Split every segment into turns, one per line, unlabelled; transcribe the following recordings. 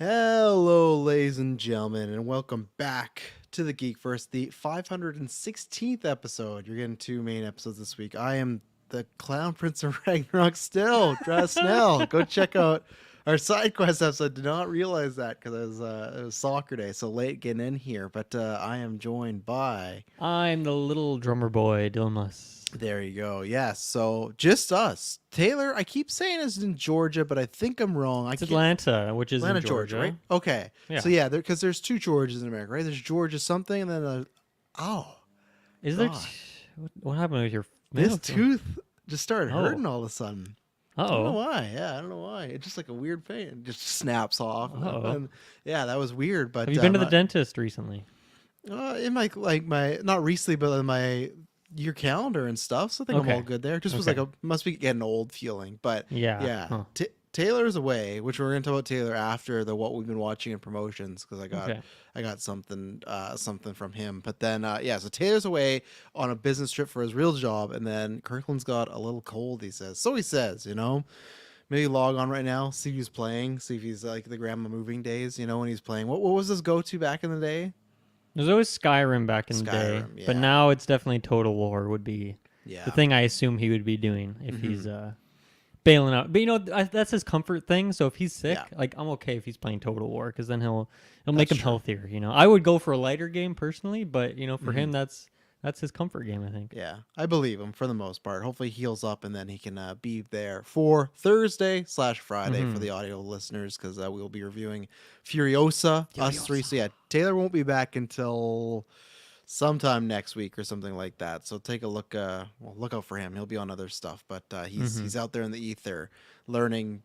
Hello, ladies and gentlemen, and welcome back to the GeekVerse, the 516th episode. You're getting two main episodes this week. I am the Clown Prince of Ragnarok still, Travis Snell. Go check out our side quest episode. Did not realize that because it was soccer day, so late getting in here. But I am joined by...
I'm the little drummer boy, Dilmas.
There you go. Yes. So just us. Taylor, I keep saying is in Georgia, but I think I'm wrong.
It's Atlanta, which is
Atlanta,
in Georgia,
right? Okay.
Yeah.
So yeah, because there's two Georgias in America, right? There's Georgia something, and then
Is
God.
there? What happened with your
This tooth just started
Oh.
hurting all of a sudden. I don't know
Oh,
why. Yeah, I don't know why. It's just like a weird pain. It just snaps off.
Uh-oh.
And yeah, that was weird. But
have you been to the dentist recently?
in my not recently, but in my year calendar and stuff. So I think I'm
Okay.
all good there. It just was like
Okay.
must be getting old feeling. But
Yeah.
yeah.
Huh.
Taylor's away, which we're gonna talk about Taylor after the what we've been watching in promotions because
Okay.
I got something from him. But then so Taylor's away on a business trip for his real job, and then Kirkland's got a little cold. He says, maybe log on right now, see if he's playing, see if he's like the grandma moving days. When he's playing. What was his go to back in the day?
There's always Skyrim back in the day,
Skyrim,
but
yeah.
now it's definitely Total War would be
Yeah,
the thing I assume he would be doing if he's bailing out. But that's his comfort thing. So if he's sick,
Yeah.
like I'm okay if he's playing Total War because then he'll make him
true.
healthier. I would go for a lighter game personally, but for him that's his comfort game, I think.
Yeah, I believe him for the most part. Hopefully he heals up and then he can be there for Thursday/Friday for the audio listeners because we'll be reviewing Furiosa, us three. So yeah, Taylor won't be back until sometime next week or something like that. So take a look. Look out for him. He'll be on other stuff, but he's out there in the ether learning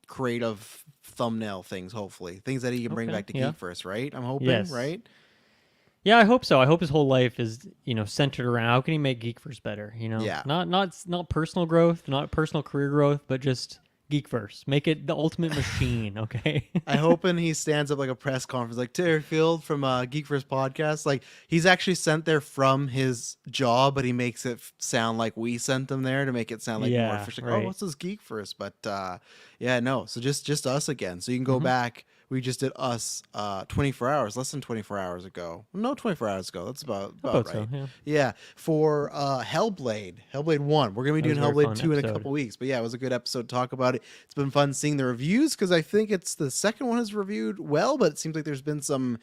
creative thumbnail things. Hopefully, things that he can bring
Okay,
back to
yeah.
GeekVerse. Right? I'm hoping.
Yes.
Right?
Yeah, I hope so. I hope his whole life is, centered around how can he make Geekverse better,
Yeah.
Not personal growth, not personal career growth, but just Geekverse. Make it the ultimate machine, okay?
I hoping he stands up like a press conference, like Taylor Field from GeekVerse podcast. Like he's actually sent there from his job, but he makes it sound like we sent him there to make it sound like more
Yeah,
official.
right.
Oh, what's this GeekVerse? But no. So just us again. So you can go back. We just did us 24 hours, less than 24 hours ago. No, 24 hours ago. That's about right.
So, yeah.
Yeah, for Hellblade 1. We're going to be
That
doing
was a very
Hellblade
fun
2 in a
episode.
couple weeks. But yeah, it was a good episode to talk about it. It's been fun seeing the reviews because I think it's the second one has reviewed well, but it seems like there's been some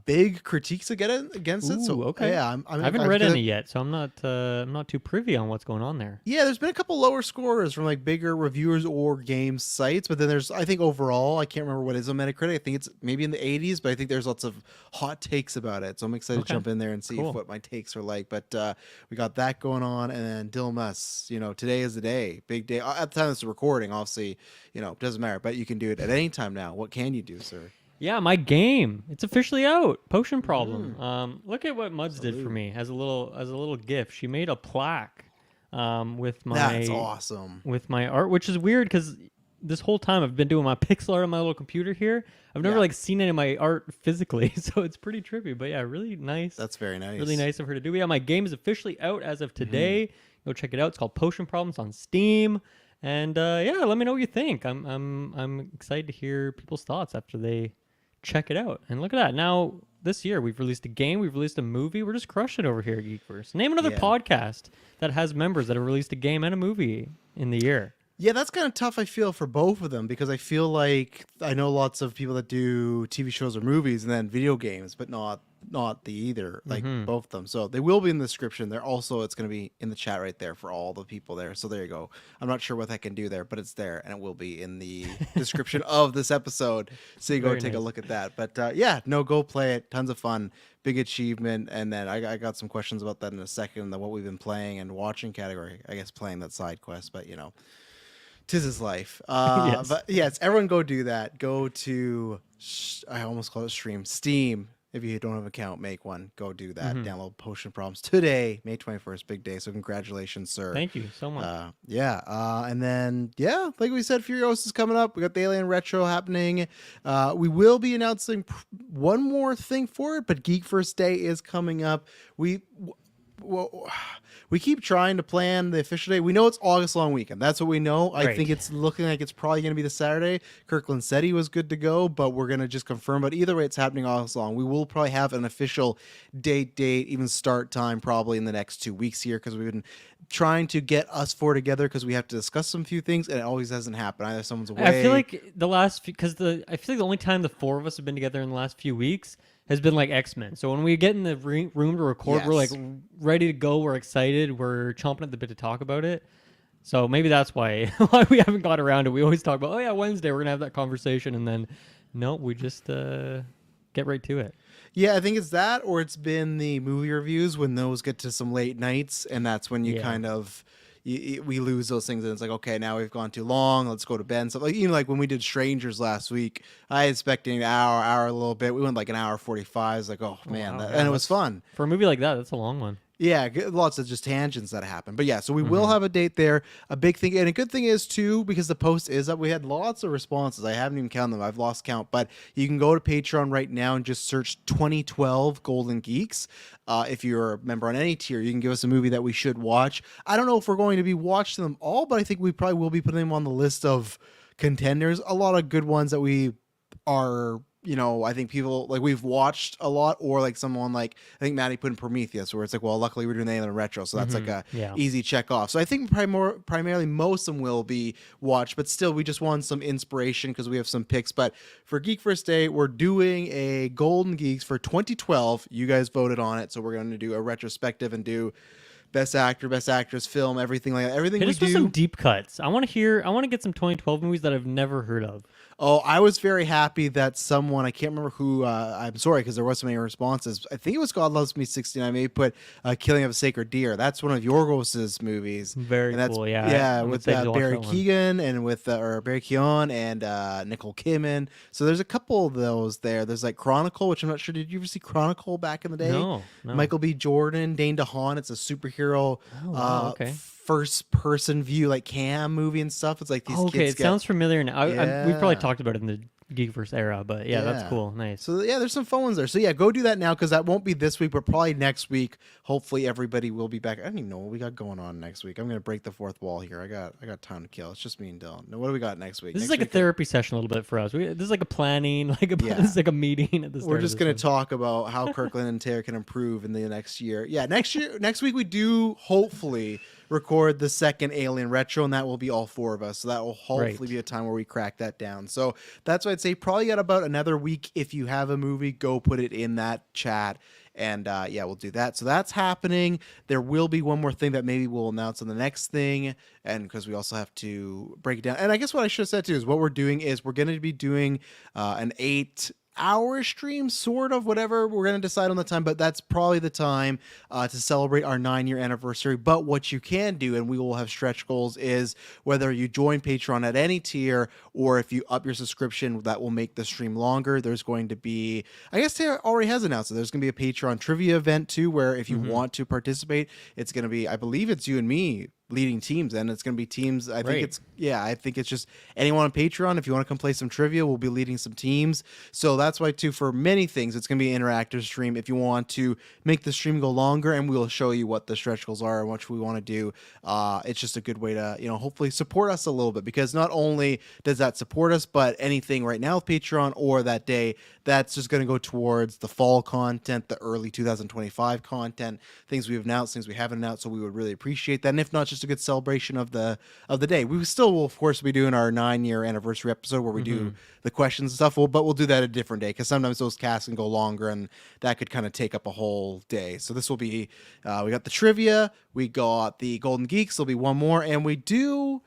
big critiques against it. So
Ooh, okay.
yeah,
I haven't read any yet, so I'm not too privy on what's going on there.
Yeah, there's been a couple lower scorers from like bigger reviewers or game sites, but then there's I think overall I can't remember what is on Metacritic. I think it's maybe in the 80s, but I think there's lots of hot takes about it. So I'm excited to
Okay.
jump in there and see
Cool.
what my takes are like. But we got that going on, and then Dilmas, today is the day, big day. At the time this is recording, obviously, it doesn't matter, but you can do it at any time now. What can you do, sir?
Yeah, my game. It's officially out. Potion Problem. Look at what Muds did for me as a little gift. She made a plaque with my
That's awesome.
with my art, which is weird because this whole time I've been doing my pixel art on my little computer here. I've never
Yeah.
seen any of my art physically, so it's pretty trippy. But yeah, really nice.
That's very nice.
really nice of her to do. Yeah, my game is officially out as of today. Go check it out. It's called Potion Problems on Steam. And let me know what you think. I'm excited to hear people's thoughts after they check it out. And look at that. Now this year we've released a game, we've released a movie. We're just crushing it over here at Geekverse. Name another
Yeah.
podcast that has members that have released a game and a movie in the year.
Yeah, that's kind of tough, I feel, for both of them because I feel like I know lots of people that do TV shows or movies and then video games, but not the either, like both of them. So they will be in the description. It's going to be in the chat right there for all the people there. So there you go. I'm not sure what I can do there, but it's there and it will be in the description of this episode. So you go
Very
take a
nice.
look at that. But go play it. Tons of fun. Big achievement. And then I got some questions about that in a second, what we've been playing and watching category. I guess playing that side quest, but 'tis his life.
Yes.
But yes, everyone go do that. Go to, I almost call it Steam. If you don't have an account, make one. Go do that. Download Potion Problems today, May 21st, big day. So congratulations, sir.
Thank you so much.
And then, like we said, Furiosa is coming up. We got the Alien Retro happening. We will be announcing one more thing for it, but Geek First Day is coming up. well, we keep trying to plan the official date. We know it's August long weekend. That's what we know. I
Right.
think it's looking like it's probably going to be the Saturday. Kirkland said he was good to go, but we're going to just confirm. But either way, it's happening August long. We will probably have an official date, even start time probably in the next 2 weeks here because we've been trying to get us four together because we have to discuss some few things, and it always hasn't happened. Either someone's away.
I feel like the last I feel like the only time the four of us have been together in the last few weeks has been like X-Men. So when we get in the room to record, we're like
Yes.
ready to go. We're excited. We're chomping at the bit to talk about it. So maybe that's why we haven't got around to it. We always talk about, oh yeah, Wednesday we're gonna have that conversation, and then no, we just get right to it.
Yeah, I think it's that, or it's been the movie reviews when those get to some late nights, and that's when you
Yeah.
kind of we lose those things, and it's like, okay, now we've gone too long. Let's go to bed. And stuff like even like when we did Strangers last week, I expected an hour a little bit. We went like an hour 45. It's like, oh man,
Wow,
and it was fun.
For a movie like that, that's a long one.
Yeah, lots of just tangents that happen. But yeah, so we will have a date there. A big thing, and a good thing is too, because the post is up, we had lots of responses. I haven't even counted them. I've lost count. But you can go to Patreon right now and just search 2012 Golden Geeks. If you're a member on any tier, you can give us a movie that we should watch. I don't know if we're going to be watching them all, but I think we probably will be putting them on the list of contenders. A lot of good ones that we are, I think people like we've watched a lot, or like someone like I think Maddie put in Prometheus, where it's like, well, luckily we're doing that in retro, so that's like a
Yeah.
easy check off. So I think primarily most of them will be watched, but still we just want some inspiration because we have some picks. But for Geek First Day, we're doing a Golden Geeks for 2012. You guys voted on it, so we're going to do a retrospective and do best actor, best actress, film, everything like that. Everything
Hit
we
us with
do.
some deep cuts. I want to get some 2012 movies that I've never heard of.
Oh, I was very happy that someone, I can't remember who, I'm sorry because there was so many responses. I think it was God Loves Me 69. Maybe put Killing of a Sacred Deer. That's one of Yorgos's movies.
Very
and that's,
cool, yeah.
Yeah,
I'm
with
excited to watch
Barry
that one.
Keoghan and with, or Barry Keoghan and Nicole Kidman. So there's a couple of those there. There's like Chronicle, which I'm not sure. Did you ever see Chronicle back in the day?
No.
Michael B. Jordan, Dane DeHaan. It's a superhero.
Oh, wow, okay.
First person view, like cam movie and stuff. It's like these
Okay,
kids
it sounds familiar now. We probably
Yeah.
talked about it in the GeekVerse era, but yeah, that's
Yeah.
cool. Nice.
So yeah, there's some fun ones there. So yeah, go do that now because that won't be this week, but probably next week. Hopefully everybody will be back. I don't even know what we got going on next week. I'm gonna break the fourth wall here. I got time to kill. It's just me and Dylan. Now, what do we got next week?
This is
Next
like a
week,
therapy session a little bit for us. This is like a planning,
Yeah.
this is like a meeting at the start.
we're
of
just
this
gonna
one.
talk about how Kirkland and Taylor can improve in the next year. Yeah, next week we do hopefully record the second Alien Retro, and that will be all four of us. So that will hopefully
Right.
be a time where we crack that down. So that's why I'd say probably got about another week. If you have a movie, go put it in that chat. And yeah, we'll do that. So that's happening. There will be one more thing that maybe we'll announce on the next thing. And because we also have to break it down. And I guess what I should have said too is what we're doing is we're going to be doing an 8-hour stream, sort of, whatever. We're going to decide on the time, but that's probably the time to celebrate our 9-year anniversary. But what you can do, and we will have stretch goals, is whether you join Patreon at any tier or if you up your subscription, that will make the stream longer. There's going to be, I guess Taylor already has announced it, there's going to be a Patreon trivia event too, where if you want to participate, it's going to be, I believe it's you and me leading teams, and it's going to be teams. I think I think it's just anyone on Patreon. If you want to come play some trivia, we'll be leading some teams. So that's why too, for many things, it's going to be an interactive stream. If you want to make the stream go longer, and we'll show you what the stretch goals are and what we want to do. It's just a good way to, hopefully support us a little bit, because not only does that support us, but anything right now with Patreon or that day, that's just going to go towards the fall content, the early 2025 content, things we've announced, things we haven't announced. So we would really appreciate that. And if not, just a good celebration of the day. We still will, of course, be doing our 9-year anniversary episode where we do the questions and stuff. But we'll do that a different day, because sometimes those casts can go longer, and that could kind of take up a whole day. So this will be, we got the trivia, we got the Golden Geeks, there'll be one more, and we do,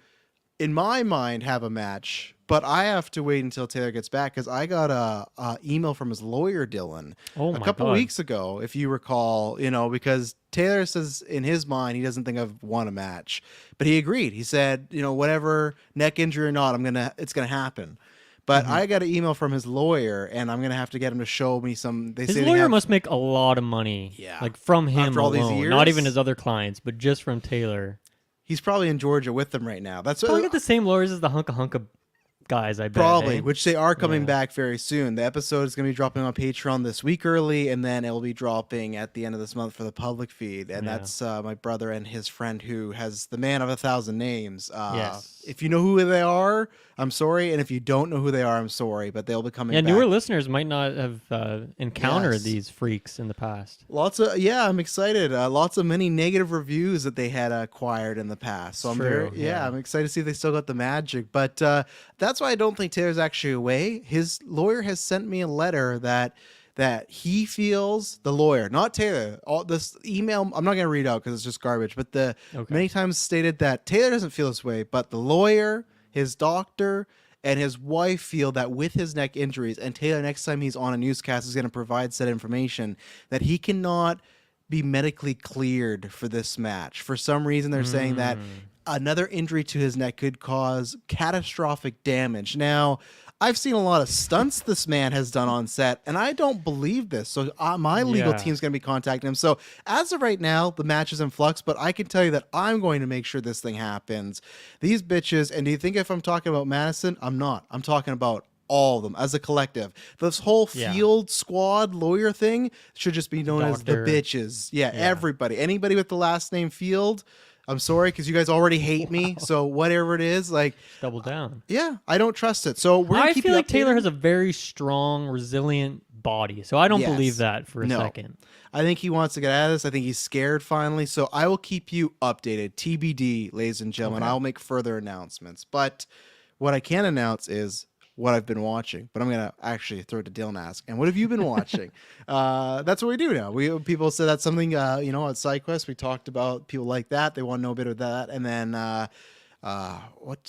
in my mind, have a match. But I have to wait until Taylor gets back, because I got a email from his lawyer, Dylan, a couple weeks ago, if you recall, because Taylor says in his mind he doesn't think I've won a match, but he agreed. He said, whatever, neck injury or not, it's gonna happen. But I got an email from his lawyer, and I'm gonna have to get him to show me some.
His lawyer must make a lot of money, like from him
After all these
alone,
years?
not even his other clients, but just from Taylor.
He's probably in Georgia with them right now. That's
Probably got the same lawyers as the Hunka guys, I bet.
Probably,
eh?
which they are coming
Yeah.
back very soon. The episode is going to be dropping on Patreon this week early, and then it will be dropping at the end of this month for the public feed. And
Yeah.
that's my brother and his friend who has the man of 1,000 names.
Yes.
If you know who they are, I'm sorry. And if you don't know who they are, I'm sorry. But they'll be coming
Yeah,
back.
newer listeners might not have encountered
Yes.
these freaks in the past.
I'm excited. Lots of many negative reviews that they had acquired in the past. So
True, yeah.
I'm excited to see if they still got the magic. But that's why I don't think Taylor's actually away. His lawyer has sent me a letter that he feels, the lawyer, not Taylor. All this email, I'm not going to read out because it's just garbage. But many times stated that Taylor doesn't feel this way, but the lawyer, his doctor, and his wife feel that with his neck injuries, and Taylor next time he's on a newscast is going to provide said information, that he cannot be medically cleared for this match. For some reason, they're saying that another injury to his neck could cause catastrophic damage. Now, I've seen a lot of stunts this man has done on set, and I don't believe this. So my legal team's going to be contacting him. So as of right now, the match is in flux, but I can tell you that I'm going to make sure this thing happens. These bitches, and do you think if I'm talking about Madison? I'm not. I'm talking about all of them as a collective. This whole field squad lawyer thing should just be known as the bitches. Yeah, everybody. Anybody with the last name Field, I'm sorry, because you guys already hate me. So whatever it is, like,
Double down.
yeah, I don't trust it. So we're gonna
I
keep
feel
you
like Taylor
updated.
has a very strong, resilient body. So I don't
Yes.
believe that for a
No.
second.
I think he wants to get out of this. I think he's scared finally. So I will keep you updated. TBD, ladies and gentlemen. I'll make further announcements. But what I can announce is what I've been watching. But I'm going to actually throw it to Dylan and ask, and what have you been watching? That's what we do now. People say that's something, at SideQuest, we talked about people like that. They want to know a bit of that. And then what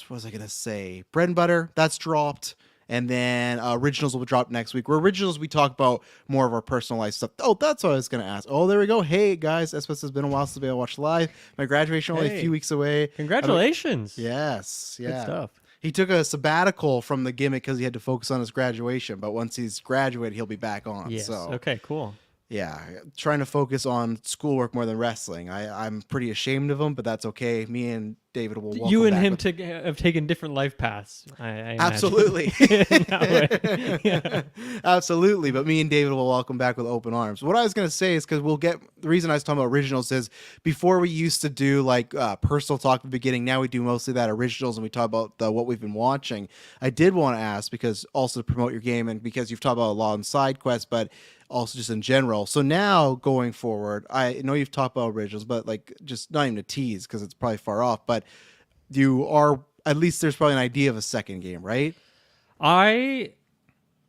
was I going to say? Bread and Butter, that's dropped. And then Originals will be dropped next week. Where Originals, we talk about more of our personal life stuff. Oh, that's what I was going to ask. Oh, there we go. Hey, guys. It's been a while since I watched live. My graduation only a few weeks away.
Congratulations.
Yes. Yeah.
Good stuff.
He took a sabbatical from the gimmick because he had to focus on his graduation. But once he's graduated, he'll be back on.
Yes.
So,
Okay, cool.
yeah, trying to focus on schoolwork more than wrestling. I'm pretty ashamed of him, but that's okay. Me and David will welcome
You and
back
him
with-
have taken different life paths. I imagine.
Absolutely.
In that way. Yeah.
Absolutely. But me and David will welcome back with open arms. What I was going to say is because the reason I was talking about originals is before we used to do like personal talk at the beginning. Now we do mostly that originals and we talk about what we've been watching. I did want to ask because also to promote your game and because you've talked about a lot on side quests, but also just in general. So now going forward, I know you've talked about originals, but like just not even a tease because it's probably far off, but you are, at least there's probably an idea of a second game, right?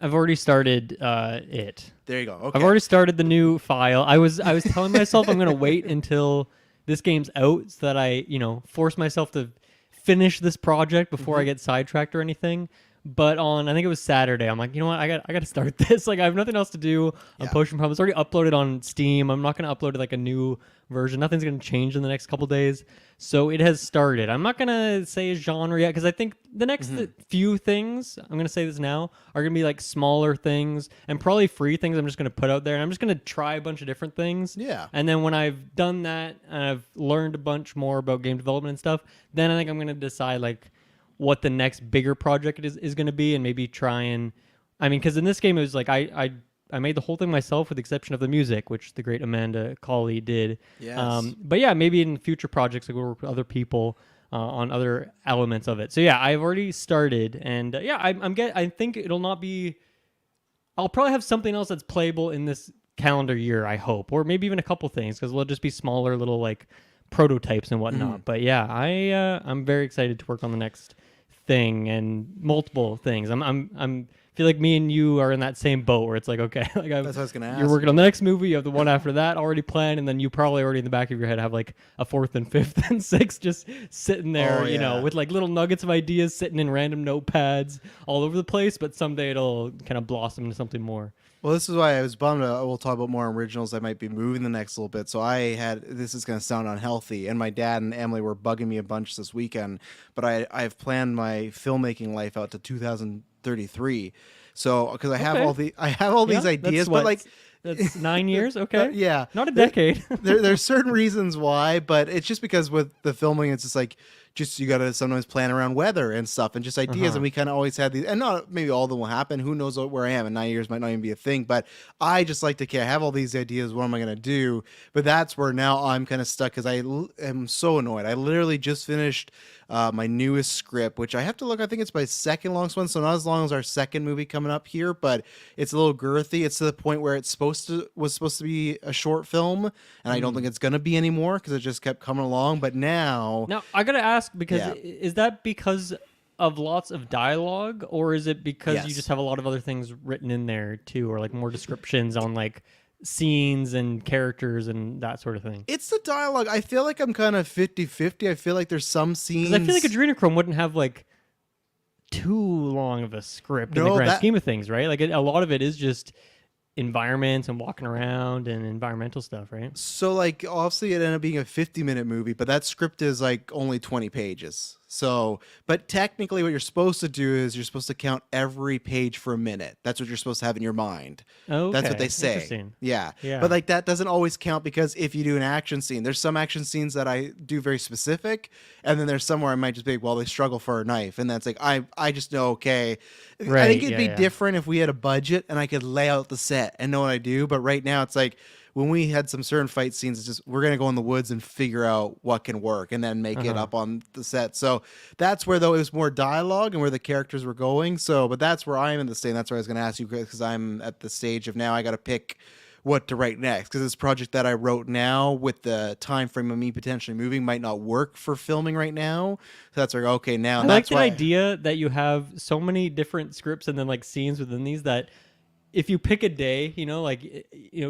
I've already started it.
There you go. Okay.
I've already started the new file. I was telling myself I'm going to wait until this game's out so that I, force myself to finish this project before I get sidetracked or anything. But I think it was Saturday, I'm like, you know what, I got to start this. Like, I have nothing else to do on Potion Problem. It's already uploaded on Steam. I'm not going to upload like a new version. Nothing's going to change in the next couple days. So it has started. I'm not going to say a genre yet because I think the next few things, I'm going to say this now, are going to be like smaller things and probably free things I'm just going to put out there. And I'm just going to try a bunch of different things.
Yeah.
And then when I've done that and I've learned a bunch more about game development and stuff, then I think I'm going to decide like what the next bigger project is going to be and maybe try and, because in this game it was like I made the whole thing myself with the exception of the music, which the great Amanda Colley did.
Yes.
But yeah, maybe in future projects I go work with other people on other elements of it. So yeah, I've already started and I think it'll not be, I'll probably have something else that's playable in this calendar year, I hope, or maybe even a couple things because they'll just be smaller little like prototypes and whatnot. But yeah, I'm very excited to work on the next thing and multiple things. I'm feel like me and you are in that same boat where it's like, okay, like
That's what I was gonna ask.
you're working on the next movie, you have the one after that already planned, and then you probably already in the back of your head have like a fourth and fifth and sixth just sitting there, with like little nuggets of ideas sitting in random notepads all over the place, but someday it'll kind of blossom into something more.
Well, this is why I was bummed. We'll talk about more originals. I might be moving the next little bit. So this is going to sound unhealthy. And my dad and Emily were bugging me a bunch this weekend. But I've planned my filmmaking life out to 2033. So because I have all these ideas, but like
That's 9 years. Okay.
Yeah.
Not a decade.
There's certain reasons why, but it's just because with the filming, it's just like, just you got to sometimes plan around weather and stuff and just ideas. And we kind of always had these, and not maybe all of them will happen. Who knows where I am in 9 years might not even be a thing, but I just like to, okay, I have all these ideas. What am I going to do? But that's where now I'm kind of stuck because I am so annoyed. I literally just finished my newest script, which I have to look. I think it's my second longest one, so not as long as our second movie coming up here, but it's a little girthy. It's to the point where was supposed to be a short film, and I don't think it's gonna be anymore because it just kept coming along. But now
I gotta ask, because is that because of lots of dialogue, or is it because you just have a lot of other things written in there too, or like more descriptions on like scenes and characters and that sort of thing?
It's the dialogue. I feel like I'm kind of 50-50. I feel like there's some scenes.
I feel like Adrenochrome wouldn't have like too long of a script in the grand scheme of things, right? Like a lot of it is just environments and walking around and environmental stuff, right?
So like obviously it ended up being a 50-minute movie, but that script is like only 20 pages. So, but technically what you're supposed to do is you're supposed to count every page for a minute. That's what you're supposed to have in your mind.
Okay.
That's what they say.
Interesting.
Yeah.
Yeah.
But like that doesn't always count, because if you do an action scene, there's some action scenes that I do very specific, and then there's some where I might just be like, well, they struggle for a knife, and that's like I just know, okay.
Right,
I think it'd be different if we had a budget and I could lay out the set and know what I do, but right now it's like, when we had some certain fight scenes, it's just we're gonna go in the woods and figure out what can work and then make it up on the set. So that's where, though, it was more dialogue and where the characters were going. So, but that's where I'm in the stage. That's where I was gonna ask you, because I'm at the stage of now I got to pick what to write next, because this project that I wrote now with the time frame of me potentially moving might not work for filming right now. So that's like, okay, now
I like the idea that you have so many different scripts and then like scenes within these that if you pick a day, like,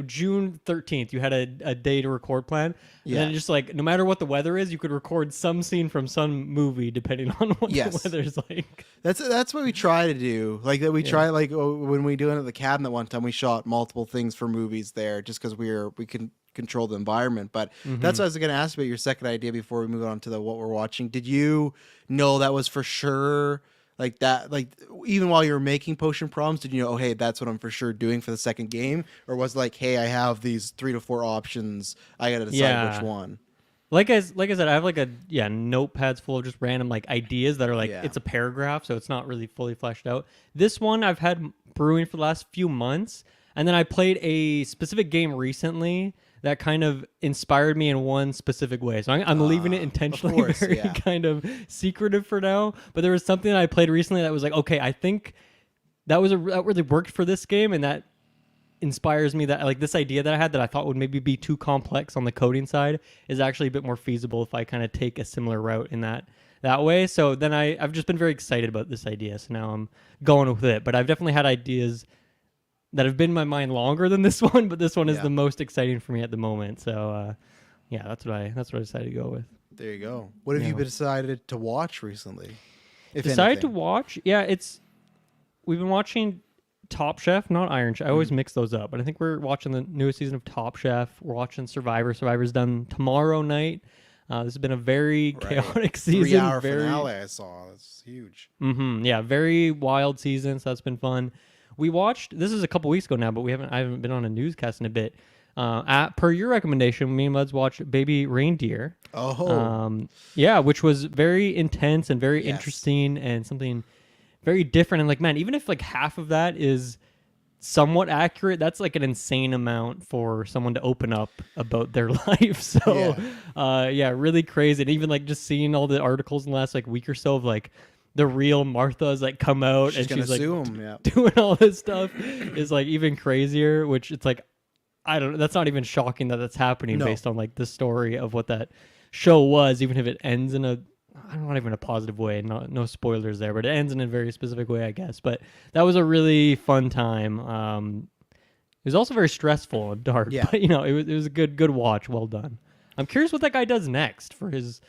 June 13th, you had a day to record plan. And then just like, no matter what the weather is, you could record some scene from some movie depending on what the weather's like.
That's what we try to do. Like that we try, like when we do it at the cabinet one time, we shot multiple things for movies there just because we can control the environment. But that's what I was going to ask about your second idea before we move on to what we're watching. Did you know that was for sure? Like that, like even while you were making Potion Problems, did you know, oh, hey, that's what I'm for sure doing for the second game? Or was it like, hey, I have these 3 to 4 options, I got to decide which one?
Like I said, I have like notepads full of just random like ideas that are like, it's a paragraph, so it's not really fully fleshed out. This one I've had brewing for the last few months, and then I played a specific game recently that kind of inspired me in one specific way. So I'm leaving it intentionally kind of secretive for now. But there was something that I played recently that was like, okay, I think that really worked for this game, and that inspires me, that like this idea that I had that I thought would maybe be too complex on the coding side is actually a bit more feasible if I kind of take a similar route in that way. So then I've just been very excited about this idea. So now I'm going with it. But I've definitely had ideas that have been in my mind longer than this one, but this one is the most exciting for me at the moment. So, that's what I decided to go with.
There you go. What have you decided to watch recently?
Decided to watch? Yeah, we've been watching Top Chef, not Iron Chef. I always mix those up, but I think we're watching the newest season of Top Chef. We're watching Survivor. Survivor's done tomorrow night. This has been a very chaotic season.
3-hour finale I saw. That's huge.
Yeah, very wild season. So that's been fun. We watched, this is a couple weeks ago now, but I haven't been on a newscast in a bit. Per your recommendation, me and Muds watched Baby Reindeer. Which was very intense and very interesting and something very different. And like, man, even if like half of that is somewhat accurate, that's like an insane amount for someone to open up about their life. So, really crazy. And even like just seeing all the articles in the last like week or so of like, the real Martha's like come out and she's like doing all this stuff is like even crazier, which it's like, I don't know. That's not even shocking that that's happening based on like the story of what that show was, even if it ends in not even a positive way. No spoilers there, but it ends in a very specific way, I guess. But that was a really fun time. It was also very stressful and dark, but it was a good watch. Well done. I'm curious what that guy does next for his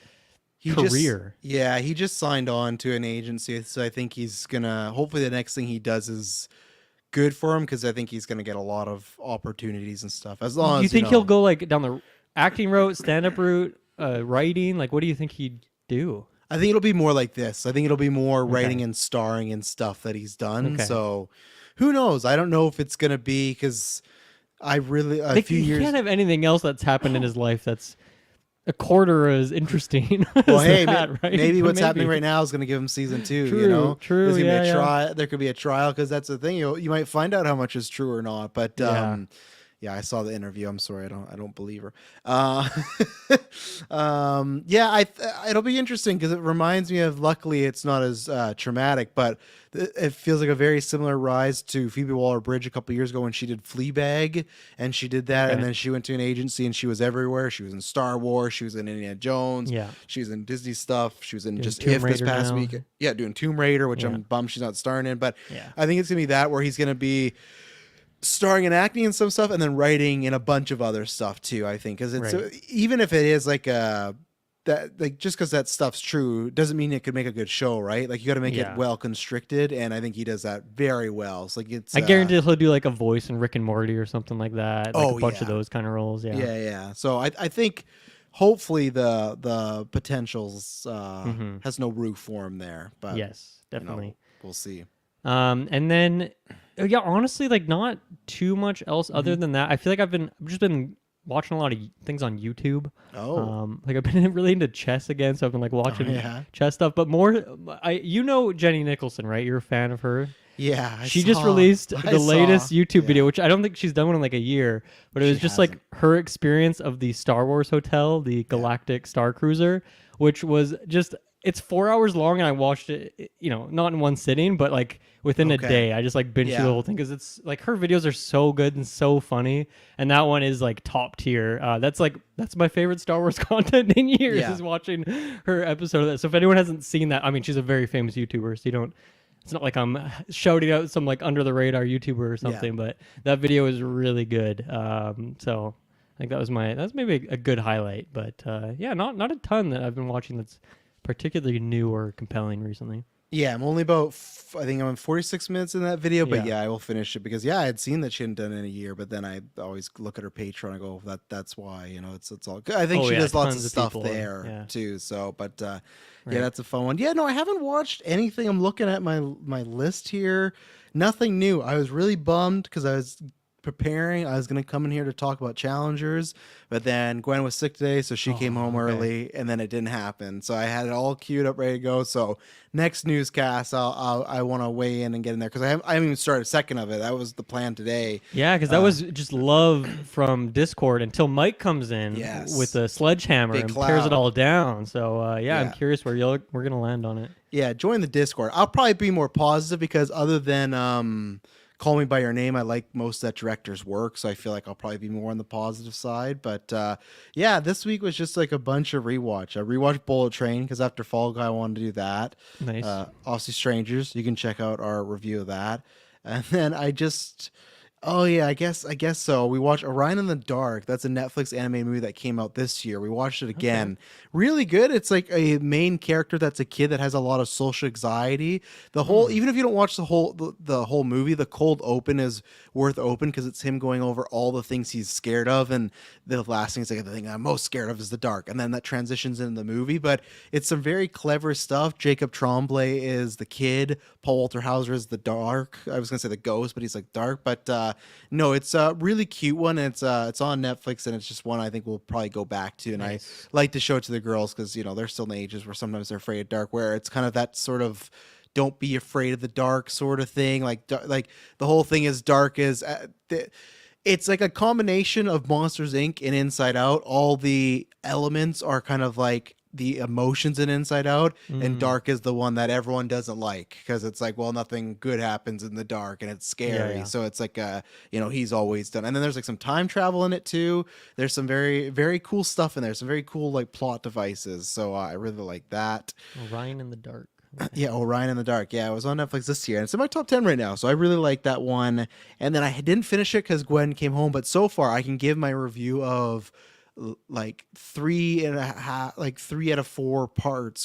career.
He just signed on to an agency, so I think he's gonna, hopefully the next thing he does is good for him, because I think he's gonna get a lot of opportunities and stuff. As long as
you think he'll go like down the acting route, stand-up route, writing, like what do you think he'd do?
I think it'll be more like this. I think it'll be more writing and starring and stuff that he's done. So who knows? I don't know if it's gonna be, because I really a
Like,
few
he
years.
can't have anything else that's happened in his life that's a quarter as interesting.
Well,
as
hey,
that, right?
maybe
But
what's happening right now is going to give him season 2.
True,
You know,
true,
there's gonna be a
yeah.
trial. There could be a trial because that's the thing. You might find out how much is true or not. But
Yeah.
yeah, I saw the interview. I'm sorry, I don't believe her. Yeah, it'll be interesting because it reminds me of. Luckily, it's not as traumatic, but it feels like a very similar rise to Phoebe Waller-Bridge a couple years ago when she did Fleabag, and she did that, and then she went to an agency and she was everywhere. She was in Star Wars, she was in Indiana Jones,
Yeah.
she was in Disney stuff, she was in
Doing
just
Tomb
If this
Raider
past
now.
week. Yeah, doing Tomb Raider, which
Yeah.
I'm bummed she's not starring in, but
Yeah.
I think it's gonna be that where he's gonna be starring and acting in some stuff and then writing in a bunch of other stuff too. I think because it's
Right.
even if it is like that, like, just because that stuff's true doesn't mean it could make a good show, right? Like, you got to make it well constricted, and I think he does that very well. It's like it's
I guarantee he'll do like a voice in Rick and Morty or something like that. Like
Oh,
a bunch of
yeah.
those kind of roles. Yeah.
yeah. So I think hopefully the potentials has no roof for him there, but
Yes,
you know,
definitely.
we'll see.
And then yeah, honestly, like not too much else other than that. I feel like I've just been watching a lot of things on YouTube. Like I've been really into chess again, so I've been like watching chess stuff. But more, Jenny Nicholson, right? You're a fan of her.
Yeah,
She just released the latest YouTube video, which I don't think she's done one in like a year, but it was just like her experience of the Star Wars hotel, the Galactic Star Cruiser, which was just, it's 4 hours long, and I watched it, not in one sitting, but like within a day. I just like binged through the whole thing because it's like her videos are so good and so funny, and that one is like top tier. That's my favorite Star Wars content in years is watching her episode of that. So if anyone hasn't seen that, I mean, she's a very famous YouTuber, so you don't. It's not like I'm shouting out some like under the radar YouTuber or something, but that video is really good. So I think that's maybe a good highlight. But yeah, not a ton that I've been watching that's particularly new or compelling recently.
Yeah, I'm only about, I think I'm 46 minutes in that video, but I will finish it because I had seen that she hadn't done it in a year, but then I always look at her Patreon and go, that's why, it's all good. I think she does lots of stuff there too. So, but yeah, that's a fun one. Yeah, no, I haven't watched anything. I'm looking at my list here. Nothing new. I was really bummed because I was preparing. I was going to come in here to talk about Challengers, but then Gwen was sick today, so she came home early, and then it didn't happen. So I had it all queued up, ready to go. So next newscast, I want to weigh in and get in there because I haven't even started a second of it. That was the plan today.
Yeah, because that was just love from Discord until Mike comes in with a sledgehammer and tears it all down. So I'm curious where we're gonna land on it.
Yeah, join the Discord. I'll probably be more positive because other than Call Me by Your Name, I like most of that director's work, so I feel like I'll probably be more on the positive side. But yeah, this week was just like a bunch of rewatch. I rewatched Bullet Train because after Fall Guy I wanted to do that.
Nice.
Obviously Strangers, you can check out our review of that. And then I guess so. We watched Orion in the Dark. That's a Netflix animated movie that came out this year. We watched it again. Really good. It's like a main character that's a kid that has a lot of social anxiety. The whole, even if you don't watch the whole movie, the cold open is worth open because it's him going over all the things he's scared of, and the last thing is like, the thing I'm most scared of is the dark, and then that transitions into the movie. But it's some very clever stuff. Jacob Tremblay is the kid. Paul Walter Hauser is the dark. I was gonna say the ghost, but he's like dark. But no, it's a really cute one. And it's on Netflix, and it's just one I think we'll probably go back to. And I like to show it to the girls because they're still in ages where sometimes they're afraid of dark, where it's kind of that sort of don't be afraid of the dark sort of thing. Like the whole thing is dark is it's like a combination of Monsters Inc. and Inside Out. All the elements are kind of like the emotions in Inside Out, and dark is the one that everyone doesn't like because it's like, well, nothing good happens in the dark and it's scary. So it's like he's always done. And then there's like some time travel in it too. There's some very, very cool stuff in there, some very cool like plot devices. So I really like that.
Orion in the Dark.
Yeah, Orion in the Dark. Yeah, it was on Netflix this year, and it's in my top 10 right now. So I really like that one. And then I didn't finish it because Gwen came home, but so far I can give my review of like 3.5, like 3 out of 4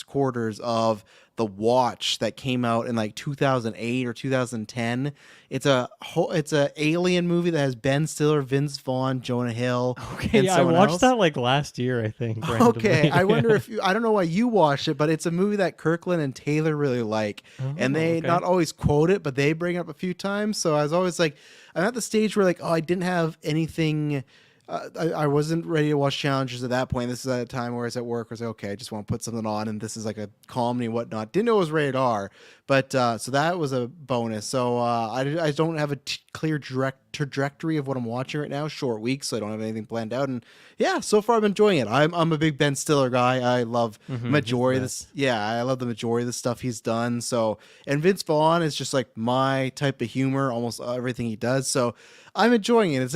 quarters of The Watch that came out in like 2008 or 2010. It's a alien movie that has Ben Stiller, Vince Vaughn, Jonah Hill,
Okay,
and
yeah, I
someone
watched
else.
that like last year, I think.
Okay,
Randomly.
I wonder if I don't know why you watched it, but it's a movie that Kirkland and Taylor really like, and
Oh,
they
okay.
not always quote it, but they bring it up a few times. So I was always like, I'm at the stage where like, oh, I didn't have anything. I wasn't ready to watch challenges at that point. This is at a time where I was at work. I was like, okay, I just want to put something on, and this is like a comedy and whatnot. Didn't know it was rated R, but so that was a bonus. So I don't have a clear direct trajectory of what I'm watching right now. Short weeks, so I don't have anything planned out. And yeah, so far I'm enjoying it. I'm a big Ben Stiller guy. I love majority of this. Yeah, I love the majority of the stuff he's done. So, and Vince Vaughn is just like my type of humor, almost everything he does. So I'm enjoying it. It's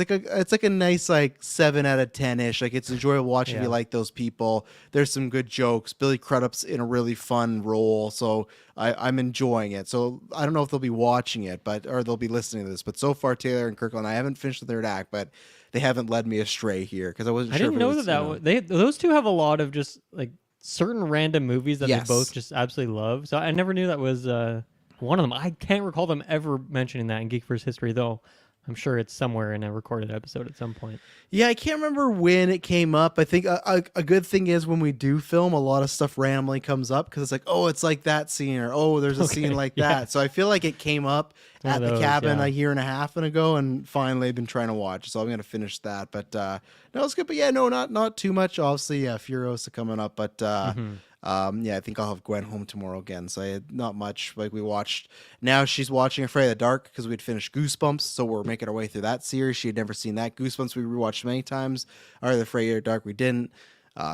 like a nice like 7 out of 10 ish. Like it's enjoyable watching if you like those people. There's some good jokes. Billy Crudup's in a really fun role, so I'm enjoying it. So I don't know if they'll be watching it, or they'll be listening to this. But so far, Taylor and Kirkland, I haven't finished the third act, but they haven't led me astray here because I wasn't
I
sure.
didn't
if it
know
was,
those two have a lot of just like certain random movies that
Yes.
they both just absolutely love. So I never knew that was one of them. I can't recall them ever mentioning that in GeekVerse history, though. I'm sure it's somewhere in a recorded episode at some point.
Yeah, I can't remember when it came up. I think a good thing is when we do film, a lot of stuff randomly comes up because it's like, oh, it's like that scene, or oh, there's a scene like that. So I feel like it came up at the cabin a year and a half ago, and finally I've been trying to watch. So I'm gonna finish that. But no, it's good. But yeah, no, not too much. Obviously, Furiosa coming up, but yeah, I think I'll have Gwen home tomorrow again. So I had not much. Like we watched. Now she's watching Afraid of the Dark because we'd finished Goosebumps, so we're making our way through that series. She had never seen that. Goosebumps we rewatched many times. Or the Afraid of the Dark we didn't.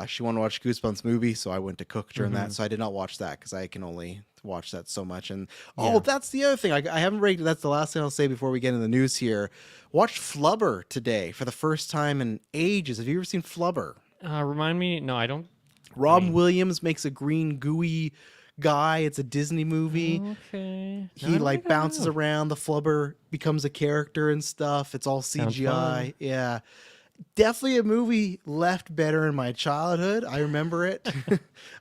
She wanted to watch Goosebumps movie, so I went to cook during that. So I did not watch that because I can only watch that so much. And that's the other thing. I haven't rated. That's the last thing I'll say before we get into the news here. Watched Flubber today for the first time in ages. Have you ever seen Flubber?
Remind me. No, I don't.
Rob Williams makes a green gooey guy. It's a Disney movie.
Okay.
He like bounces around. The Flubber becomes a character and stuff. It's all CGI. Yeah. Definitely a movie left better in my childhood. I remember it.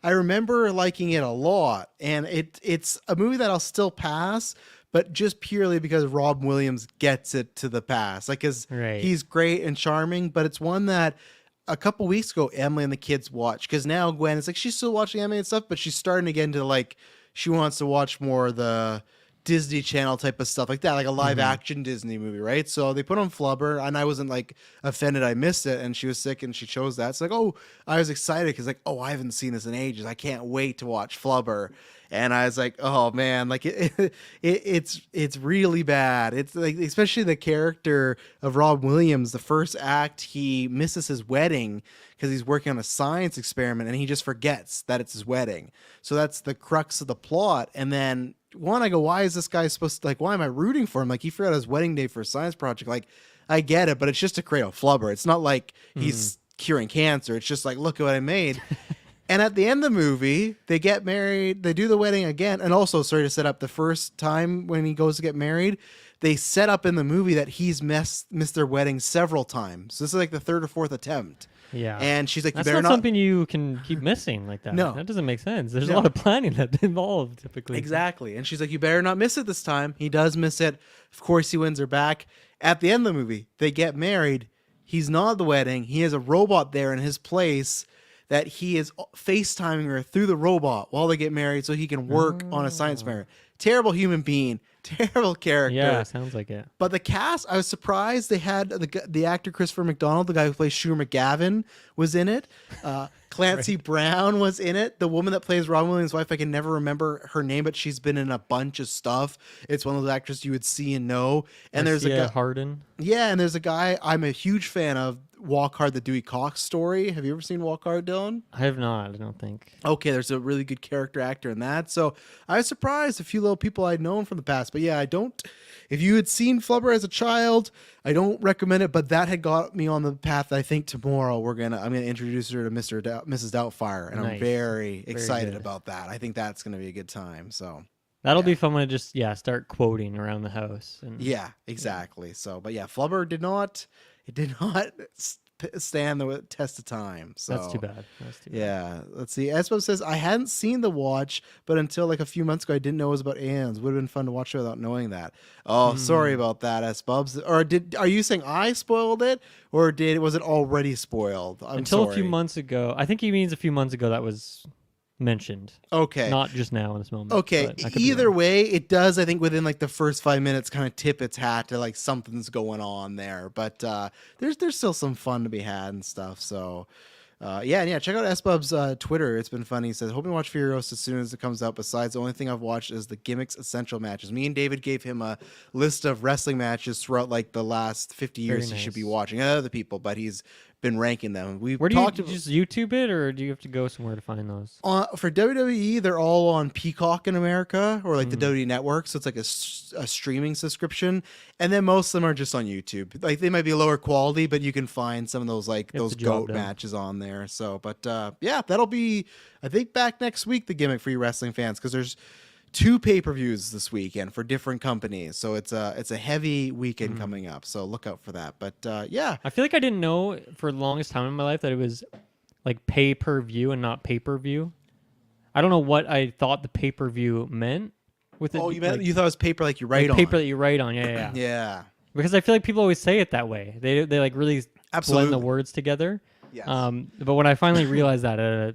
I remember liking it a lot. And it's a movie that I'll still pass, but just purely because Rob Williams gets it to the pass. Like, cause he's great and charming, but it's one that a couple weeks ago, Emily and the kids watched, because now Gwen is like, she's still watching anime and stuff, but she's starting to get into like, she wants to watch more of the Disney Channel type of stuff like that, like a live action Disney movie, right? So they put on Flubber, and I wasn't like offended I missed it, and she was sick and she chose that. It's like, oh, I was excited because like, oh, I haven't seen this in ages. I can't wait to watch Flubber. And I was like, oh man, like it's really bad. It's like, especially the character of Rob Williams. The first act, he misses his wedding because he's working on a science experiment, and he just forgets that it's his wedding. So that's the crux of the plot. And then I go, why is this guy supposed to, like, why am I rooting for him? Like, he forgot his wedding day for a science project. Like, I get it, but it's just to create a Flubber. It's not like he's curing cancer. It's just like, look at what I made. And at the end of the movie, they get married, they do the wedding again. And also, sorry to set up, the first time when he goes to get married, they set up in the movie that he's missed their wedding several times. So this is like the third or fourth attempt.
Yeah.
And she's like,
that's not something you can keep missing like that.
No.
That doesn't make sense. There's a lot of planning that's involved typically.
Exactly. And she's like, you better not miss it this time. He does miss it. Of course, he wins her back. At the end of the movie, they get married. He's not at the wedding. He has a robot there in his place that he is FaceTiming her through the robot while they get married so he can work on a science experiment. Terrible human being. Terrible character.
Yeah, sounds like it.
But the cast, I was surprised they had the actor Christopher McDonald, the guy who plays Shooter McGavin, was in it. Clancy Brown was in it. The woman that plays Robin Williams' wife, I can never remember her name, but she's been in a bunch of stuff. It's one of those actors you would see and know. And there's a guy,
Harden.
Yeah, and there's a guy I'm a huge fan of, Walk Hard, the Dewey Cox story. Have you ever seen Walk Hard, Dylan?
I have not, I don't think.
Okay, there's a really good character actor in that. So I was surprised, a few little people I'd known from the past. But yeah, if you had seen Flubber as a child, I don't recommend it, but that had got me on the path. I think tomorrow I'm gonna introduce her to Mrs. Doubtfire, and I'm very excited about that. I think that's gonna be a good time. So
that'll be fun when I just start quoting around the house. And,
yeah, exactly. So, but yeah, Flubber did not stand the test of time. So
That's too bad. That's too bad.
yeah, let's see. Espo says I hadn't seen The Watch, but until like a few months ago, I didn't know it was about aliens. Would have been fun to watch it without knowing that. Oh, sorry about that, Esbubs. Or are you saying I spoiled it, or was it already spoiled?
Until
sorry.
a few months ago. I think he means a few months ago that was mentioned.
Okay.
Not just now in this moment.
Okay. Either way, it does, I think, within like the first 5 minutes kind of tip its hat to like something's going on there. But there's still some fun to be had and stuff. So yeah, check out SBub's Twitter. It's been funny. He says, hoping to watch Furious as soon as it comes out. Besides, the only thing I've watched is the Gimmicks Essential matches. Me and David gave him a list of wrestling matches throughout like the last 50 years he should be watching. Other people, but he's been ranking them.
Where do you just YouTube it, or do you have to go somewhere to find those?
For WWE, they're all on Peacock in America, or like the WWE Network, so it's like a streaming subscription. And then most of them are just on YouTube. Like they might be lower quality, but you can find some of those like those GOAT matches on there. So, but yeah, that'll be I think back next week. The Gimmick for you wrestling fans, because there's 2 pay-per-views this weekend for different companies, so it's a heavy weekend coming up, so look out for that. But yeah,
I feel like I didn't know for the longest time in my life that it was like pay-per-view and not pay-per-view. I don't know what I thought the pay-per-view meant with it.
You thought it was paper like you write on.
Paper that you write on. Yeah.
Yeah,
because I feel like people always say it that way. They like really blend the words together.
Yes.
But when I finally realized that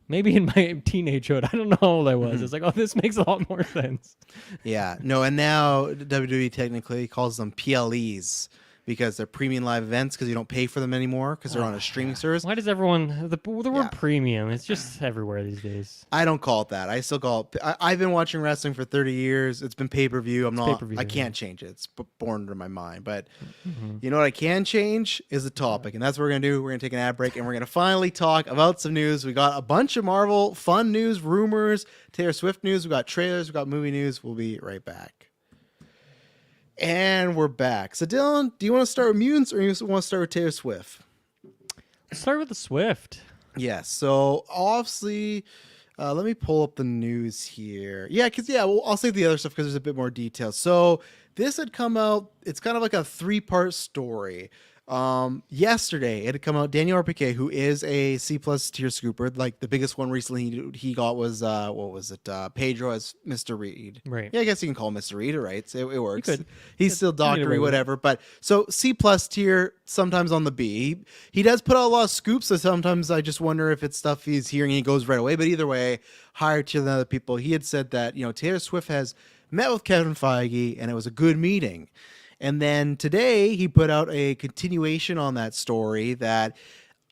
maybe in my teenagehood, I don't know how old I was. It's like, oh, this makes a lot more sense.
Yeah, no, and now WWE technically calls them PLEs because they're premium live events because you don't pay for them anymore because they're on a streaming service.
Why does everyone the word premium? It's just everywhere these days.
I don't call it that. I still call it. I've been watching wrestling for 30 years. It's been pay-per-view. I can't change it. It's born into my mind. But you know what I can change is the topic, and that's what we're gonna do. We're gonna take an ad break, and we're gonna finally talk about some news. We got a bunch of Marvel fun news, rumors, Taylor Swift news. We got trailers. We got movie news. We'll be right back. And we're back. So, Dylan, do you want to start with mutants or you want to start with Taylor Swift?
Let's start with the Swift.
Yes. So, obviously, let me pull up the news here. Yeah, because, I'll save the other stuff because there's a bit more detail. So, this had come out. It's kind of like a 3-part story. Yesterday it had come out. Daniel RPK, who is a C+ tier scooper, like the biggest one recently he got was what was it? Pedro as Mr. Reed.
Right.
Yeah, I guess you can call him Mr. Reed, right? So it works.
He's
still doctory, whatever. But so C+ tier, sometimes on the B. He does put out a lot of scoops, so sometimes I just wonder if it's stuff he's hearing and he goes right away. But either way, higher tier than other people. He had said that, Taylor Swift has met with Kevin Feige and it was a good meeting. And then today he put out a continuation on that story that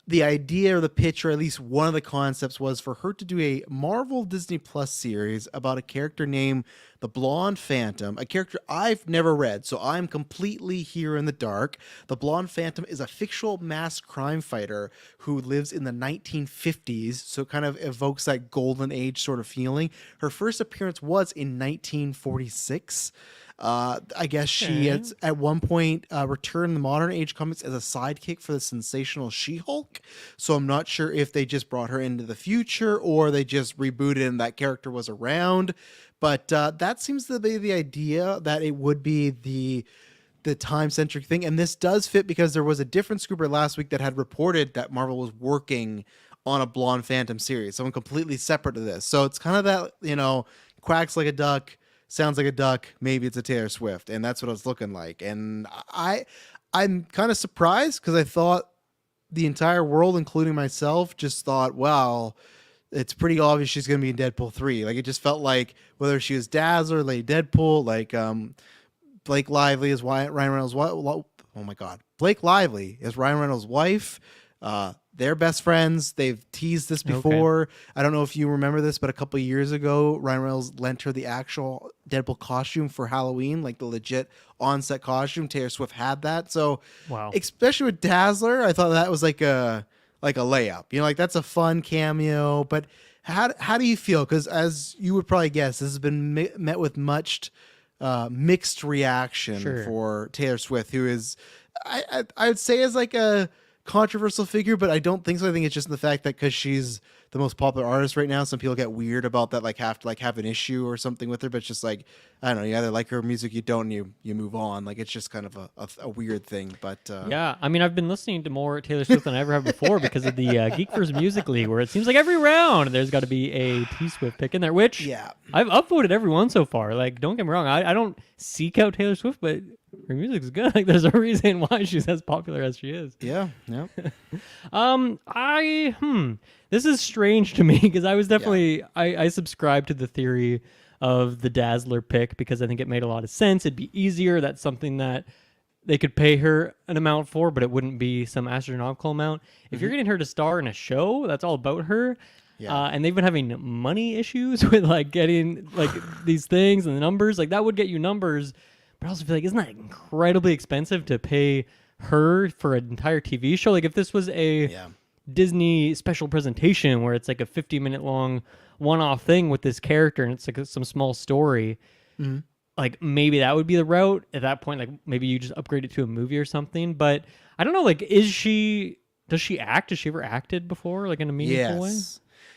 the idea or the pitch, or at least one of the concepts, was for her to do a Marvel Disney Plus series about a character named the Blonde Phantom, a character I've never read, so I'm completely here in the dark. The Blonde Phantom is a fictional masked crime fighter who lives in the 1950s, so it kind of evokes that golden age sort of feeling. Her first appearance was in 1946. I guess she has at one point returned the modern age comics as a sidekick for the sensational She-Hulk. So I'm not sure if they just brought her into the future or they just rebooted and that character was around. But that seems to be the idea, that it would be the time-centric thing. And this does fit because there was a different scooper last week that had reported that Marvel was working on a Blonde Phantom series, someone completely separate to this. So it's kind of that, quacks like a duck, sounds like a duck, maybe it's a Taylor Swift, and that's what it's looking like. And I'm kind of surprised because I thought the entire world, including myself, just thought, wow, it's pretty obvious she's going to be in Deadpool 3. Like, it just felt like whether she was Dazzler, Lady Deadpool, like Blake Lively is Ryan Reynolds' wife. Oh my God. Blake Lively is Ryan Reynolds' wife. They're best friends. They've teased this before. Okay. I don't know if you remember this, but a couple of years ago, Ryan Reynolds lent her the actual Deadpool costume for Halloween, like the legit on-set costume. Taylor Swift had that. So, wow. Especially with Dazzler, I thought that was like a layup. Like that's a fun cameo. But how do you feel? Because as you would probably guess, this has been met with much mixed reaction for Taylor Swift, who is, I would say, is like a controversial figure, but I don't think so. I think it's just the fact that because she's the most popular artist right now, some people get weird about that, like have to have an issue or something with her. But it's just like, I don't know, you either like her music, you don't, and you move on. Like it's just kind of a weird thing. But
Yeah, I mean, I've been listening to more Taylor Swift than I ever have before because of the GeekVerse Music League, where it seems like every round there's got to be a T Swift pick in there, which
yeah,
I've upvoted every one so far. Like, don't get me wrong, I don't seek out Taylor Swift, but her music's good. Like, there's a reason why she's as popular as she is.
yeah.
This is strange to me because I was definitely I subscribe to the theory of the Dazzler pick because I think it made a lot of sense. It'd be easier. That's something that they could pay her an amount for, but it wouldn't be some astronomical amount. If you're getting her to star in a show that's all about her, and they've been having money issues with like getting like these things and the numbers, like that would get you numbers. But I also feel like, isn't that incredibly expensive to pay her for an entire TV show? Like if this was a Disney special presentation where it's like a 50-minute long one-off thing with this character and it's like some small story, like maybe that would be the route at that point. Like maybe you just upgrade it to a movie or something. But I don't know, like does she act? Has she ever acted before, like in a meaningful way?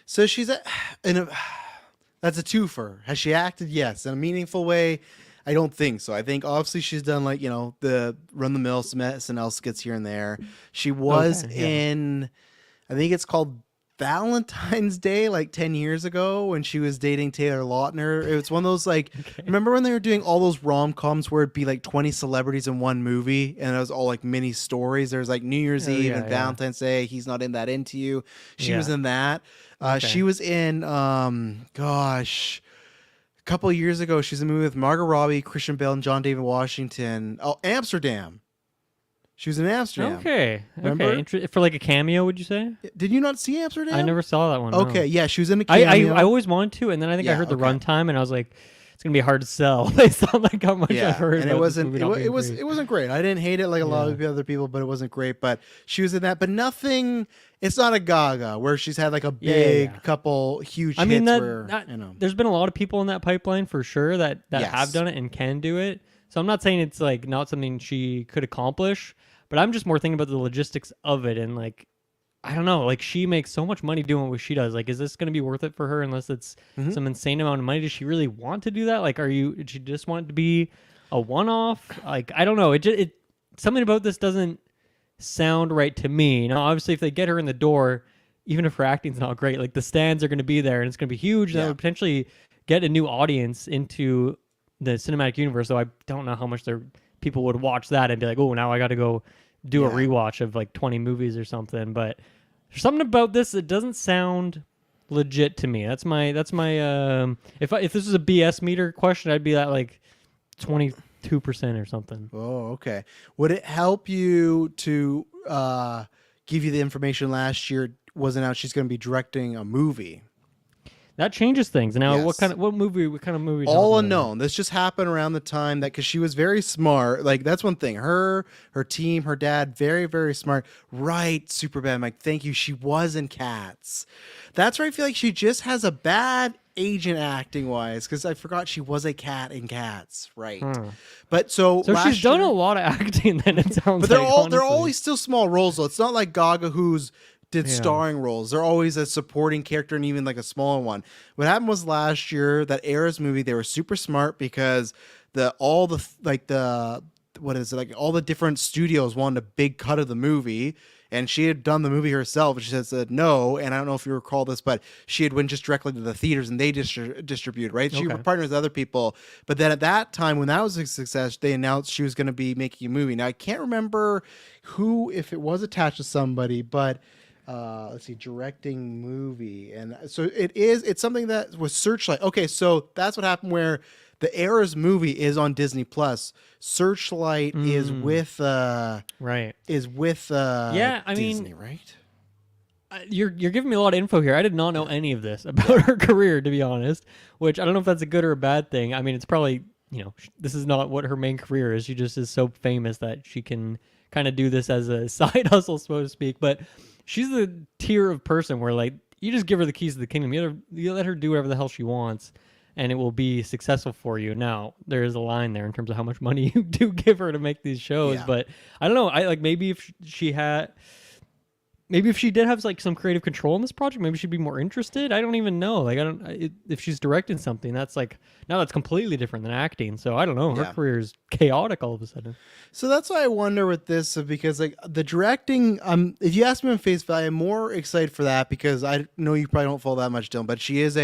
So she's that's a twofer. Has she acted? Yes. In a meaningful way, I don't think so. I think obviously she's done like, the run-the-mill SNL skits here and there. She was in, I think it's called Valentine's Day, like 10 years ago when she was dating Taylor Lautner. It was one of those like, remember when they were doing all those rom-coms where it'd be like 20 celebrities in one movie and it was all like mini stories. There's like New Year's Eve and Valentine's Day. He's Not In That Into You. She was in that. She was in, a couple of years ago, she's in a movie with Margot Robbie, Christian Bale, and John David Washington. Oh, Amsterdam. She was in Amsterdam.
Okay.
Remember?
Okay. For like a cameo, would you say?
Did you not see Amsterdam?
I never saw that one.
Okay,
no.
Yeah, she was in a cameo.
I always wanted to, and then I think I heard the runtime, and I was like, it's gonna be hard to sell based on like how much I've heard.
And
about
it wasn't.
this movie
It wasn't great. I didn't hate it like a lot of the other people, but it wasn't great. But she was in that. But nothing. It's not a Gaga where she's had like a big couple huge.
I mean,
hits
there's been a lot of people in that pipeline for sure that have done it and can do it. So I'm not saying it's like not something she could accomplish, but I'm just more thinking about the logistics of it and like, I don't know, like she makes so much money doing what she does. Like, is this going to be worth it for her unless it's some insane amount of money? Does she really want to do that? Like, did she just want it to be a one-off? Like, I don't know. It something about this doesn't sound right to me. Now, obviously, if they get her in the door, even if her acting's not great, like the stands are going to be there and it's going to be huge. That would potentially get a new audience into the cinematic universe. So I don't know how much people would watch that and be like, oh, now I got to go do a rewatch of like 20 movies or something. But there's something about this that doesn't sound legit to me. That's my if this was a BS meter question, I'd be at like 22% or something.
Oh, okay. Would it help you to give you the information last year wasn't out she's going to be directing a movie?
That changes things. Now, what kind of movie?
All unknown. This just happened around the time that, because she was very smart. Like, that's one thing. Her team, her dad, very, very smart. Right, Superbad. I'm like, thank you. She was in Cats. That's where I feel like she just has a bad agent acting wise, because I forgot she was a cat in Cats. Right. But so
she's done a lot of acting. Then it sounds.
But they're always still small roles though. It's not like Gaga who's did starring roles. They're always a supporting character and even like a smaller one. What happened was last year, that Era's movie, they were super smart because all the different studios wanted a big cut of the movie, and she had done the movie herself, and she said no. And I don't know if you recall this, but she had went just directly to the theaters and they distributed, right? She partnered with other people. But then at that time, when that was a success, they announced she was going to be making a movie. Now I can't remember if it was attached to somebody, but let's see, directing movie. And so it's something that was Searchlight. Okay, so that's what happened, where the Era's movie is on Disney Plus. Searchlight is with Disney, right?
You're giving me a lot of info here. I did not know any of this about her career, to be honest, which I don't know if that's a good or a bad thing. I mean, it's probably, this is not what her main career is. She just is so famous that she can kind of do this as a side hustle, so to speak. But she's the tier of person where, like, you just give her the keys to the kingdom. You let her do whatever the hell she wants, and it will be successful for you. Now, there is a line there in terms of how much money you do give her to make these shows, but I don't know. Maybe if she had, maybe if she did have like some creative control in this project, maybe she'd be more interested. I don't even know. Like, if she's directing something, that's like, now that's completely different than acting. So I don't know. Her career is chaotic all of a sudden.
So that's why I wonder with this, because like the directing, if you ask me on face value, I'm more excited for that because I know you probably don't follow that much, Dylan, but she is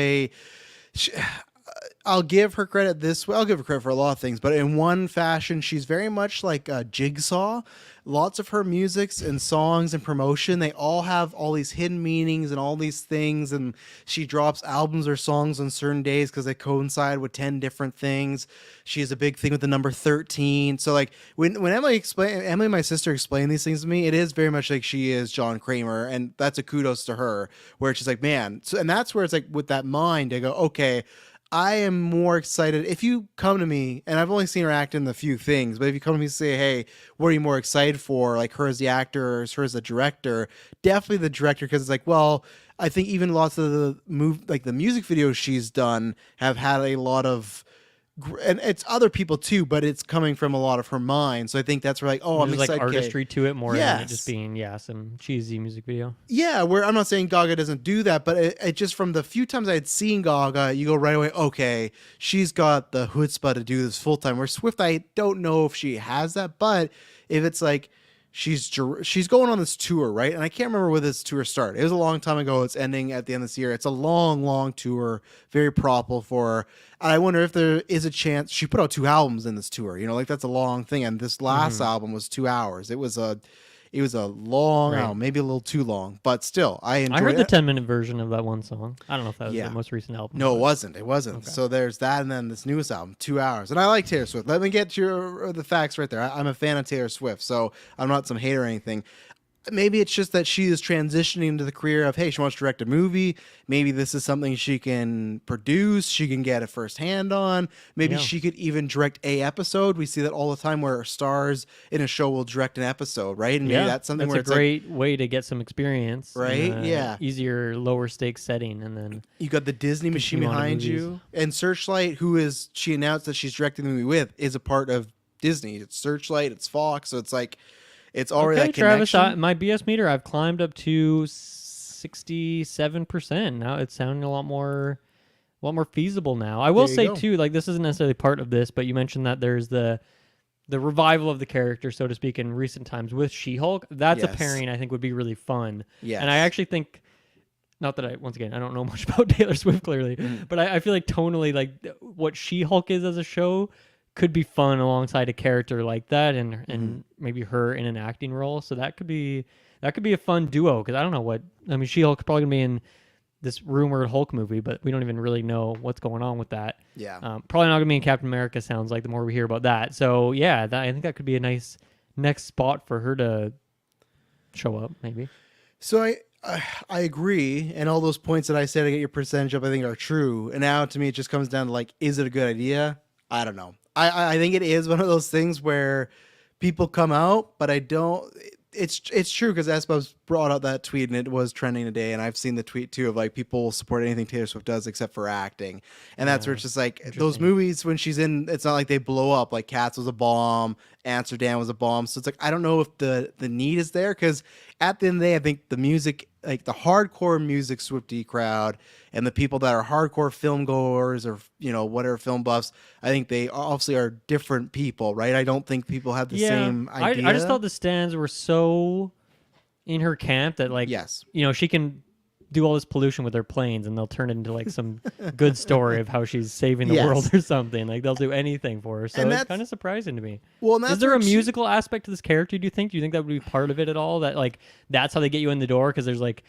I'll give her credit this way. I'll give her credit for a lot of things, but in one fashion, she's very much like a Jigsaw. Lots of her musics and songs and promotion, they all have all these hidden meanings and all these things. And she drops albums or songs on certain days because they coincide with 10 different things. She has a big thing with the number 13. So like when Emily, my sister, explained these things to me, it is very much like she is John Kramer, and that's a kudos to her. Where she's like, man, so, and that's where it's like with that mind, I go, okay. I am more excited if you come to me, and I've only seen her act in the few things, but if you come to me and say, hey, what are you more excited for? Like her as the actor or her as the director? Definitely the director, because it's like, well, I think even lots of the the music videos she's done have had a lot of, and it's other people too, but it's coming from a lot of her mind. So I think that's where like, oh, I'm excited.
Like artistry to it more than it just being some cheesy music video.
Yeah, where I'm not saying Gaga doesn't do that, but it just from the few times I had seen Gaga, you go right away, okay, she's got the chutzpah to do this full time. Where Swift, I don't know if she has that, but if it's like she's going on this tour, right? And I can't remember where this tour started. It was a long time ago. It's ending at the end of this year. It's a long, long tour, very profitable for her. And I wonder if there is a chance. She put out 2 albums in this tour. Like that's a long thing. And this last album was 2 hours. It was a long album, maybe a little too long, but still, I enjoyed it.
I heard the 10-minute version of that one song. I don't know if that was the most recent album.
No, it wasn't. It wasn't. Okay. So there's that, and then this newest album, 2 hours. And I like Taylor Swift. Let me get the facts right there. I'm a fan of Taylor Swift, so I'm not some hater or anything. Maybe it's just that she is transitioning into the career of, hey, she wants to direct a movie. Maybe this is something she can produce. She can get it firsthand on. Maybe she could even direct a episode. We see that all the time where stars in a show will direct an episode, right? And maybe that's something where it's a great
way to get some experience.
Right?
Easier, lower stakes setting. And then
you got the Disney machine behind you. And Searchlight, she announced that she's directing the movie with, is a part of Disney. It's Searchlight, it's Fox. So it's like, it's already that connection.
Travis, my BS meter, I've climbed up to 67%. Now it's sounding a lot more feasible now. I will say too, like this isn't necessarily part of this, but you mentioned that there's the revival of the character, so to speak, in recent times with She-Hulk. That's a pairing I think would be really fun. Yeah, and I actually think, not that I don't know much about Taylor Swift clearly, but I feel like tonally, like what She-Hulk is as a show could be fun alongside a character like that, and maybe her in an acting role. So that could be a fun duo, because I don't know what, I mean, She-Hulk probably gonna be in this rumored Hulk movie, but we don't even really know what's going on with that.
Yeah,
probably not gonna be in Captain America. Sounds like the more we hear about that. So yeah, I think that could be a nice next spot for her to show up, maybe.
So I agree, and all those points that I said to get your percentage up, I think are true. And now to me, it just comes down to like, is it a good idea? I don't know. I think it is one of those things where people come out, but I don't. It's true, because Espo's brought out that tweet and it was trending today, and I've seen the tweet too of like people will support anything Taylor Swift does except for acting, and that's where it's just like those movies when she's in, it's not like they blow up. Like Cats was a bomb, Amsterdam was a bomb, so it's like I don't know if the need is there, because at the end of the day, I think the music, like the hardcore music Swiftie crowd and the people that are hardcore film goers or whatever film buffs, I think they obviously are different people, right? I don't think people have the same idea.
I just thought the stands were so in her camp that like, she can do all this pollution with their planes and they'll turn it into like some good story of how she's saving the world or something. Like they'll do anything for her. So it's kind of surprising to me.
Well,
is there a musical aspect to this character, do you think? Do you think that would be part of it at all? That like that's how they get you in the door, because there's like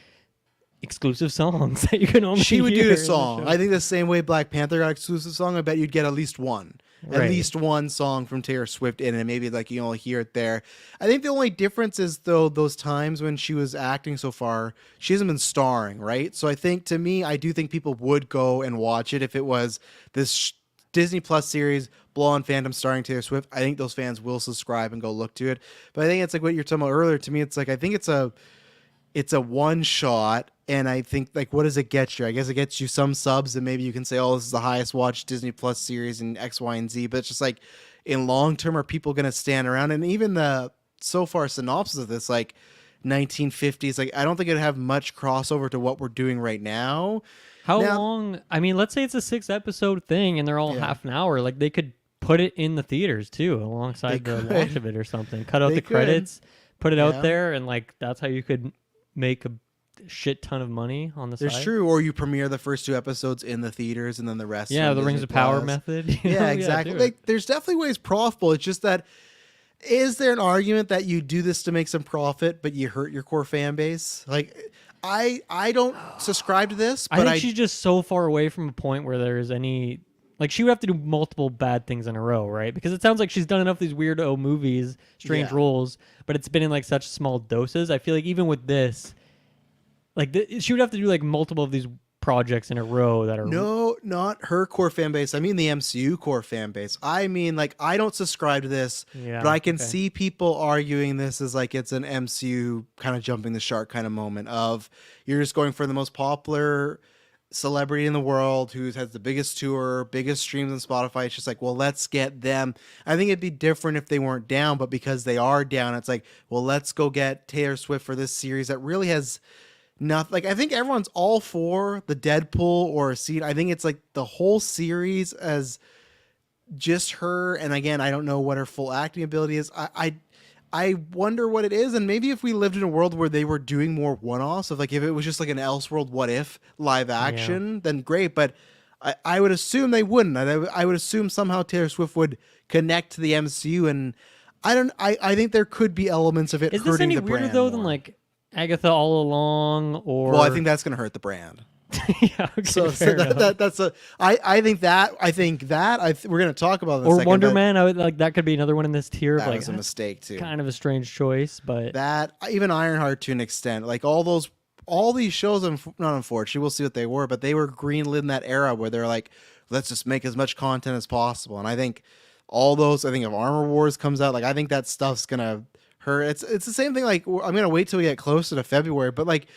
exclusive songs that you can only
She would do the song. I think the same way Black Panther got exclusive song, I bet you'd get at least one. Right. At least one song from Taylor Swift in it, maybe like you only hear it there. I think the only difference is though those times when she was acting so far, she hasn't been starring, right? So I think, to me, I do think people would go and watch it if it was this Disney Plus series, Blow on Phantom starring Taylor Swift. I think those fans will subscribe and go look to it. But I think it's like what you're talking about earlier. To me, it's like I think it's a one shot. And I think, like, what does it get you? I guess it gets you some subs, and maybe you can say, oh, this is the highest watched Disney Plus series in X, Y, and Z. But it's just like, in long term, are people going to stand around? And even the so far synopsis of this, like, 1950s. Like, I don't think it'd have much crossover to what we're doing right now.
How
Now-
long? I mean, let's say it's a 6-episode thing and they're all
Yeah.
half an hour. Like they could put it in the theaters too, alongside
They
the
could.
launch of it or something. Cut out
They
the
could.
credits, put it
Yeah.
out there, and like that's how you could make a shit ton of money on the
There's
side.
true, or you premiere the first 2 episodes in the theaters and then the rest.
Yeah,
on
the Rings
Disney
of Power
Plus.
method. you know?
Yeah, exactly.
do it.
Like, there's definitely ways profitable. It's just that, is there an argument that you do this to make some profit, but you hurt your core fan base? Like, I don't subscribe to this,
I
but
think she's just so far away from a point where there's any like she would have to do multiple bad things in a row, right? Because it sounds like she's done enough of these weirdo movies, strange
Yeah.
roles, but it's been in like such small doses. I feel like even with this, like she would have to do like multiple of these projects in a row that are
No, not her core fan base. I mean the MCU core fan base. I mean, like, I don't subscribe to this,
Yeah,
but I can
okay.
see people arguing this as like it's an MCU kind of jumping the shark kind of moment of you're just going for the most popular celebrity in the world who has the biggest tour, biggest streams on Spotify. It's just like, well, let's get them. I think it'd be different if they weren't down, but because they are down, it's like, well, let's go get Taylor Swift for this series that really has nothing. Like, I think everyone's all for the Deadpool or a scene. I think it's like the whole series as just her. And again, I don't know what her full acting ability is. I wonder what it is, and maybe if we lived in a world where they were doing more one-offs, of like if it was just like an Elseworld What If live action, then great. But I would assume they wouldn't. I would assume somehow Taylor Swift would connect to the MCU, and I think there could be elements of it
Is this
hurting
any
the
weirder
brand
though
more.
than like Agatha All Along or
Well, I think that's going to hurt the brand.
yeah, okay,
So
fair enough.
that's a. I think we're going to talk about it in a
Or
second,
Wonder
but
Man, I would like that could be another one in this tier of
That
like
was a
that's
mistake too.
kind of a strange choice, but
That even Ironheart to an extent, like all these shows, not unfortunately, we'll see what they were, but they were greenlit in that era where they're like, let's just make as much content as possible. And I think all those, I think if Armor Wars comes out, like I think that stuff's gonna hurt. It's the same thing. Like I'm gonna wait till we get closer to February, but like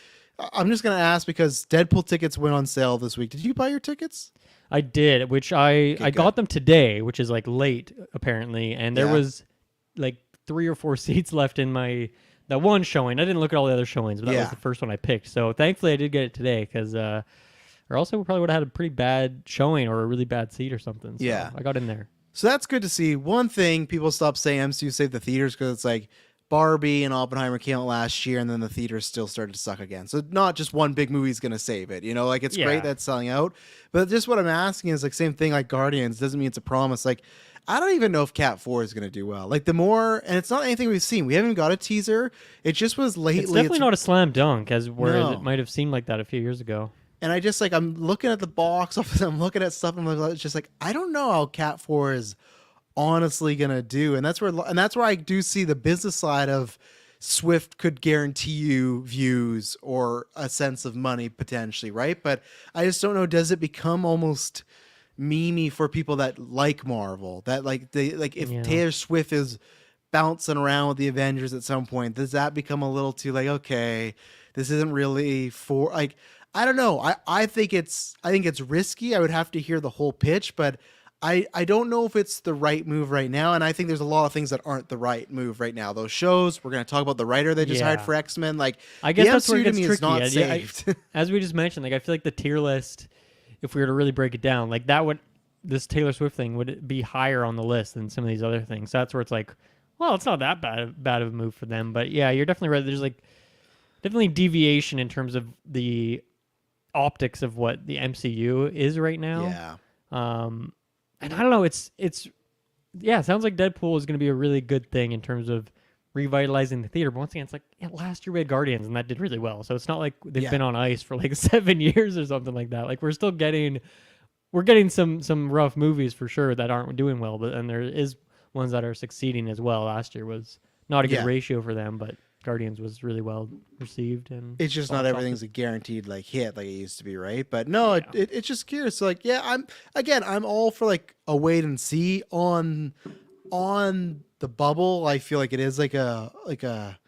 I'm just gonna ask because Deadpool tickets went on sale this week. Did you buy your tickets?
I did, which I
good.
got them today, which is like late apparently, and there
Yeah.
was like 3 or 4 seats left in that one showing. I didn't look at all the other showings, but that
Yeah.
was the first one I picked. So thankfully I did get it today because or else we probably would have had a pretty bad showing or a really bad seat or something. So
Yeah.
I got in there.
So that's good to see. One thing, people stop saying MCU saved the theaters because it's like Barbie and Oppenheimer came out last year and then the theaters still started to suck again. So not just one big movie is going to save it. You know, like it's
Yeah.
great that it's selling out. But just what I'm asking is like same thing like Guardians doesn't mean it's a promise. Like I don't even know if Cat 4 is going to do well. Like the more, and it's not anything we've seen. We haven't even got a teaser. It just was lately.
It's definitely not a slam dunk as whereas
No.
it might have seemed like that a few years ago.
And I just like, I'm looking at the box office. I'm looking at stuff and it's just like, I don't know how Cat 4 is honestly going to do. And that's where I do see the business side of Swift could guarantee you views or a sense of money potentially, right? But I just don't know. Does it become almost memey for people that like Marvel? That like if
Yeah.
Taylor Swift is bouncing around with the Avengers at some point, does that become a little too like, okay, this isn't really for like, I don't know. I think it's risky. I would have to hear the whole pitch, but I don't know if it's the right move right now. And I think there's a lot of things that aren't the right move right now. Those shows, we're going to talk about the writer they just hired
Yeah.
for X-Men. Like,
I guess
the
that's where it
MCU to
gets
me
tricky.
is not
I-
saved.
as we just mentioned, like I feel like the tier list, if we were to really break it down, like this Taylor Swift thing would be higher on the list than some of these other things. So that's where it's like, well, it's not that bad of a move for them. But yeah, you're definitely right. There's like definitely deviation in terms of the optics of what the MCU is right now.
Yeah.
And I don't know. It sounds like Deadpool is going to be a really good thing in terms of revitalizing the theater. But once again, it's like last year we had Guardians and that did really well. So it's not like they've
Yeah.
been on ice for like 7 years or something like that. Like we're getting some rough movies for sure that aren't doing well, but and there is ones that are succeeding as well. Last year was not a good
Yeah.
ratio for them, but Guardians was really well received, and
It's just
box
not
office.
everything's a guaranteed like hit like it used to be, right? But no, it's just curious. So like, yeah, I'm all for like a wait and see on the bubble. I feel like it is like a.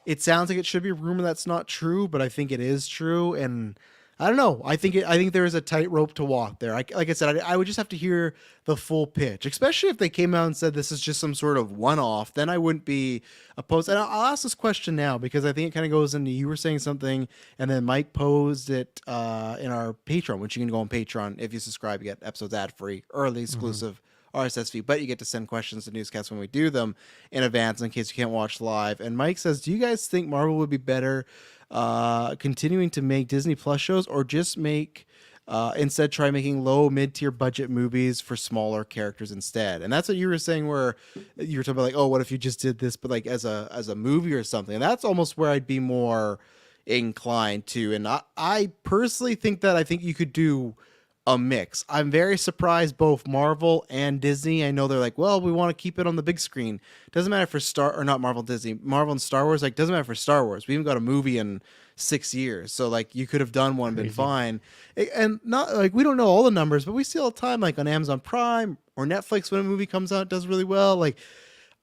It sounds like it should be a rumor that's not true, but I think it is true, and I don't know. I think there is a tightrope to walk there. Like I said, I would just have to hear the full pitch, especially if they came out and said this is just some sort of one-off. Then I wouldn't be opposed. And I'll ask this question now because I think it kind of goes into you were saying something, and then Mike posed it in our Patreon, which you can go on Patreon if you subscribe. You get episodes ad-free, early, exclusive. RSS feed, but you get to send questions to newscasts when we do them in advance in case you can't watch live. And Mike says, do you guys think Marvel would be better continuing to make Disney Plus shows, or just make instead try making low mid-tier budget movies for smaller characters instead? And that's what you were saying, where you were talking about like, oh, what if you just did this but like as a movie or something? And that's almost where I'd be more inclined to. And I personally think that I think you could do a mix. I'm very surprised both Marvel and Disney. I know they're like, well, we want to keep it on the big screen. Doesn't matter for not Marvel, Disney, Marvel and Star Wars. Like, doesn't matter for Star Wars. We haven't got a movie in 6 years, so like you could have done one, been fine. And not like we don't know all the numbers, but we see all the time, like on Amazon Prime or Netflix, when a movie comes out, it does really well. Like,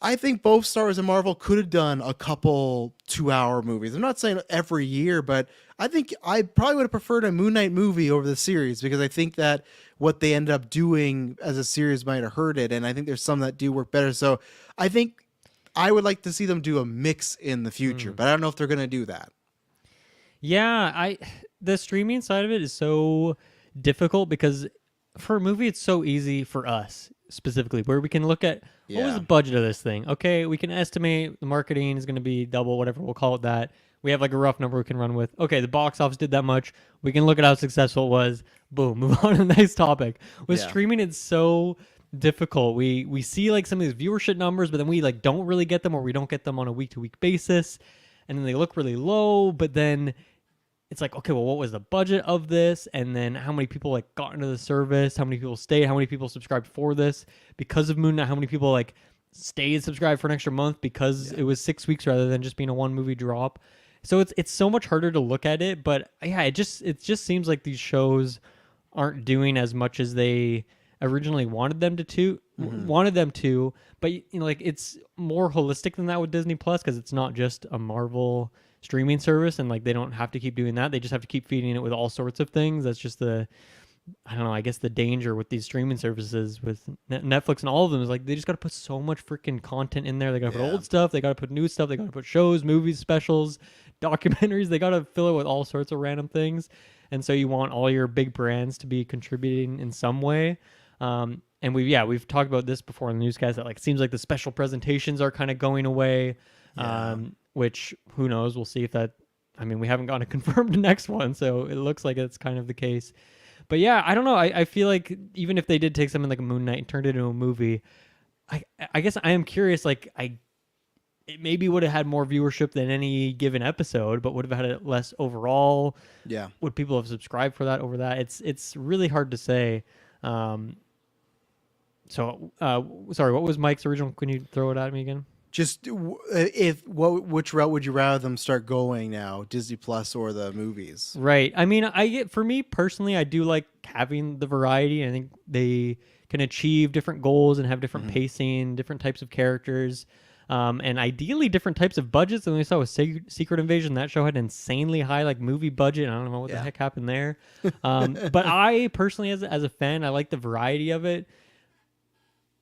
I think both Star Wars and Marvel could have done a couple 2-hour movies. I'm not saying every year, but I think I probably would have preferred a Moon Knight movie over the series, because I think that what they ended up doing as a series might have hurt it. And I think there's some that do work better. So I think I would like to see them do a mix in the future, but I don't know if they're going to do that.
Yeah, the streaming side of it is so difficult because for a movie, it's so easy for us specifically, where we can look at what was the budget of this thing. Okay, we can estimate the marketing is going to be double, whatever, we'll call it that. We have like a rough number we can run with. Okay, the box office did that much. We can look at how successful it was. Boom, move on to the next topic. With streaming, it's so difficult. We see like some of these viewership numbers, but then we like don't really get them, or we don't get them on a week-to-week basis, and then they look really low, but then it's like, okay, well, what was the budget of this? And then how many people like got into the service? How many people stayed? How many people subscribed for this because of Moon Knight? How many people like stayed subscribed for an extra month because it was 6 weeks rather than just being a one movie drop? So it's so much harder to look at it. But yeah, it just seems like these shows aren't doing as much as they originally wanted them to. But you know, like it's more holistic than that with Disney Plus, because it's not just a Marvel streaming service, and like they don't have to keep doing that. They just have to keep feeding it with all sorts of things. That's just I don't know, I guess the danger with these streaming services with Netflix and all of them is like they just got to put so much freaking content in there. They got to put old stuff, they got to put new stuff, they got to put shows, movies, specials, documentaries. They got to fill it with all sorts of random things. And so you want all your big brands to be contributing in some way. And we've talked about this before in the newscast, that like it seems like the special presentations are kind of going away. Which who knows? We'll see if that. I mean, we haven't gotten a confirmed next one, so it looks like it's kind of the case. But yeah, I don't know. I feel like even if they did take something like a Moon Knight and turned it into a movie, I guess I am curious. Like it maybe would have had more viewership than any given episode, but would have had it less overall. Yeah. Would people have subscribed for that over that? It's really hard to say. Sorry, what was Mike's original? Can you throw it at me again?
Just which route would you rather them start going now, Disney Plus or the movies?
Right. I mean, for me personally, I do like having the variety. I think they can achieve different goals and have different pacing, different types of characters, and ideally different types of budgets. And we saw with Secret Invasion, that show had an insanely high like movie budget. I don't know what the heck happened there. But I personally, as a fan, I like the variety of it.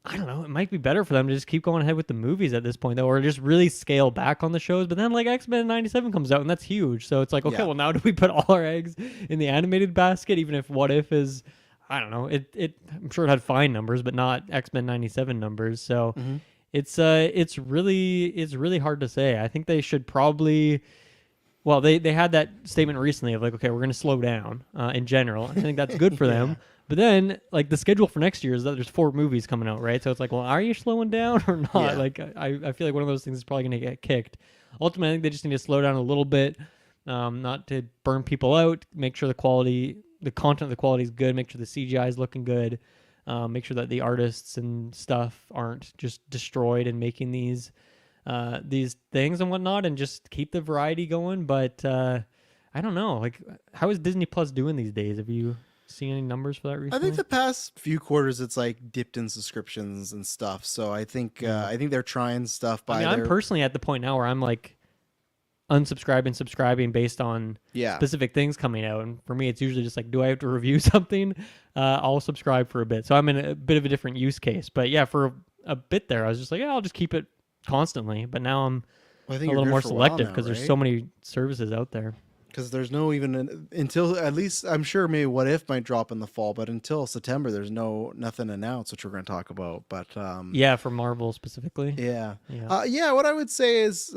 I don't know. It might be better for them to just keep going ahead with the movies at this point, though, or just really scale back on the shows. But then, like, X-Men 97 comes out, and that's huge. So it's like, okay, well, now do we put all our eggs in the animated basket? Even if What If is, I don't know. I'm sure it had fine numbers, but not X-Men 97 numbers. So it's really hard to say. I think they should probably. Well, they had that statement recently of like, okay, we're going to slow down in general. I think that's good for them. But then, like, the schedule for next year is that there's 4 movies coming out, right? So it's like, well, are you slowing down or not? Yeah. Like, I feel like one of those things is probably going to get kicked. Ultimately, I think they just need to slow down a little bit, not to burn people out, make sure the content of the quality is good, make sure the CGI is looking good, make sure that the artists and stuff aren't just destroyed and making these things and whatnot, and just keep the variety going. But I don't know. Like, how is Disney Plus doing these days? Have you seen any numbers for that recently?
I think the past few quarters it's like dipped in subscriptions and stuff. So I think they're trying stuff by.
I'm personally at the point now where I'm like, unsubscribe and subscribing based on specific things coming out. And for me, it's usually just like, do I have to review something? I'll subscribe for a bit. So I'm in a bit of a different use case. But yeah, for a bit there, I was just like, yeah, I'll just keep it constantly. But now I'm
I
a
think
little
you're
more
good for a
selective
while now,
because there's
right?
so many services out there.
Because there's no even until at least I'm sure maybe What If might drop in the fall, but until September there's nothing announced, which we're going to talk about. But
Yeah, for Marvel specifically.
yeah,
Yeah.
What I would say is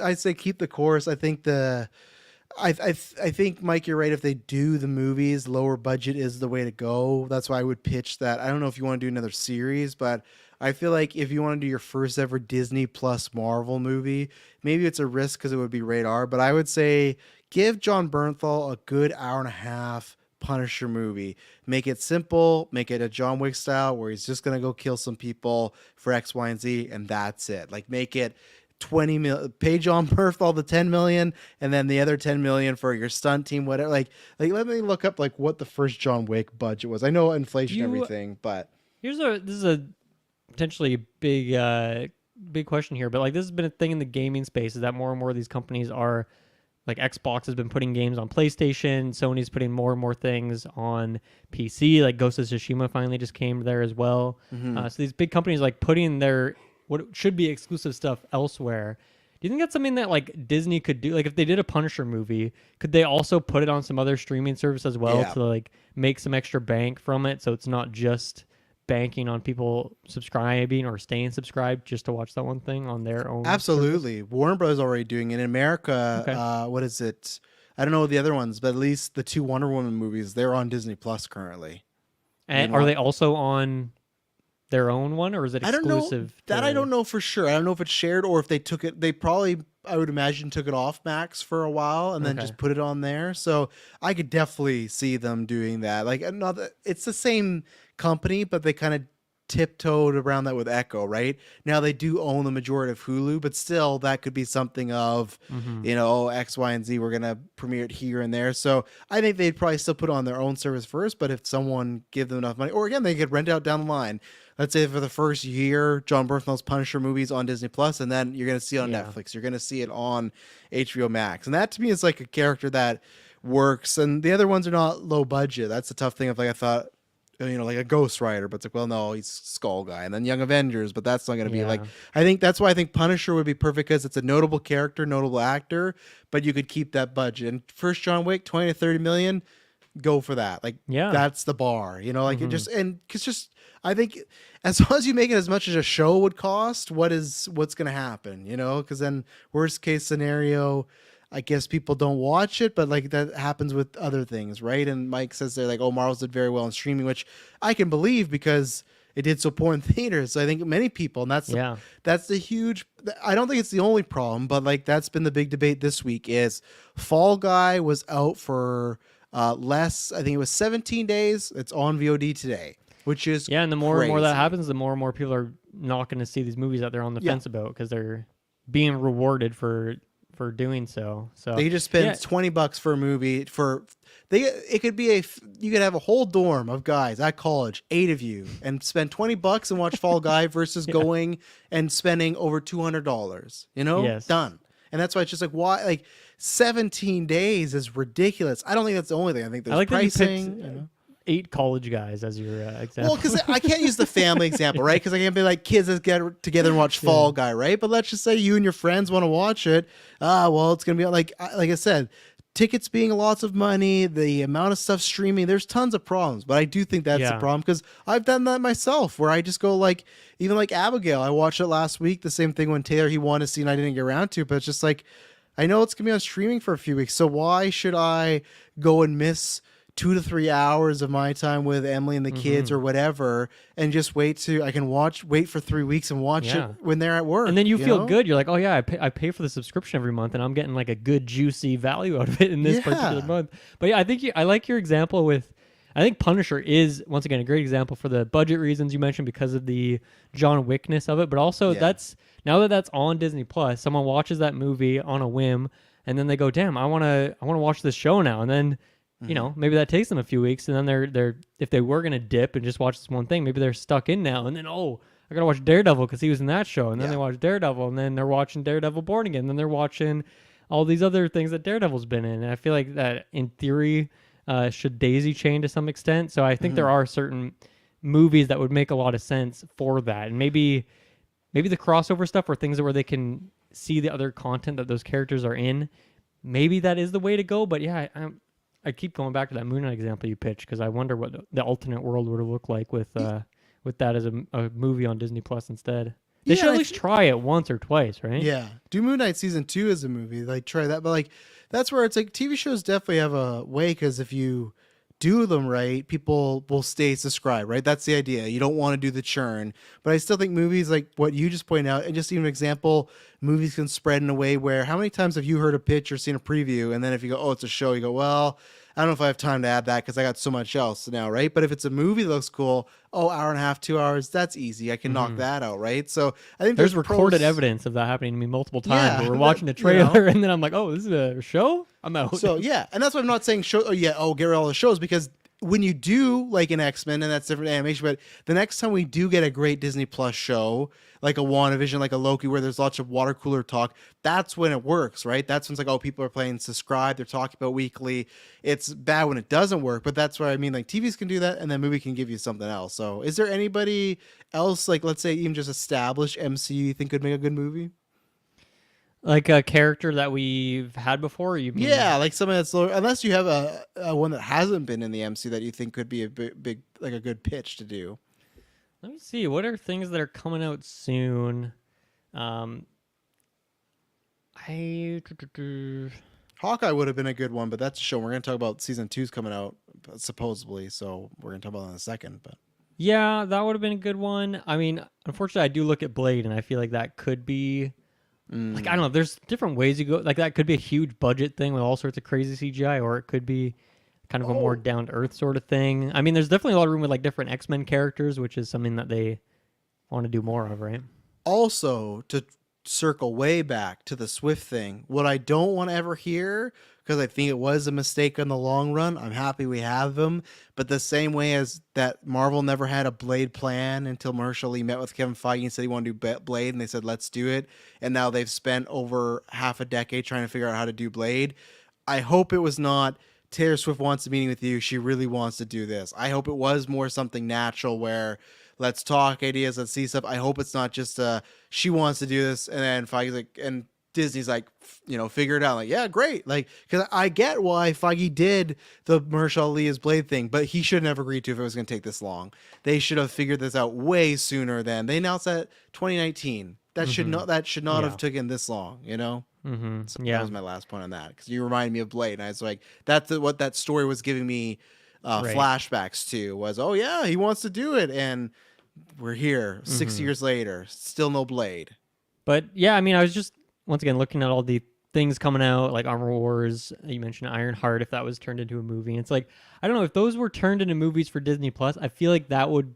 I'd say keep the course. I think I think Mike, you're right. If they do the movies, lower budget is the way to go. That's why I would pitch that. I don't know if you want to do another series, but I feel like if you want to do your first ever Disney plus Marvel movie, maybe it's a risk because it would be rated R. But I would say give John Bernthal a good hour and a half Punisher movie. Make it simple. Make it a John Wick style where he's just gonna go kill some people for X, Y, and Z, and that's it. Like make it 20 million, pay John Bernthal the 10 million, and then the other 10 million for your stunt team, whatever. Like let me look up like what the first John Wick budget was. I know inflation, everything, but
this is a potentially big question here, but like this has been a thing in the gaming space, is that more and more of these companies are like, Xbox has been putting games on PlayStation, Sony's putting more and more things on PC, like Ghost of Tsushima finally just came there as well. So these big companies like putting their what should be exclusive stuff elsewhere. Do you think that's something that like Disney could do? Like if they did a Punisher movie, could they also put it on some other streaming service as well to like make some extra bank from it, so it's not just banking on people subscribing or staying subscribed just to watch that one thing on their own?
Absolutely.
Service?
Warner Bros. Already doing it. In America,
Okay.
What is it? I don't know the other ones, but at least the 2 Wonder Woman movies, they're on Disney Plus currently.
And are they also on their own one, or is it exclusive?
I don't know for sure. I don't know if it's shared or if they took it. They probably, I would imagine, took it off Max for a while and then just put it on there. So I could definitely see them doing that. Like it's the same company, but they kind of tiptoed around that with Echo, right? Now they do own the majority of Hulu, but still that could be something of, X, Y, and Z, we're going to premiere it here and there. So I think they'd probably still put it on their own service first, but if someone give them enough money, or again, they could rent out down the line. Let's say for the first year, John Bernthal's Punisher movies on Disney Plus, and then you're going to see it on Netflix. You're going to see it on HBO Max. And that to me is like a character that works. And the other ones are not low budget. That's the tough thing of like, I thought, like a Ghost Rider, but it's like, well, no, he's Skull Guy, and then Young Avengers, but that's not going to be like, I think that's why I think Punisher would be perfect, because it's a notable character, notable actor, but you could keep that budget. And first John Wick, 20 to 30 million, go for that. Like, that's the bar, like it just, and cause just, I think as long as you make it as much as a show would cost, what's going to happen, cause then worst case scenario, I guess people don't watch it, but like that happens with other things, right? And Mike says they're like, oh, Marvel's did very well in streaming, which I can believe because it did so poor in theaters. So I think many people, and that's the huge, I don't think it's the only problem, but like that's been the big debate this week is Fall Guy was out for less, I think it was 17 days. It's on VOD today, which is
and the more
crazy.
and more that happens, the more and more people are not going to see these movies that they're on the fence about because they're being rewarded for doing so. So
they just spend $20 for a movie it could be you could have a whole dorm of guys at college, 8 of you, and spend $20 and watch Fall Guy versus going and spending over $200, done. And that's why it's just like, why, like 17 days is ridiculous. I don't think that's the only thing. I think there's pricing.
8 college guys as your example.
Well, because I can't use the family example, right? Because I can't be like, kids, let's get together and watch Fall Guy, right? But let's just say you and your friends want to watch it. Well, it's going to be like I said, tickets being lots of money, the amount of stuff streaming, there's tons of problems. But I do think that's the problem, because I've done that myself, where I just go like, even like Abigail, I watched it last week, the same thing when Taylor, he wanted to see and I didn't get around to, but it's just like, I know it's going to be on streaming for a few weeks, so why should I go and miss 2 to 3 hours of my time with Emily and the kids or whatever, and just wait for 3 weeks and watch it when they're at work.
And then you feel good. You're like, oh yeah, I pay for the subscription every month, and I'm getting like a good juicy value out of it in this particular month. But yeah, I like your example with, I think Punisher is once again a great example for the budget reasons you mentioned, because of the John Wickness of it, but also that's now that's on Disney Plus, someone watches that movie on a whim, and then they go, damn, I want to watch this show now, and then maybe that takes them a few weeks, and then they're if they were gonna dip and just watch this one thing, maybe they're stuck in now, and then I gotta watch Daredevil because he was in that show, and then they watch Daredevil, and then they're watching Daredevil Born Again, and then they're watching all these other things that Daredevil's been in. And I feel like that in theory should daisy chain to some extent. So I think there are certain movies that would make a lot of sense for that. And maybe the crossover stuff or things where they can see the other content that those characters are in. Maybe that is the way to go. But yeah, I keep going back to that Moon Knight example you pitched because I wonder what the alternate world would have looked like with that as a movie on Disney Plus instead. They should at least try it once or twice, right?
Yeah. Do Moon Knight season 2 as a movie. Like try that. But like that's where it's like TV shows definitely have a way because if you do them right, people will stay subscribed, right? That's the idea. You don't want to do the churn. But I still think movies like what you just pointed out, and just even an example, movies can spread in a way where how many times have you heard a pitch or seen a preview? And then if you go, oh, it's a show, you go, well, I don't know if I have time to add that because I got so much else now, right? But if it's a movie that looks cool, hour and a half, 2 hours, that's easy. I can knock that out, right? So I think
there's recorded evidence of that happening to me multiple times.
Yeah,
where we're watching the trailer and then I'm like, oh, this is a show? I'm out.
So yeah, and that's why I'm not saying show. Oh yeah, get rid of all the shows because when you do like an X-Men and that's different animation, but the next time we do get a great Disney Plus show, like a WandaVision, like a Loki, where there's lots of water cooler talk, that's when it works, right? That's when it's like, oh, people are playing subscribe, they're talking about weekly. It's bad when it doesn't work, but that's what I mean. Like TVs can do that, and then movie can give you something else. So is there anybody else, like let's say even just established MCU you think could make a good movie?
Like a character that we've had before, you mean?
Yeah, like something that's lower, unless you have a one that hasn't been in the MCU that you think could be a big like a good pitch to do.
Let me see. What are things that are coming out soon? Hawkeye
would have been a good one, but that's a show. We're going to talk about season 2's coming out supposedly, so we're going to talk about that in a second. But
yeah, that would have been a good one. I mean, unfortunately, I do look at Blade, and I feel like that could be. Like, I don't know, there's different ways you go. Like, that could be a huge budget thing with all sorts of crazy CGI, or it could be kind of a more down-to-earth sort of thing. I mean, there's definitely a lot of room with, like, different X-Men characters, which is something that they want to do more of, right?
Also, to circle way back to the Swift thing, what I don't want to ever hear, because I think it was a mistake in the long run, I'm happy we have them, but the same way as that Marvel never had a Blade plan until Mahershala Ali met with Kevin Feige and said he wanted to do Blade, and they said, let's do it, and now they've spent over half a decade trying to figure out how to do Blade. I hope it was not, Taylor Swift wants a meeting with you, she really wants to do this. I hope it was more something natural where let's talk ideas, let's see stuff. I hope it's not just she wants to do this, and then Feige's like, and Disney's like, figure it out. Like, yeah, great. Like, because I get why Feige did the Mahershala Ali as Blade thing, but he shouldn't have agreed to if it was going to take this long. They should have figured this out way sooner than they announced that 2019. That should not have taken this long.
Mm-hmm.
So that was my last point on that because you reminded me of Blade, and I was like, that's what that story was giving me flashbacks to. Was oh yeah, he wants to do it, and we're here 6 years later, still no Blade.
But yeah, I mean, I was just once again looking at all the things coming out, like Armor Wars. You mentioned Ironheart. If that was turned into a movie, it's like I don't know if those were turned into movies for Disney Plus. I feel like the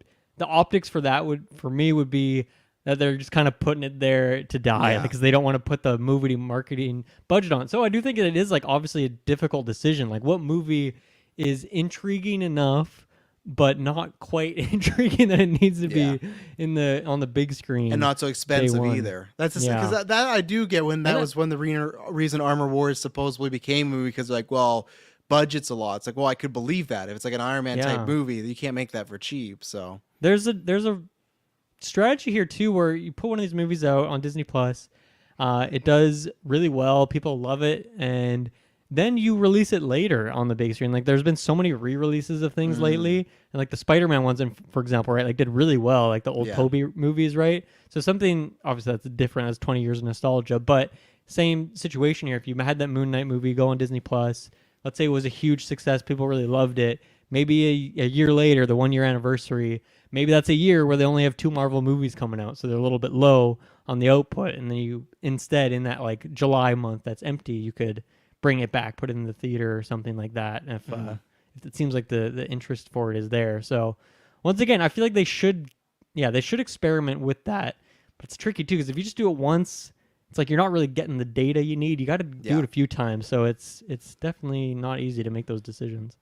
optics for that would be that they're just kind of putting it there to die because they don't want to put the movie marketing budget on. So I do think it is like obviously a difficult decision. Like what movie is intriguing enough but not quite intriguing that it needs to be on the big screen
and not so expensive either. That's because that I do get when that was when the reason Armor Wars supposedly became a movie because like, well, budget's a lot. It's like, well, I could believe that if it's like an Iron Man type movie, you can't make that for cheap. So
there's a strategy here too where you put one of these movies out on Disney Plus, it does really well, people love it, and then you release it later on the big screen. Like there's been so many re-releases of things lately, and like the Spider-Man ones, for example, right, like did really well, like the old Tobey movies, right? So something obviously that's different as 20 years of nostalgia, but same situation here. If you had that Moon Knight movie go on Disney Plus, let's say it was a huge success, people really loved it, maybe a year later, the 1 year anniversary, maybe that's a year where they only have 2 Marvel movies coming out, so they're a little bit low on the output, and then you instead in that like July month that's empty, you could bring it back, put it in the theater or something like that. If it seems like the interest for it is there. So once again, I feel like they should experiment with that, but it's tricky too because if you just do it once, it's like you're not really getting the data you need. You got to do it a few times. So it's definitely not easy to make those decisions.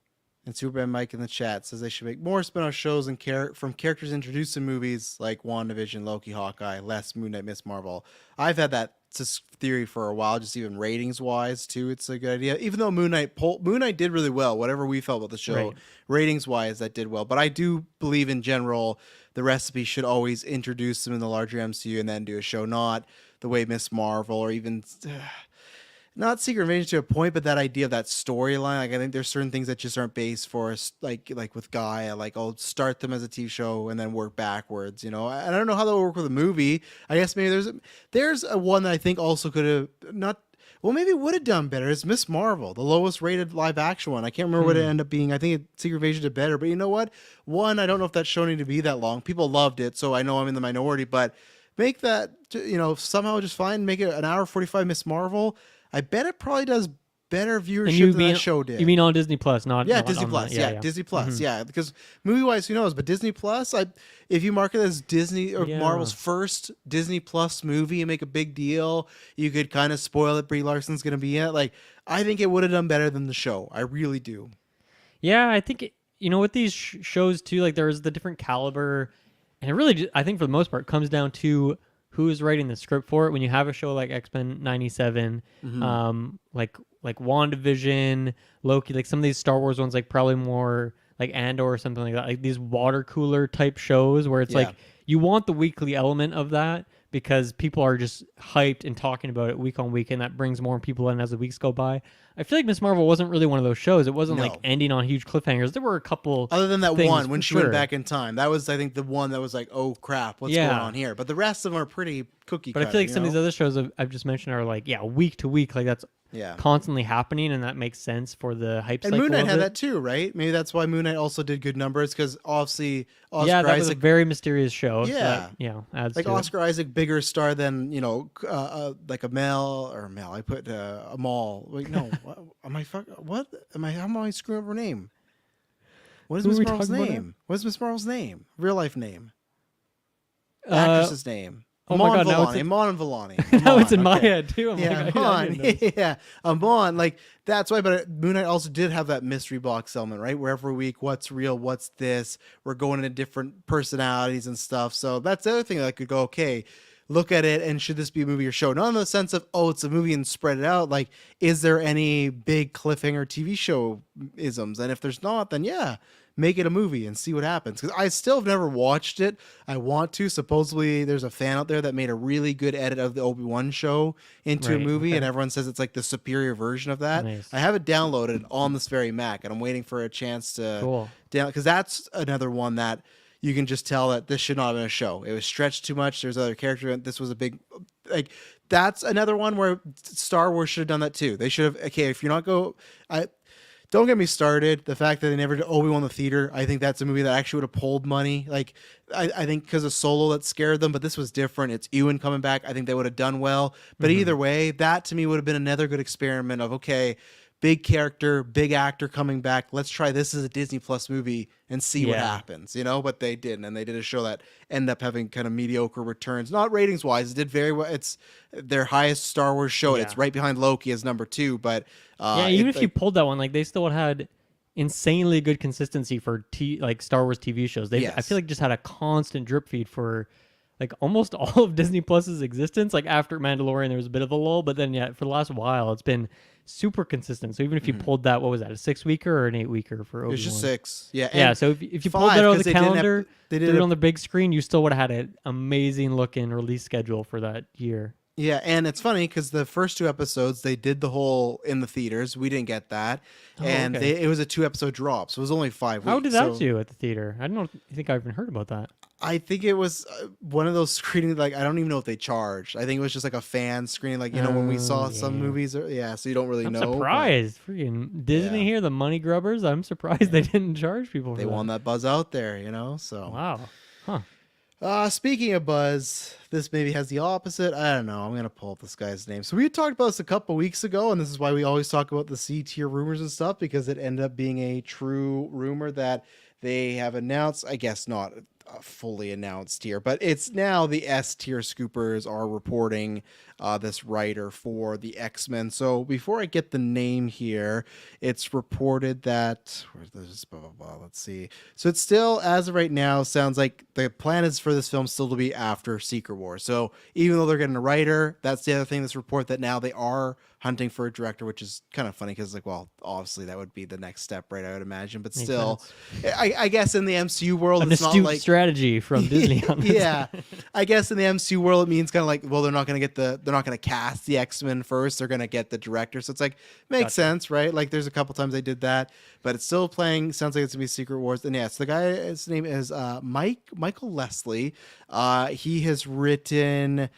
And Superman Mike in the chat says they should make more spin-off shows and from characters introduced in movies like WandaVision, Loki, Hawkeye, less Moon Knight, Miss Marvel. I've had that theory for a while, just even ratings-wise, too. It's a good idea. Even though Moon Knight did really well, whatever we felt about the show,
Right.
ratings-wise, that did well. But I do believe in general the recipe should always introduce them in the larger MCU and then do a show, not the way Miss Marvel or even... not Secret Invasion to a point, but that idea of that storyline. Like I think there's certain things that just aren't based for us. Like with Gaia, like I'll start them as a TV show and then work backwards. And I don't know how that will work with a movie. I guess maybe there's a one that I think also could have not. Well, maybe would have done better. It's Miss Marvel, the lowest rated live action one. I can't remember what it ended up being. I think Secret Invasion did better. But you know what? One, I don't know if that show needed to be that long. People loved it, so I know I'm in the minority. But make that somehow just fine. Make it an hour 45 Miss Marvel. I bet it probably does better viewership than that show did.
You mean on Disney Plus, not
Disney Plus. Disney Plus. Yeah, because movie-wise, who knows? But Disney Plus, if you market it as Disney or Marvel's first Disney Plus movie and make a big deal, you could kind of spoil it. Brie Larson's going to be in it. Like, I think it would have done better than the show. I really do.
Yeah, I think with these shows too, like there's the different caliber, and it really, I think for the most part, comes down to who's writing the script for it. When you have a show like X-Men 97, like WandaVision, Loki, like some of these Star Wars ones, like probably more like Andor or something like that, like these water cooler type shows where it's like you want the weekly element of that because people are just hyped and talking about it week on week, and that brings more people in as the weeks go by. I feel like Miss Marvel wasn't really one of those shows. It wasn't like ending on huge cliffhangers. There were a couple
other than that one when she went back in time. That was, I think, the one that was like, oh crap, what's going on here? But the rest of them are pretty cookie cutter.
But I feel like some of these other shows I've just mentioned are like, week to week, like that's constantly happening, and that makes sense for the hype cycle.
And Moon Knight had that too, right? Maybe that's why Moon Knight also did good numbers, because obviously Oscar
that
Isaac
was a very mysterious show.
Yeah,
so that, adds
like
to
Oscar Isaac, bigger star than like a Mel. I put Amal. Wait, no, am I what? How am I screwing up her name? What is Miss Marvel's name? What is Miss Marvel's name? Real life name? Actress's name.
Oh my God!
Amon and Villani.
Now it's in my head too.
Amon. Amon. Like that's why. But Moon Knight also did have that mystery box element, right? Where every week, what's real, what's this? We're going into different personalities and stuff. So that's the other thing that I could go, okay, look at it, and should this be a movie or show? Not in the sense of, oh, it's a movie and spread it out. Like, is there any big cliffhanger TV show isms? And if there's not, then make it a movie and see what happens. Because I still have never watched it. I want to. Supposedly, there's a fan out there that made a really good edit of the Obi-Wan show into a movie, and everyone says it's like the superior version of that.
Nice.
I have it downloaded on this very Mac, and I'm waiting for a chance to down, because that's another one that you can just tell that this should not have been a show. It was stretched too much. There's other characters. This was a big, that's another one where Star Wars should have done that too. They should have, okay, if you're not don't get me started. The fact that they never did Obi-Wan the theater, I think that's a movie that actually would have pulled money. Like, I think because of Solo that scared them, but this was different. It's Ewan coming back. I think they would have done well. But either way, that to me would have been another good experiment of, okay, big character, big actor coming back. Let's try this as a Disney Plus movie and see what happens, But they didn't, and they did a show that ended up having kind of mediocre returns. Not ratings wise, it did very well. It's their highest Star Wars show. It's right behind Loki as number 2. But
even if you pulled that one, like they still had insanely good consistency for like Star Wars TV shows. They I feel like just had a constant drip feed for like almost all of Disney Plus's existence. Like after Mandalorian, there was a bit of a lull, but then for the last while, it's been super consistent. So even if you pulled that, what was that, a 6-weeker or an 8-weeker for Obi-Wan?
It was just 6. Yeah.
So if you pulled that out of the calendar, they did it on the big screen, you still would have had an amazing looking release schedule for that year.
Yeah, and it's funny because the first 2 episodes, they did the whole in the theaters. We didn't get that. And it was a 2-episode drop, so it was only 5 weeks.
How did that do at the theater? I don't think I even heard about that.
I think it was one of those screenings, like, I don't even know if they charged. I think it was just like a fan screening, like, when we saw some movies. So you don't really know.
I'm surprised. Freaking Disney here, the money grubbers. I'm surprised they didn't charge people for that.
They want that buzz out there, so.
Wow. Huh.
Speaking of buzz, this maybe has the opposite. I don't know. I'm going to pull up this guy's name. So we had talked about this a couple weeks ago, and this is why we always talk about the C-tier rumors and stuff, because it ended up being a true rumor that they have announced. I guess not. fully announced here, but it's now the S tier scoopers are reporting this writer for the X-Men. So before I get the name here, it's reported that where's this blah blah blah. Let's see. So it's still, as of right now, sounds like the plan is for this film still to be after Secret War. So even though they're getting a writer, that's the other thing. This report that now they are hunting for a director, which is kind of funny because, like, well, obviously that would be the next step, right? I would imagine, but
Makes
still, I guess in the MCU world,
An
it's not
astute
like
strategy from Disney on this.
yeah, I guess in the MCU world, it means kind of like, well, they're not going to cast the X-Men first. They're going to get the director. So it's like, makes sense, right? Like there's a couple times they did that, but it's still playing. Sounds like it's going to be Secret Wars. And yes, the guy, his name is Michael Leslie. He has written,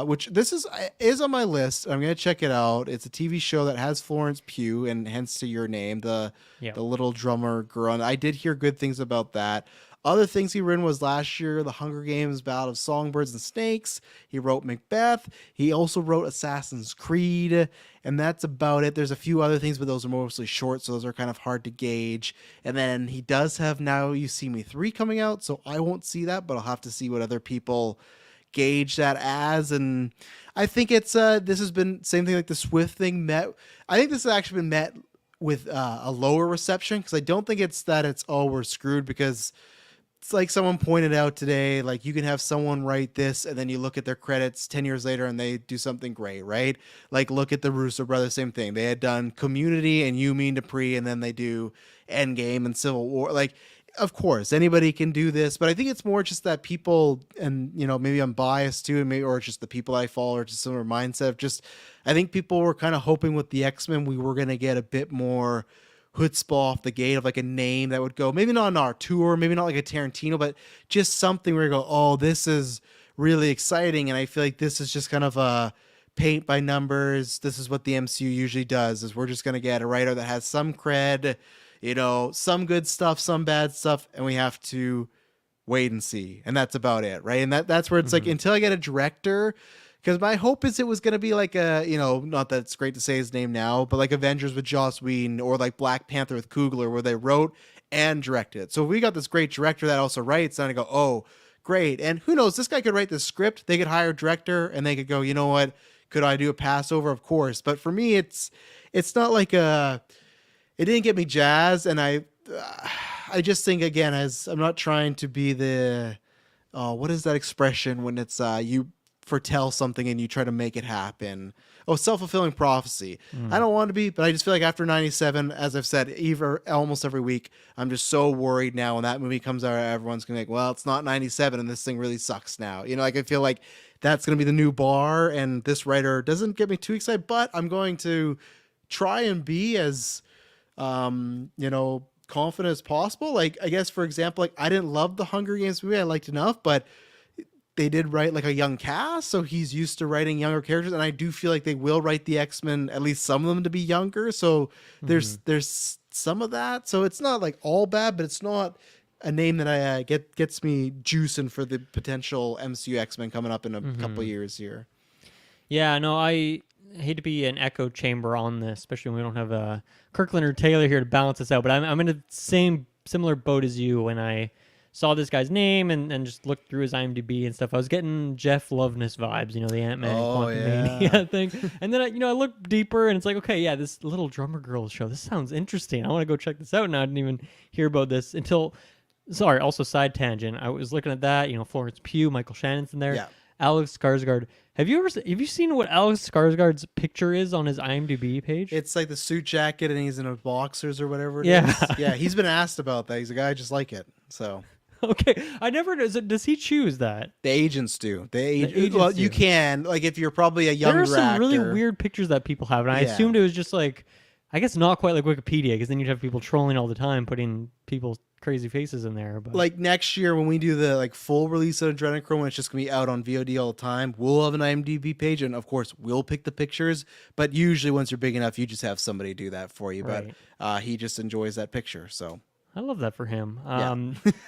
which this is on my list. I'm going to check it out. It's a TV show that has Florence Pugh, and hence to your name, the little drummer girl. And I did hear good things about that. Other things he written was last year, The Hunger Games, Battle of Songbirds and Snakes. He wrote Macbeth. He also wrote Assassin's Creed, and that's about it. There's a few other things, but those are mostly short, so those are kind of hard to gauge. And then he does have Now You See Me 3 coming out, so I won't see that, but I'll have to see what other people gauge that as. And I think it's this has been same thing like the Swift thing I think this has actually been met with a lower reception, because I don't think it's that it's we're screwed, because it's like someone pointed out today, like you can have someone write this and then you look at their credits 10 years later and they do something great, right? Like look at the Russo brothers, same thing. They had done Community and You Mean Dupree, and then they do Endgame and Civil War. Like, of course, anybody can do this, but I think it's more just that people, and maybe I'm biased too, and maybe, or it's just the people I follow, or just similar mindset of just, I think people were kind of hoping with the X-Men we were going to get a bit more chutzpah off the gate of like a name that would go, maybe not an auteur, maybe not like a Tarantino, but just something where you go, oh, this is really exciting. And I feel like this is just kind of a paint by numbers. This is what the MCU usually does, is we're just going to get a writer that has some cred, some good stuff, some bad stuff, and we have to wait and see. And that's about it, right? And that's where it's like, until I get a director, because my hope is it was going to be like a, not that it's great to say his name now, but like Avengers with Joss Whedon, or like Black Panther with Coogler, where they wrote and directed it. So if we got this great director that also writes, and I go, oh, great. And who knows, this guy could write the script, they could hire a director, and they could go, you know what, could I do a Passover? Of course. But for me, it's not like it didn't get me jazzed. And I just think, again, as I'm not trying to be the, what is that expression when it's you foretell something and you try to make it happen? Self-fulfilling prophecy. I don't want to be, but I just feel like after 97, as I've said, almost every week, I'm just so worried now when that movie comes out, everyone's gonna be like, well, it's not 97 and this thing really sucks now. I feel like that's gonna be the new bar, and this writer doesn't get me too excited, but I'm going to try and be as confident as possible. Like, I guess, for example, like I didn't love the Hunger Games movie, I liked enough, but they did write like a young cast, so he's used to writing younger characters, and I do feel like they will write the X-Men, at least some of them, to be younger. So there's some of that. So it's not like all bad, but it's not a name that I gets me juicing for the potential MCU X-Men coming up in a couple of years here.
Yeah, no, I hate to be an echo chamber on this, especially when we don't have Kirkland or Taylor here to balance us out. But I'm in the similar boat as you when I saw this guy's name and just looked through his IMDb and stuff. I was getting Jeff Loveness vibes, the Ant-Man Quantumania thing. And then I looked deeper, and it's like, okay, yeah, this Little Drummer Girl show, this sounds interesting. I want to go check this out. And I didn't even hear about this until, also side tangent. I was looking at that, Florence Pugh, Michael Shannon's in there. Yeah. Alex Skarsgård. Have you seen what Alex Skarsgård's picture is on his IMDb page?
It's like the suit jacket and he's in a boxers or whatever it is. Yeah, he's been asked about that. He's a guy just like it. So
okay, I never. Does he choose that?
The agents do. Well, you can, like, if you're probably a younger actor.
There are some really weird pictures that people have, and I assumed it was just like, I guess not quite like Wikipedia, because then you'd have people trolling all the time, putting people's crazy faces in there. But
like next year when we do the full release of Adrenochrome, when it's just gonna be out on VOD all the time, we'll have an IMDb page, and of course we'll pick the pictures. But usually once you're big enough, you just have somebody do that for you. Right. But he just enjoys that picture, so.
I love that for him.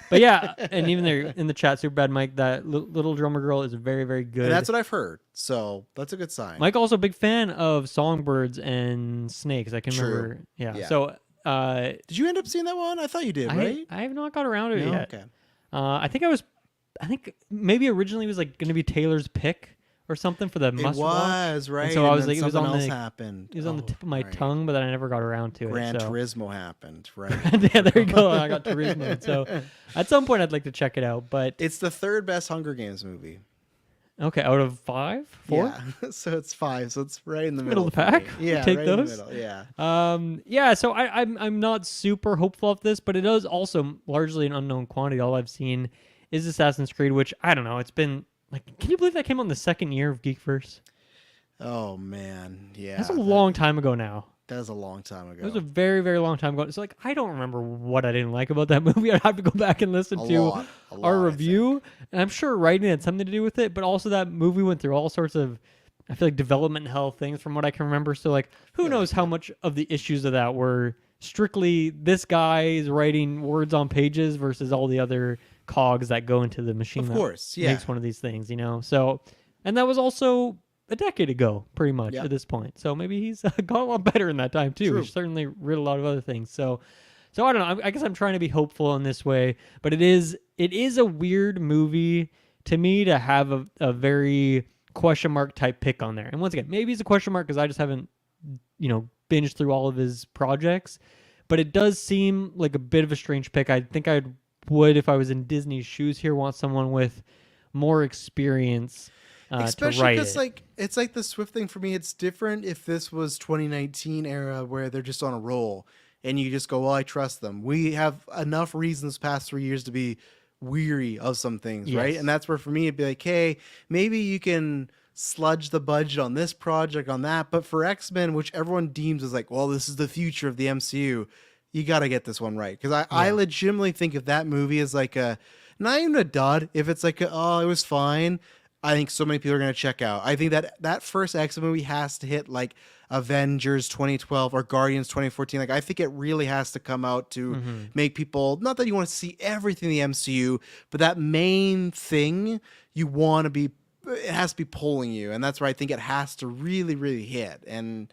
But yeah, and even there in the chat, Superbad Mike, that Little Drummer Girl is very, very good.
And that's what I've heard, so that's a good sign.
Mike also a big fan of Songbirds and Snakes. I can remember. Yeah. So
did you end up seeing that one? I thought you did, right?
I have not got around to it yet. Okay. I think maybe originally it was like going to be Taylor's pick or something for the
It
must
was,
watch.
right?
And so I was
and
like,
then something else happened.
it was on the
Oh,
tip of my
right.
tongue, but then I never got around to
Gran
it. So.
Turismo happened, right?
Yeah, there you go. I got Turismo. So at some point I'd like to check it out. But
It's the third best Hunger Games movie.
okay, out of 5, 4,
Yeah, so it's 5. So it's right in the
middle
middle
of the pack.
for me. Yeah,
Take
right
those.
in the middle. Yeah.
Yeah. So I'm not super hopeful of this, but it is also largely an unknown quantity. All I've seen is Assassin's Creed, which I don't know. It's been like, can you believe that came out in the second year of GeekVerse?
Oh man, yeah.
That's a long time ago now.
That was a long time ago.
It was a very, very long time ago. So like, I don't remember what I didn't like about that movie. I'd have to go back and listen to
lot,
our
I
review. And I'm sure writing had something to do with it, but also that movie went through all sorts of, I feel like, development hell things from what I can remember. So like, who knows how much of the issues of that were strictly this guy is writing words on pages versus all the other cogs that go into the machine
Of course,
that
yeah.
makes one of these things, you know? So, and that was also a decade ago, pretty much
Yep.
at this point. So maybe he's got a lot better in that time too.
True.
He's certainly read a lot of other things. So I don't know. I guess I'm trying to be hopeful in this way, but it is a weird movie to me to have a very question mark type pick on there. And once again, maybe it's a question mark because I just haven't, binged through all of his projects. But it does seem like a bit of a strange pick. I think I would, if I was in Disney's shoes here, want someone with more experience.
Especially
to write
because
it.
like it's like the Swift thing for me. It's different if this was 2019 era where they're just on a roll and you just go, well, I trust them. We have enough reasons past 3 years to be weary of some things, right?
Yes.
And that's where for me it'd be like, hey, maybe you can sludge the budget on this project, on that, but for X-Men, which everyone deems as like, well, this is the future of the MCU, you got to get this one right. Because I legitimately think if that movie is like not even a dud, if it's like oh, it was fine, I think so many people are going to check out. I think that first X-Men movie has to hit like Avengers 2012 or Guardians 2014. Like I think it really has to come out to make people, not that you want to see everything in the MCU, but that main thing you want to be, it has to be pulling you. And that's where I think it has to really, really hit. And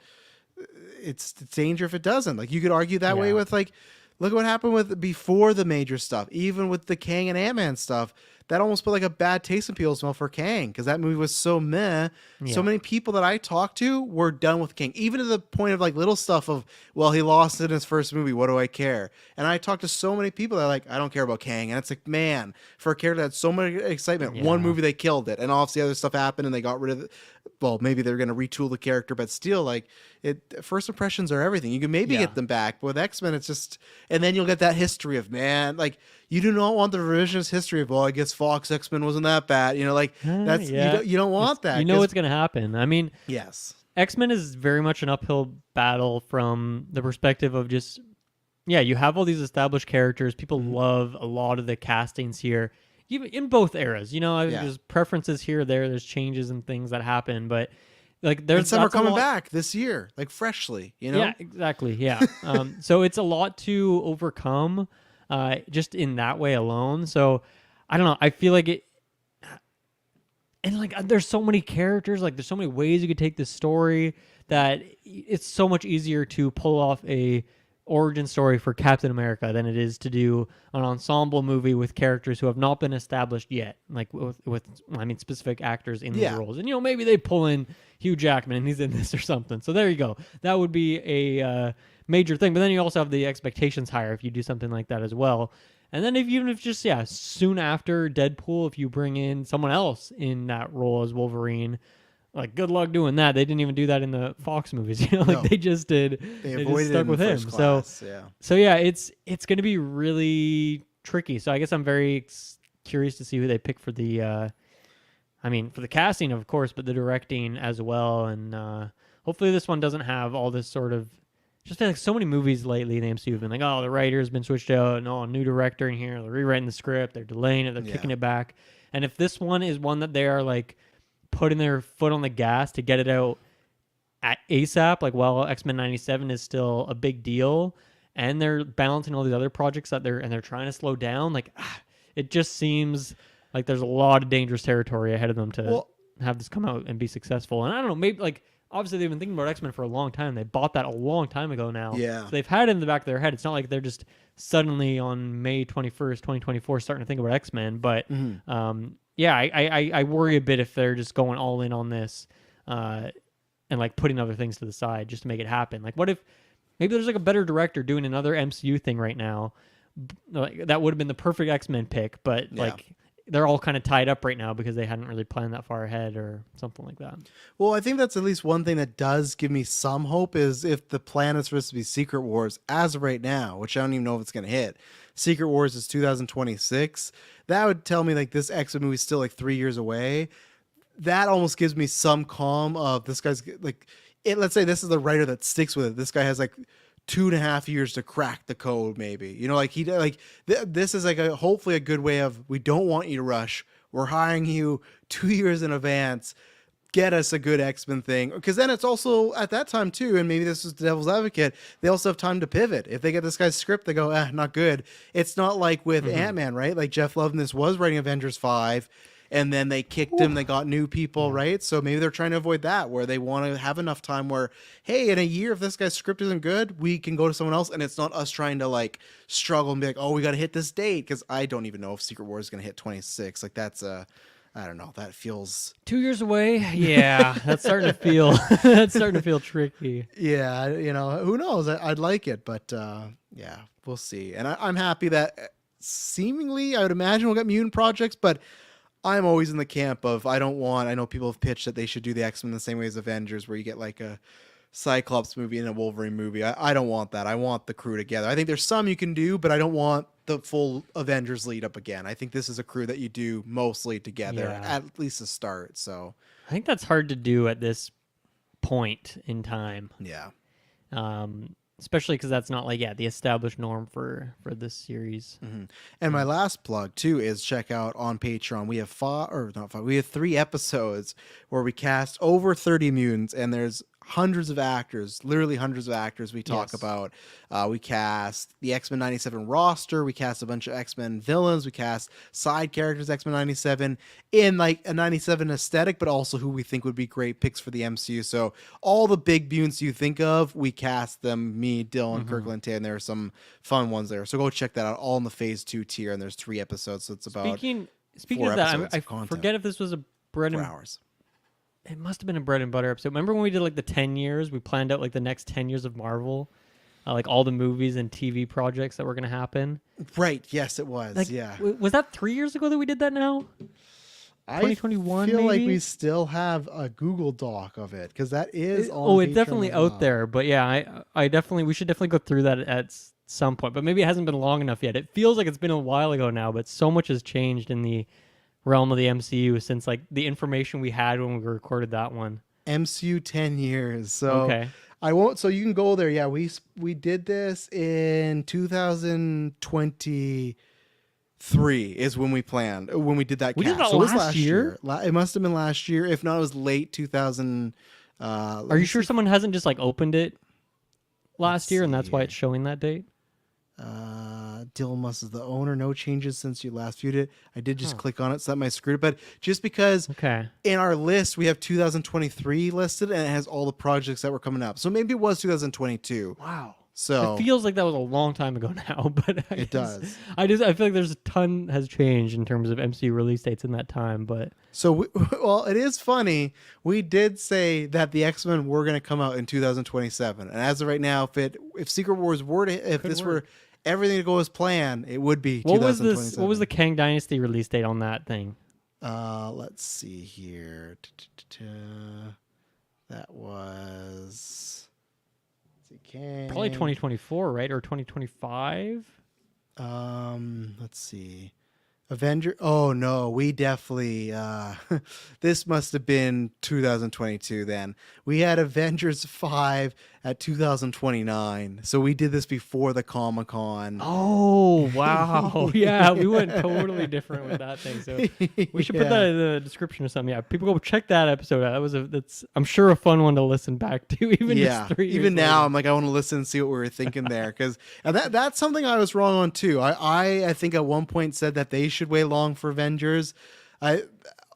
it's danger if it doesn't. Like you could argue that way with like, look at what happened with before the major stuff, even with the Caine and Ant-Man stuff. That almost put like a bad taste in people's mouth for Caine because that movie was so meh.
Yeah.
So many people that I talked to were done with Caine, even to the point of like little stuff of, well, he lost it in his first movie. What do I care? And I talked to so many people that are like, I don't care about Caine. And it's like, man, for a character that had so much excitement, one movie they killed it, and obviously other stuff happened and they got rid of it. Well, maybe they're going to retool the character, but still, like, first impressions are everything. You can maybe get them back, but with X-Men, it's just, and then you'll get that history of, man, like, you do not want the revisionist history of, well, I guess Fox X-Men wasn't that bad. Like, that's, you don't want that.
You know what's going to happen. I mean,
yes.
X-Men is very much an uphill battle from the perspective of just, you have all these established characters. People love a lot of the castings here. Even in both eras, there's preferences here or there. There's changes and things that happen, but like there's
and some are coming back this year, like freshly.
Yeah, exactly. Yeah. So it's a lot to overcome, just in that way alone. So I don't know. I feel like it, and like there's so many characters. Like there's so many ways you could take this story that it's so much easier to pull off a origin story for Captain America than it is to do an ensemble movie with characters who have not been established yet, like with specific actors in these roles. And maybe they pull in Hugh Jackman and he's in this or something. So there you go. That would be a major thing. But then you also have the expectations higher if you do something like that as well. And then even if just soon after Deadpool, if you bring in someone else in that role as Wolverine, like good luck doing that. They didn't even do that in the Fox movies,
No.
they just did.
They
just stuck with him.
Class,
So it's going to be really tricky. So I guess I'm very curious to see who they pick for the for the casting, of course, but the directing as well. And hopefully this one doesn't have all this sort of, just feel like so many movies lately in the MCU have been like, oh, the writer's been switched out, and a new director in here, they're rewriting the script, they're delaying it, they're kicking it back. And if this one is one that they are like putting their foot on the gas to get it out at ASAP, like while X-Men 97 is still a big deal, and they're balancing all these other projects that they're trying to slow down, like it just seems like there's a lot of dangerous territory ahead of them to have this come out and be successful. And I don't know, maybe like obviously they've been thinking about X-Men for a long time. They bought that a long time ago now.
Yeah.
So they've had it in the back of their head. It's not like they're just suddenly on May 21st, 2024 starting to think about X-Men. But yeah, I worry a bit if they're just going all in on this and like putting other things to the side just to make it happen. Like what if maybe there's like a better director doing another MCU thing right now? Like that would have been the perfect X-Men pick, but like they're all kind of tied up right now because they hadn't really planned that far ahead or something like that.
Well, I think that's at least one thing that does give me some hope is if the plan is supposed to be Secret Wars as of right now, which I don't even know if it's going to hit. Secret Wars is 2026. That would tell me like this X-Men movie is still like 3 years away. That almost gives me some calm of this guy's like, let's say this is the writer that sticks with it. This guy has like 2.5 years to crack the code, maybe, you know, like this is like hopefully a good way of, we don't want you to rush. We're hiring you 2 years in advance. Get us a good X-Men thing. Because then it's also at that time too, and maybe this is the devil's advocate, they also have time to pivot. If they get this guy's script, they go, not good. It's not like with Ant-Man, right? Like Jeff Loveness was writing Avengers 5. And then they kicked him. They got new people, right? So maybe they're trying to avoid that, where they want to have enough time where, hey, in a year, if this guy's script isn't good, we can go to someone else, and it's not us trying to like struggle and be like, oh, we got to hit this date, because I don't even know if Secret Wars is going to hit 26. Like that's I don't know. That feels
2 years away. Yeah, that's starting to feel tricky.
Yeah, you know, who knows? I'd like it, but yeah, we'll see. And I'm happy that seemingly, I would imagine we'll get mutant projects, but I'm always in the camp of I know people have pitched that they should do the X-Men the same way as Avengers, where you get like a Cyclops movie and a Wolverine movie. I don't want that. I want the crew together. I think there's some you can do, but I don't want the full Avengers lead up again. I think this is a crew that you do mostly together, at least to start. So
I think that's hard to do at this point in time.
Yeah.
Especially because that's not like the established norm for this series.
And my last plug too is check out on Patreon. We have we have 3 episodes where we cast over 30 mutants, and there's hundreds of actors, literally hundreds of actors we talk about. We cast the X-Men 97 roster. We cast a bunch of X-Men villains. We cast side characters, X-Men 97, in like a 97 aesthetic, but also who we think would be great picks for the MCU. So all the big mutants you think of, we cast them, me, Dylan, Kirkland, and there are some fun ones there. So go check that out, all in the Phase 2 tier, and there's 3 episodes. So it's about
Speaking
4
of that,
episodes
I
of content.
forget if this was a bread
4
and
hours.
It must have been a bread and butter episode. Remember when we did like the 10 years? We planned out like the next 10 years of Marvel, like all the movies and TV projects that were going to happen.
Right. Yes, it was.
Like,
yeah.
Was that 3 years ago that we did that now? 2021
I feel
maybe?
like we still have a Google Doc of it, because that is on
Oh, it's
Patreon
definitely
as well.
out there. But yeah, we should definitely go through that at some point. But maybe it hasn't been long enough yet. It feels like it's been a while ago now, but so much has changed in the realm of the MCU since like the information we had when we recorded that one.
MCU 10 years. So
Okay.
I won't. So you can go there. Yeah, we did this in 2023 is when we planned, when we did that.
We did
cast.
that
So it was
last year?
It must have been last year. If not, it was late 2000.
Are you sure someone hasn't just like opened it last year and that's why it's showing that date?
Dylan is the owner. No changes since you last viewed it. I did just click on it, so that might screw it. But just because in our list we have 2023 listed, and it has all the projects that were coming up. So maybe it was 2022.
Wow.
So
it feels like that was a long time ago now, but
it does.
I feel like there's a ton has changed in terms of MCU release dates in that time, but
so well, it is funny. We did say that the X-Men were going to come out in 2027, and as of right now, if Secret Wars were were everything to go as planned, it would be 2027.
What was the Kang Dynasty release date on that thing?
Let's see here. That was.
Probably 2024, right? Or 2025?
Let's see. Avenger. Oh no, we definitely this must have been 2022 then. We had Avengers 5 at 2029. So we did this before the Comic-Con.
Oh, wow. Yeah, we went totally different with that thing. So we should put that in the description or something. Yeah, people go check that episode out. That's I'm sure a fun one to listen back to even just 3 years
even now
later.
I'm like, I want to listen and see what we were thinking there, because that's something I was wrong on too. I think at one point said that they should wait long for Avengers.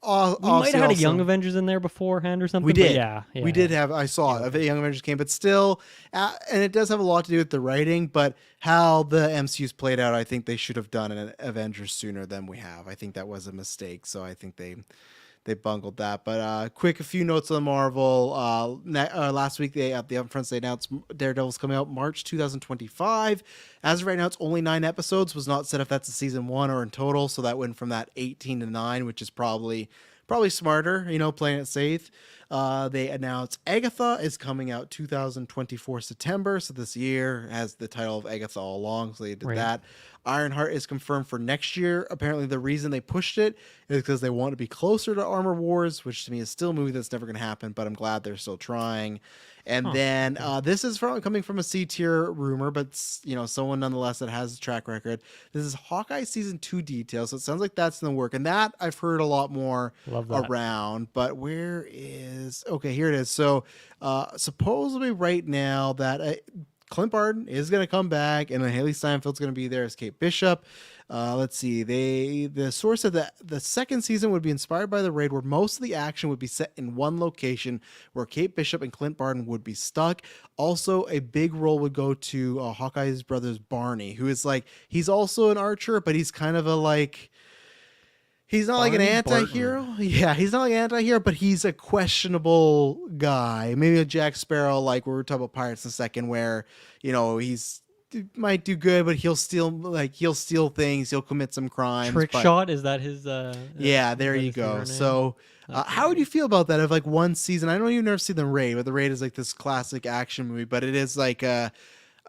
We might have had a Young Avengers in there beforehand or something.
We did.
But yeah,
We did have. I saw it. A Young Avengers came, but still, and it does have a lot to do with the writing. But how the MCU's played out, I think they should have done an Avengers sooner than we have. I think that was a mistake. So I think they bungled that. But a few notes on Marvel. Last week they at the upfronts they announced Daredevil's coming out March 2025. As of right now, it's only 9 episodes. Was not set if that's a season 1 or in total. So that went from that 18 to 9, which is probably smarter, playing it safe. They announced Agatha is coming out 2024 September. So this year has the title of Agatha all along. So they did that. Ironheart is confirmed for next year. Apparently the reason they pushed it is because they want to be closer to Armor Wars, which to me is still a movie that's never going to happen, but I'm glad they're still trying. And then this is coming from a C-tier rumor, but someone nonetheless that has a track record. This is Hawkeye season 2 details. So it sounds like that's in the work, and that I've heard a lot more around. But where is? Okay, here it is. So supposedly right now that Clint Barton is going to come back, and then Haley Steinfeld's going to be there as Kate Bishop. Let's see. The source said that the second season would be inspired by the raid, where most of the action would be set in one location, where Kate Bishop and Clint Barton would be stuck. Also, a big role would go to Hawkeye's brother's Barney, who is he's also an archer, but he's kind of he's not like an anti-hero. Barton. Yeah, he's not like an anti-hero, but he's a questionable guy. Maybe a Jack Sparrow, like we were talking about Pirates in a second, where he's might do good, but he'll steal things. He'll commit some crimes.
Trick shot, is that his?
Yeah, there you go. So, how would you feel about that? Of one season, I know you've never seen The Raid, but The Raid is this classic action movie, but it is a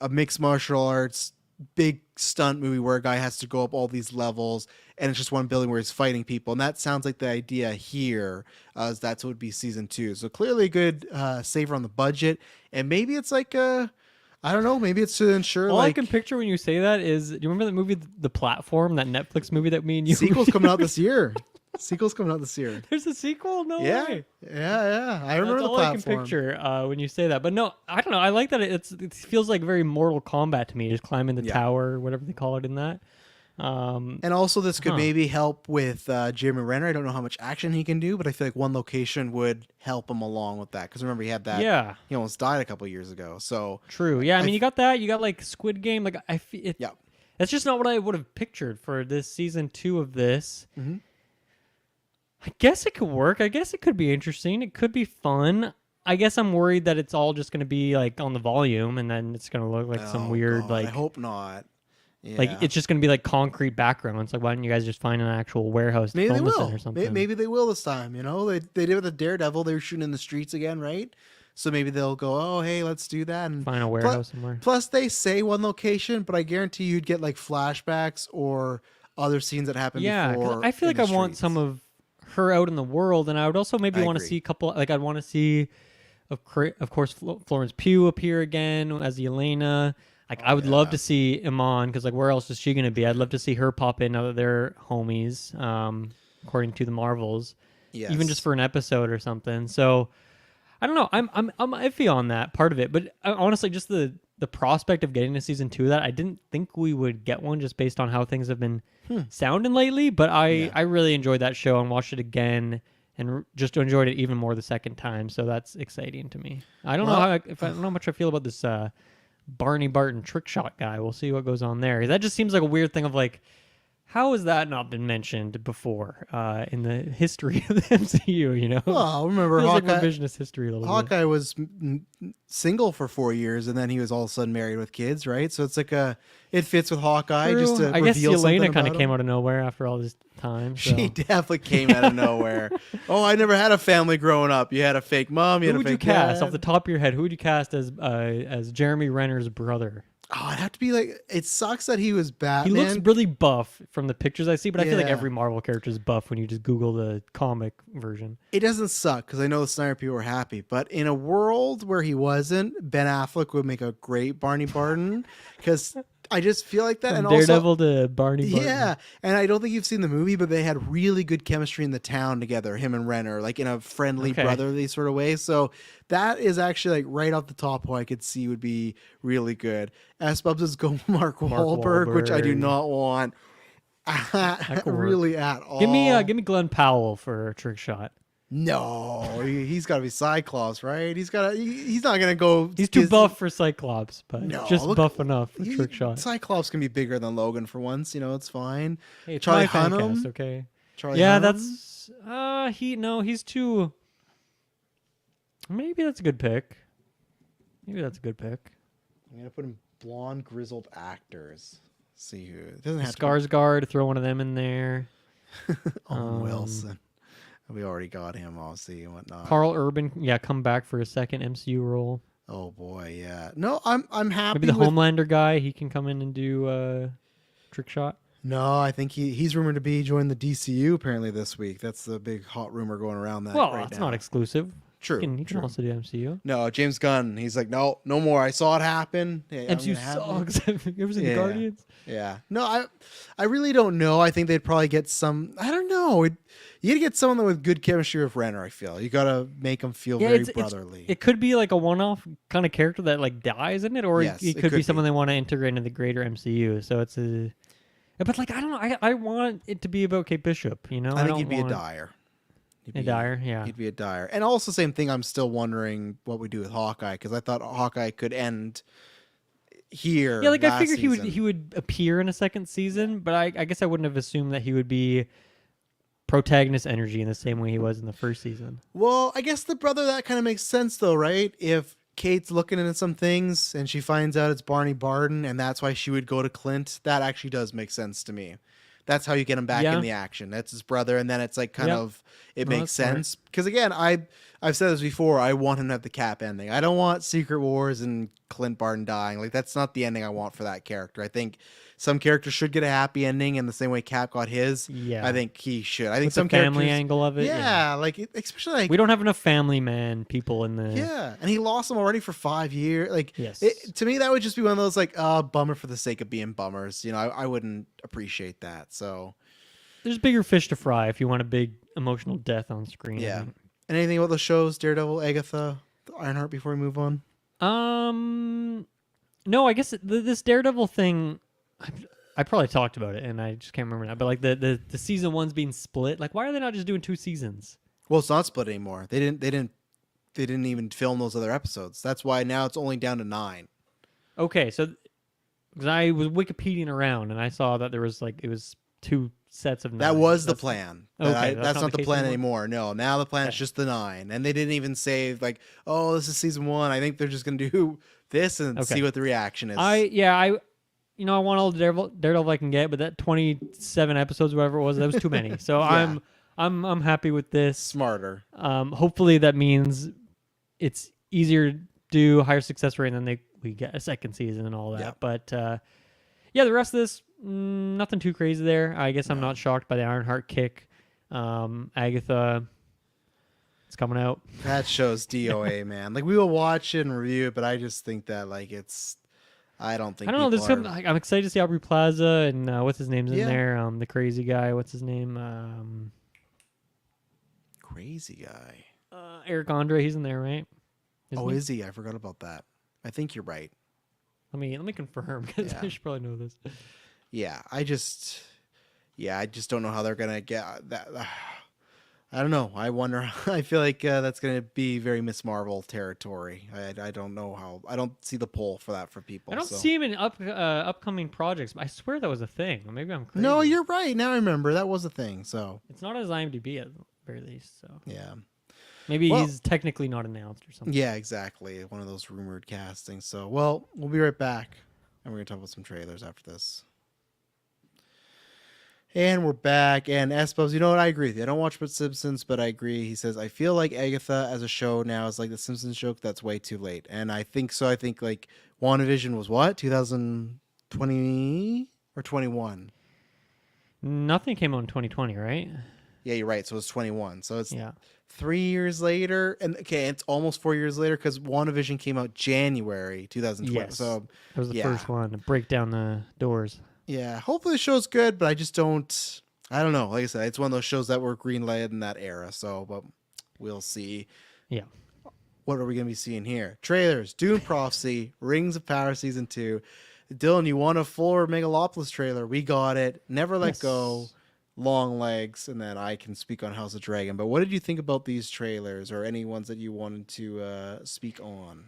mixed martial arts big stunt movie where a guy has to go up all these levels, and it's just one building where he's fighting people. And that sounds like the idea here, as that's what would be season 2. So clearly a good saver on the budget, and maybe it's I don't know. Maybe it's to ensure.
All I can picture when you say that is, do you remember that movie, The Platform, that Netflix movie that me and you?
Sequel's coming out this year. There's
a sequel? No way.
Yeah. I remember
That's
The Platform.
all I can picture when you say that. But no, I don't know. I like that it feels like very Mortal Kombat to me. Just climbing the tower, whatever they call it in that.
And also this could maybe help with Jeremy Renner. I don't know how much action he can do, but I feel like one location would help him along with that. Because remember, he had that.
Yeah.
He almost died a couple years ago. So
true. Yeah. I mean, you got that. You got Squid Game.
Yeah.
That's just not what I would have pictured for this season 2 of this.
Mm-hmm.
I guess it could work. I guess it could be interesting. It could be fun. I guess I'm worried that it's all just going to be on the volume, and then it's going to look like some weird
God, I hope not. Yeah.
It's just going to be concrete background. It's why don't you guys just find an actual warehouse to film this in or something?
Maybe they will this time. They did with the Daredevil. They were shooting in the streets again, right? So maybe they'll go, oh, hey, let's do that. And
find a warehouse somewhere.
Plus, they say one location, but I guarantee you'd get flashbacks or other scenes that happened before.
Yeah, I feel like I want some of her out in the world, and I would also maybe want to see a couple. I'd want to see, of course, Florence Pugh appear again as Yelena. I would love to see Iman, because where else is she going to be? I'd love to see her pop in now that they're homies, according to the Marvels. Yes. Even just for an episode or something. So I don't know. I'm iffy on that part of it, but honestly, just the prospect of getting a season 2 of that, I didn't think we would get one just based on how things have been sounding lately. But I really enjoyed that show and watched it again, and just enjoyed it even more the second time. So that's exciting to me. I don't know I don't know how much I feel about this Barney Barton trick shot guy. We'll see what goes on there. That just seems like a weird thing of how has that not been mentioned before in the history of the MCU?
Well, remember
feels
Hawkeye.
Revisionist history a little bit.
Hawkeye was single for 4 years, and then he was all of a sudden married with kids, right? So it's it fits with Hawkeye.
True.
Just to
I guess Yelena
kind
of came out of nowhere after all this time. So.
She definitely came out of nowhere. Oh, I never had a family growing up. You had a fake mom. You had a fake
Who would you cast
dad.
off the top of your head? Who would you cast as Jeremy Renner's brother?
Oh, it'd have to be it sucks that he was Batman.
He looks really buff from the pictures I see, but I feel like every Marvel character is buff when you just Google the comic version.
It doesn't suck because I know the Snyder people were happy, but in a world where he wasn't, Ben Affleck would make a great Barney Barton because I just feel like that.
From
and
Daredevil
also,
to Barney Barton.
Yeah, and I don't think you've seen the movie, but they had really good chemistry in the town together, him and Renner, in a friendly, brotherly sort of way. So that is actually right off the top who I could see would be really good. S. Bubs is go Mark Wahlberg, which I do not want.
could work.
really at all.
Give me Glenn Powell for a trick shot.
No, he's got to be Cyclops, right? He's not gonna go.
He's too buff for Cyclops, but
No,
just
look,
buff enough for trick shot.
Cyclops can be bigger than Logan for once. It's fine.
Hey, it's
Charlie
my fan
Hunnam,
cast, okay?
Charlie
Yeah,
Hunnam?
he's too. Maybe that's a good pick.
I'm gonna put in blonde grizzled actors. See who it doesn't have
Skarsgård, throw one of them in there.
Owen Wilson. We already got him, obviously, and whatnot.
Carl Urban, yeah, come back for a second MCU role.
Oh boy, yeah. No, I'm happy.
Maybe the Homelander guy, he can come in and do trick shot.
No, I think he's rumored to be joining the DCU apparently this week. That's the big hot rumor going around that.
Well,
right
it's
now.
not exclusive.
True.
He can also do MCU.
No, James Gunn. He's like, no more. I saw it happen. Hey,
MCU sucks. Have you ever seen the Guardians?
Yeah. No, I really don't know. I think they'd probably get some. I don't know. You got to get someone with good chemistry with Renner. I feel you got to make him feel very brotherly.
It could be like a one-off kind of character that like dies in it, or
Yes,
it could be someone they want to integrate into the greater MCU. So it's a. But like I don't know. I want it to be about Kate Bishop.
I think he'd be a Dyer.
Yeah.
He'd be a Dyer. And also, same thing, I'm still wondering what we do with Hawkeye, because I thought Hawkeye could end here.
Yeah, like I figured
season.
he would appear in a second season, but I guess I wouldn't have assumed that he would be protagonist energy in the same way he was in the first season.
Well, I guess the brother, that kind of makes sense, though, right? If Kate's looking into some things and she finds out it's Barney Barden, and that's why she would go to Clint, that actually does make sense to me. That's how you get him back in the action. That's his brother, and then it's like it makes sense. Because again, I've said this before. I want him to have the Cap ending. I don't want Secret Wars and Clint Barton dying. Like that's not the ending I want for that character. I think some characters should get a happy ending, in the same way Cap got his.
Yeah,
I think he should. I think
with
some
the family
characters,
angle of it.
Yeah, like especially like
we don't have enough family man people in the.
Yeah, and he lost them already for 5 years. Like,
yes,
to me that would just be one of those like bummer for the sake of being bummers. I wouldn't appreciate that. So.
There's bigger fish to fry if you want a big emotional death on screen.
Yeah. And anything about the shows, Daredevil, Agatha, Ironheart, before we move on?
No, I guess this Daredevil thing, I probably talked about it and I just can't remember now. But like the season one's being split. Like, why are they not just doing 2 seasons?
Well, it's not split anymore. They didn't even film those other episodes. That's why now it's only down to 9.
Okay, so because I was Wikipediaing around and I saw that there was it was 2 sets of 9.
That was the plan.
Okay,
that's not the plan anymore. No, now the plan is
Okay.
just the 9. And they didn't even say like, oh, this is season 1. I think they're just going to do this and see what the reaction is.
I want all the Daredevil I can get, but that 27 episodes, whatever it was, that was too many. So
Yeah.
I'm happy with this.
Smarter.
Hopefully that means it's easier to do, higher success rate, and then we get a second season and all that.
Yeah.
But the rest of this, nothing too crazy there. I guess I'm not shocked by the Ironheart kick. Agatha, it's coming out.
That show's DOA, man. Like we will watch it and review it, but I just think that I don't think.
I don't know. I'm excited to see Aubrey Plaza and what's his name's in there. The crazy guy. What's his name?
Crazy guy.
Eric Andre. He's in there, right?
Is he? I forgot about that. I think you're right.
Let me confirm because I should probably know this.
Yeah, I just don't know how they're gonna get that. I don't know. I wonder. I feel like that's gonna be very Miss Marvel territory. I don't know how. I don't see the pull for that for people.
I don't see him in upcoming projects. But I swear that was a thing. Or maybe I'm crazy.
No, you're right. Now I remember that was a thing. So
it's not as IMDb at the very least. So
yeah,
maybe he's technically not announced or something.
Yeah, exactly. One of those rumored castings. So we'll be right back, and we're gonna talk about some trailers after this. And we're back. And Espos, you know what? I agree with you. I don't watch much Simpsons, but I agree. He says, I feel like Agatha as a show now is like the Simpsons joke. That's way too late. And I think so. I think like WandaVision was what? 2020 or 21?
Nothing came out in 2020, right?
Yeah, you're right. So it's 21. So it's 3 years later. And okay, it's almost 4 years later because WandaVision came out January 2020.
Yes.
So
that was the first one to break down the doors.
Yeah, hopefully the show's good, but I just don't. I don't know. Like I said, it's one of those shows that were greenlighted in that era. So, but we'll see.
Yeah.
What are we going to be seeing here? Trailers: Dune Prophecy, Rings of Power Season 2, Dylan, you want a full Megalopolis trailer? We got it. Never Let Go, Longlegs, and then I can speak on House of Dragon. But what did you think about these trailers, or any ones that you wanted to speak on?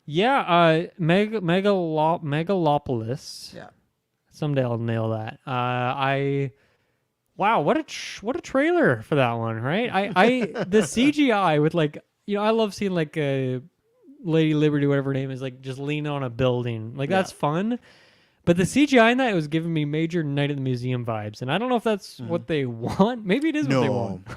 Yeah, Megalopolis.
Yeah.
Someday I'll nail that. Wow, what a trailer for that one, right? The CGI with like, I love seeing like Lady Liberty, whatever her name is, like just leaning on a building. Like that's fun. But the CGI in that was giving me major Night at the Museum vibes, and I don't know if that's what they want. Maybe it is what they want.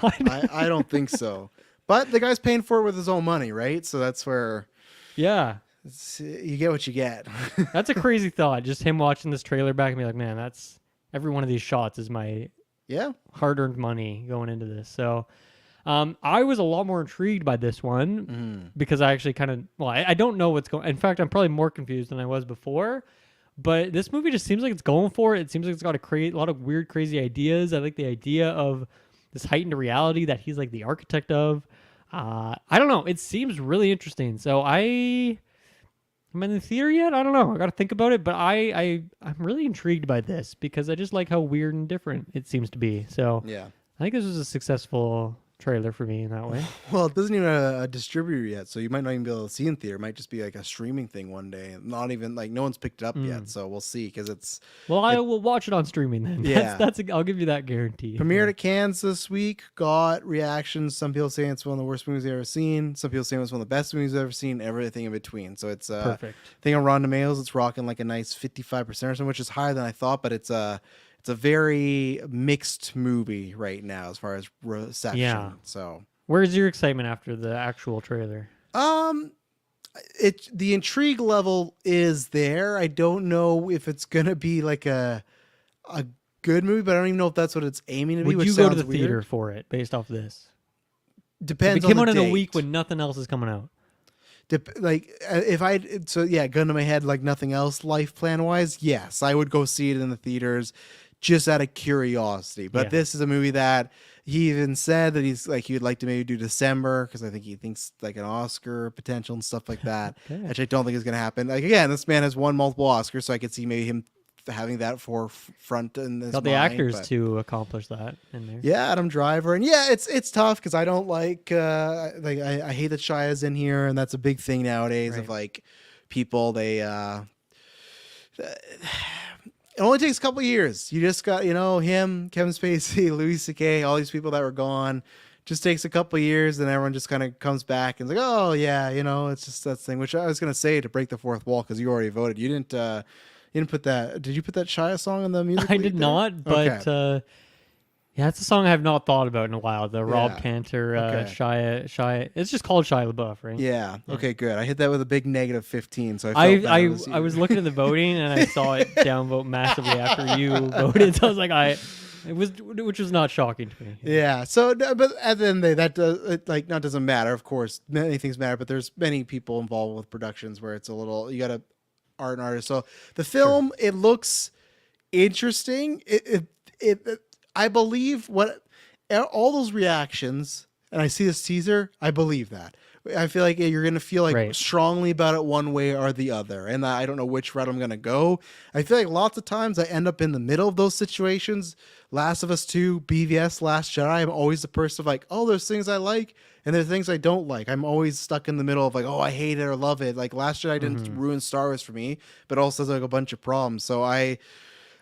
I don't think so. But the guy's paying for it with his own money, right? So that's where you get what you get.
That's a crazy thought. Just him watching this trailer back and be like, man, that's every one of these shots is my hard-earned money going into this. So I was a lot more intrigued by this one because I actually I don't know what's going. In fact, I'm probably more confused than I was before. But this movie just seems like it's going for it. It seems like it's got a lot of weird, crazy ideas. I like the idea of this heightened reality that he's like the architect of. I don't know. It seems really interesting. So am I in the theater yet? I don't know. I got to think about it. But I'm really intrigued by this because I just like how weird and different it seems to be. So I think this was a successful trailer for me in that way.
Well, it doesn't even have a distributor yet, so you might not even be able to see in theater. It might just be like a streaming thing one day. Not even like no one's picked it up yet, so we'll see because it's.
Well, I will watch it on streaming then.
Yeah,
I'll give you that guarantee.
Premiered at Cannes this week. Got reactions. Some people saying it's one of the worst movies they've ever seen. Some people saying it's one of the best movies they've ever seen. Everything in between. So it's
perfect.
I think on Rotten Tomatoes it's rocking like a nice 55% or something, which is higher than I thought, but it's a very mixed movie right now as far as reception.
Yeah.
So.
Where's your excitement after the actual trailer?
The intrigue level is there. I don't know if it's gonna be like a good movie, but I don't even know if that's what it's aiming to be.
Would you go to the theater for it based off this?
Depends.
If it came
on
out
the
in a week when nothing else is coming out.
Gun to my head, like nothing else, life plan wise, yes, I would go see it in the theaters, just out of curiosity. But this is a movie that. He even said that he would like to maybe do December because I think he thinks like an Oscar potential and stuff like that, which I don't think is going to happen. Like again, this man has won multiple Oscars, so I could see maybe him having that forefront in this.
Got the actors to accomplish that in there.
Yeah, Adam Driver, and it's tough because I don't like I hate that Shia's in here, and that's a big thing nowadays of like people they. It only takes a couple of years. You just got, him, Kevin Spacey, Louis C.K., all these people that were gone. Just takes a couple of years, and everyone just kind of comes back and is like, oh, yeah, it's just that thing, which I was going to say to break the fourth wall because you already voted. You didn't put that. Did you put that Shia song on the music?
I did not, but it's a song I have not thought about in a while. The Rob Cantor, Shia. It's just called Shia LaBeouf, right?
Yeah. Okay, good. I hit that with a big negative 15, so I
was looking at the voting and I saw it downvote massively after you voted. So I was like, which was not shocking to me.
Yeah. So, but at the end of the day, that doesn't matter. Of course, many things matter, but there's many people involved with productions where it's a little you got to art and artist. So the film, it looks interesting. I believe all those reactions, and I see this teaser, I believe that. I feel like you're going to feel like strongly about it one way or the other. And I don't know which route I'm going to go. I feel like lots of times I end up in the middle of those situations. Last of Us 2, BVS, Last Jedi. I'm always the person of like, oh, there's things I like and there's things I don't like. I'm always stuck in the middle of like, oh, I hate it or love it. Like Last Jedi didn't ruin Star Wars for me, but also has like a bunch of problems. So I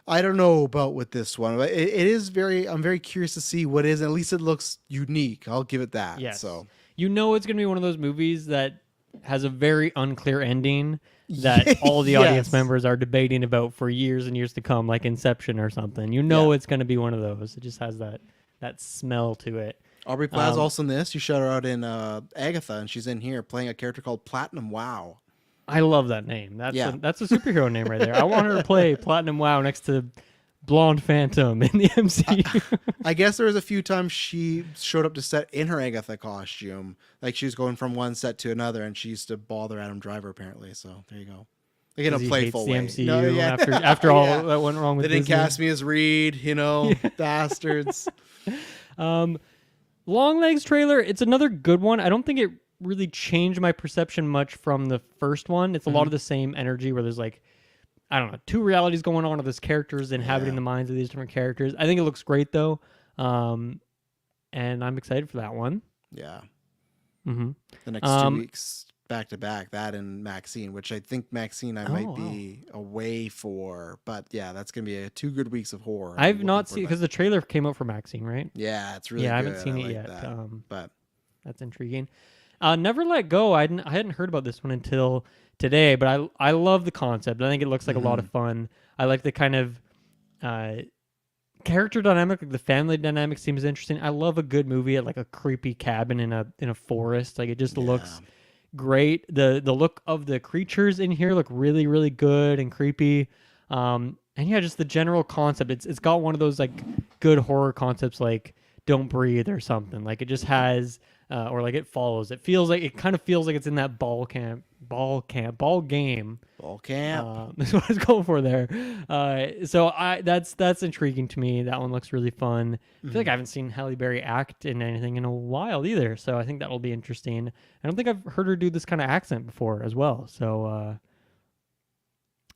don't know about with this one. But it is I'm very curious to see what is. At least it looks unique. I'll give it that.
Yes.
So
it's going to be one of those movies that has a very unclear ending that all the audience members are debating about for years and years to come, like Inception or something. It's going to be one of those. It just has that smell to it.
Aubrey Plaza's also in this. You shut her out in Agatha, and she's in here playing a character called Platinum Wow.
I love that name. That's a superhero name right there. I want her to play Platinum Wow next to Blonde Phantom in the MCU.
I guess there was a few times she showed up to set in her Agatha costume. Like she was going from one set to another, and she used to bother Adam Driver apparently. So there you go. Like in a playful way.
The MCU after all that went wrong with
They didn't
Disney.
cast me as Reed, bastards.
Longlegs trailer. It's another good one. I don't think it really changed my perception much from the first one. It's a lot of the same energy where there's like I don't know, two realities going on of this characters inhabiting the minds of these different characters. I think it looks great though. And I'm excited for that one.
Yeah.
Mm-hmm.
The next 2 weeks back to back, that and Maxine, which I think Maxine might be away for, but yeah, that's gonna be 2 good weeks of horror.
I've not seen, because the trailer came out for Maxine, right?
Yeah, it's really
I
good.
haven't seen it
like
yet.
that. But
that's intriguing. Never Let Go. I hadn't heard about this one until today, but I love the concept. I think it looks like a lot of fun. I like the kind of character dynamic, like the family dynamic seems interesting. I love a good movie at like a creepy cabin in a forest. Like it just looks great. The look of the creatures in here look really, really good and creepy. And yeah, just the general concept. It's got one of those like good horror concepts like Don't Breathe or something. Like it just has or like It Follows. It kind of feels like it's in that ball game. That's what I was going for there. So that's intriguing to me. That one looks really fun. I feel like I haven't seen Halle Berry act in anything in a while either. So I think that'll be interesting. I don't think I've heard her do this kind of accent before as well. So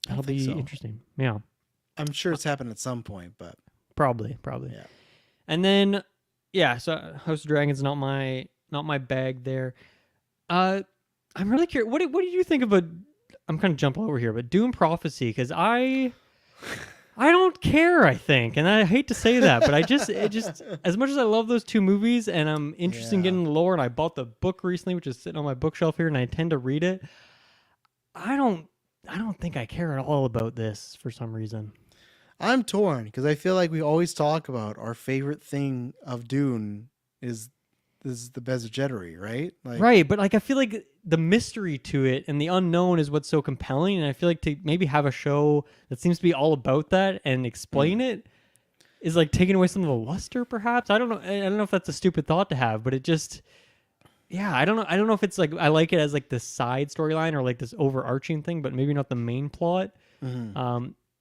that'll be interesting. Yeah.
I'm sure it's happened at some point, but
probably. Yeah. And then so House of Dragons not my bag there. I'm really curious. What did you think of I'm kind of jumping over here, but Dune Prophecy, because I don't care, I think, and I hate to say that, but it just as much as I love those two movies and I'm interested in getting the lore, and I bought the book recently, which is sitting on my bookshelf here, and I tend to read it. I don't think I care at all about this for some reason.
I'm torn because I feel like we always talk about our favorite thing of Dune is the Bene Gesserit, right?
Right, but like I feel like the mystery to it and the unknown is what's so compelling, and I feel like to maybe have a show that seems to be all about that and explain it is like taking away some of the luster, perhaps. I don't know if that's a stupid thought to have, but it just I don't know if it's like I like it as like the side storyline or like this overarching thing, but maybe not the main plot.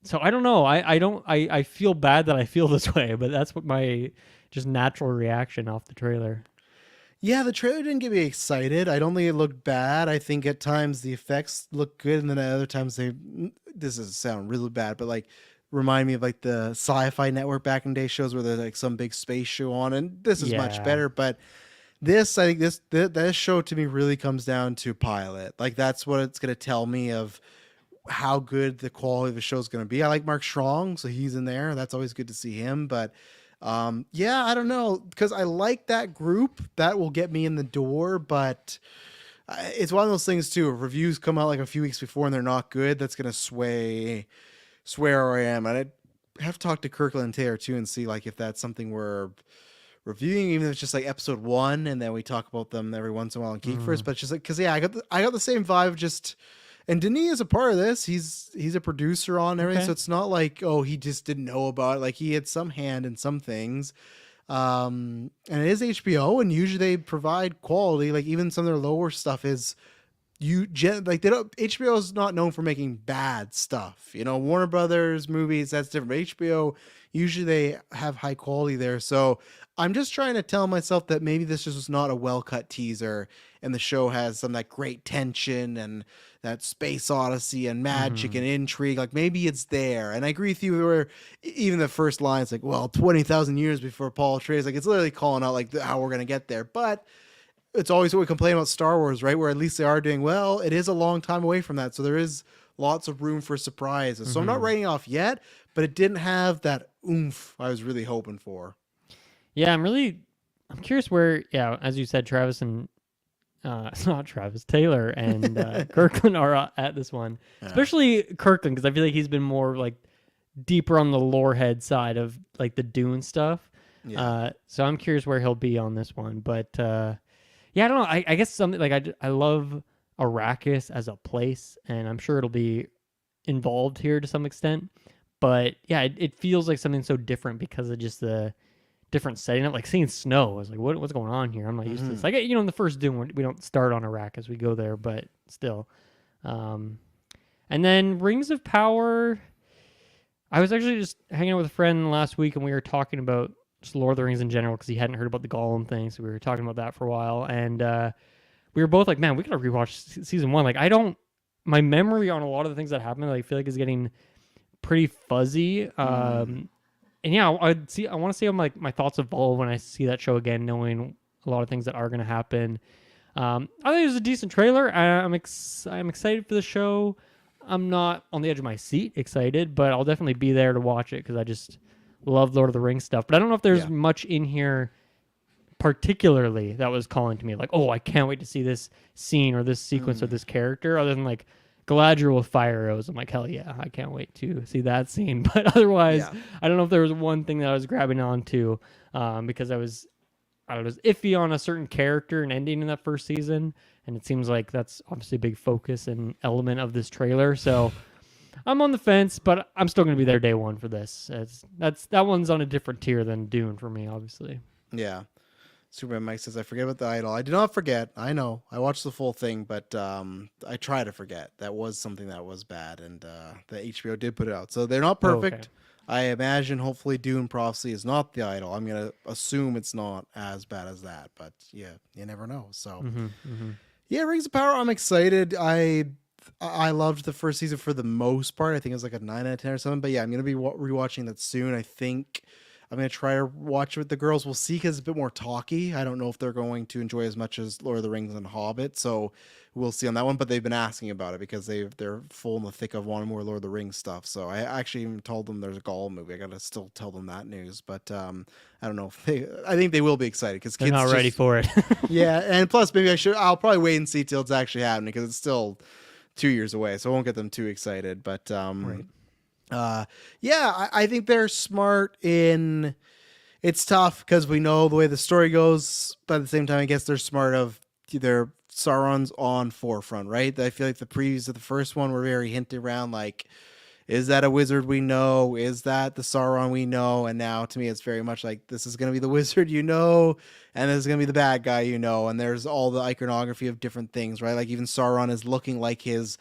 So I don't know. I feel bad that I feel this way, but that's what my just natural reaction off the trailer.
Yeah, the trailer didn't get me excited. I don't think it looked bad. I think at times the effects look good, and then at other times this is sound really bad, but like remind me of like the Sci-Fi Network back in day shows where there's like some big space show on, and this is much better. But I think this show to me really comes down to pilot. Like that's what it's gonna tell me of how good the quality of the show is gonna be. I like Mark Strong, so he's in there. That's always good to see him, but. I don't know, because I like that group that will get me in the door, but it's one of those things too. If reviews come out like a few weeks before and they're not good, that's gonna sway where I am. And I have to talk to Kirkland and Taylor too and see like if that's something we're reviewing, even if it's just like episode 1 and then we talk about them every once in a while on GeekVerse. But just like because I got the same vibe just. And Denis is a part of this. He's a producer on everything, so it's not like he just didn't know about it. Like he had some hand in some things. And it is HBO, and usually they provide quality. Like even some of their lower stuff is HBO is not known for making bad stuff. Warner Brothers movies, that's different. But HBO usually they have high quality there. So I'm just trying to tell myself that maybe this just was not a well-cut teaser, and the show has some that great tension and that space odyssey and magic and intrigue. Like maybe it's there. And I agree with you where even the first line is like, well, 20,000 years before Paul Atreides, like it's literally calling out like how we're going to get there. But it's always what we complain about Star Wars, right? Where at least they are doing well. It is a long time away from that. So there is lots of room for surprises. So I'm not writing off yet, but it didn't have that oomph I was really hoping for.
Yeah, I'm curious where, as you said, Travis and not Travis, Taylor and Kirkland are at this one, especially Kirkland, because I feel like he's been more like deeper on the lore head side of like the Dune stuff. So I'm curious where he'll be on this one, but I don't know. I guess something like I love Arrakis as a place, and I'm sure it'll be involved here to some extent. But yeah, it feels like something so different because of just the different setting up, like seeing snow. I was like, what's going on here? I'm not used to this. Like, in the first Dune, we don't start on Iraq as we go there, but still. And then Rings of Power. I was actually just hanging out with a friend last week, and we were talking about just Lord of the Rings in general because he hadn't heard about the Gollum thing, so we were talking about that for a while. And we were both like, man, we gotta rewatch season 1. Like, I don't my memory on a lot of the things that happened, I feel like, is getting pretty fuzzy. And yeah, I want to see how my thoughts evolve when I see that show again, knowing a lot of things that are going to happen. I think it was a decent trailer. I'm excited for the show. I'm not on the edge of my seat excited, but I'll definitely be there to watch it because I just love Lord of the Rings stuff. But I don't know if there's much in here particularly that was calling to me like, oh, I can't wait to see this scene or this sequence or this character, other than like Galadriel with fire arrows. I'm like, hell yeah, I can't wait to see that scene. But otherwise, I don't know if there was one thing that I was grabbing onto because I was iffy on a certain character and ending in that first season, and it seems like that's obviously a big focus and element of this trailer. So I'm on the fence, but I'm still going to be there day one for this. That one's on a different tier than Dune for me, obviously.
Yeah. Superman Mike says, I forget about the idol. I did not forget. I know. I watched the full thing, but I try to forget. That was something that was bad, and the HBO did put it out. So they're not perfect.
Oh, okay.
I imagine hopefully Dune Prophecy is not the idol. I'm going to assume it's not as bad as that, but yeah, you never know. So yeah, Rings of Power, I'm excited. I loved the first season for the most part. I think it was like a 9 out of 10 or something, but yeah, I'm going to be rewatching that soon. I think I'm going to try to watch it with the girls. We'll see because it's a bit more talky. I don't know if they're going to enjoy as much as Lord of the Rings and Hobbit, so we'll see on that one. But they've been asking about it because they're full in the thick of wanting more Lord of the Rings stuff. So I actually even told them there's a Gollum movie. I got to still tell them that news. But I don't know if I think they will be excited because
kids not ready for it.
Yeah, and plus maybe I'll probably wait and see till it's actually happening because it's still 2 years away. So I won't get them too excited. But yeah, I think they're smart in. It's tough because we know the way the story goes, but at the same time, I guess they're smart of their Sauron's on forefront, right? I feel like the previews of the first one were very hinted around, like, is that a wizard we know? Is that the Sauron we know? And now to me, it's very much like this is going to be the wizard you know, and this is going to be the bad guy you know. And there's all the iconography of different things, right? Like even Sauron is looking like his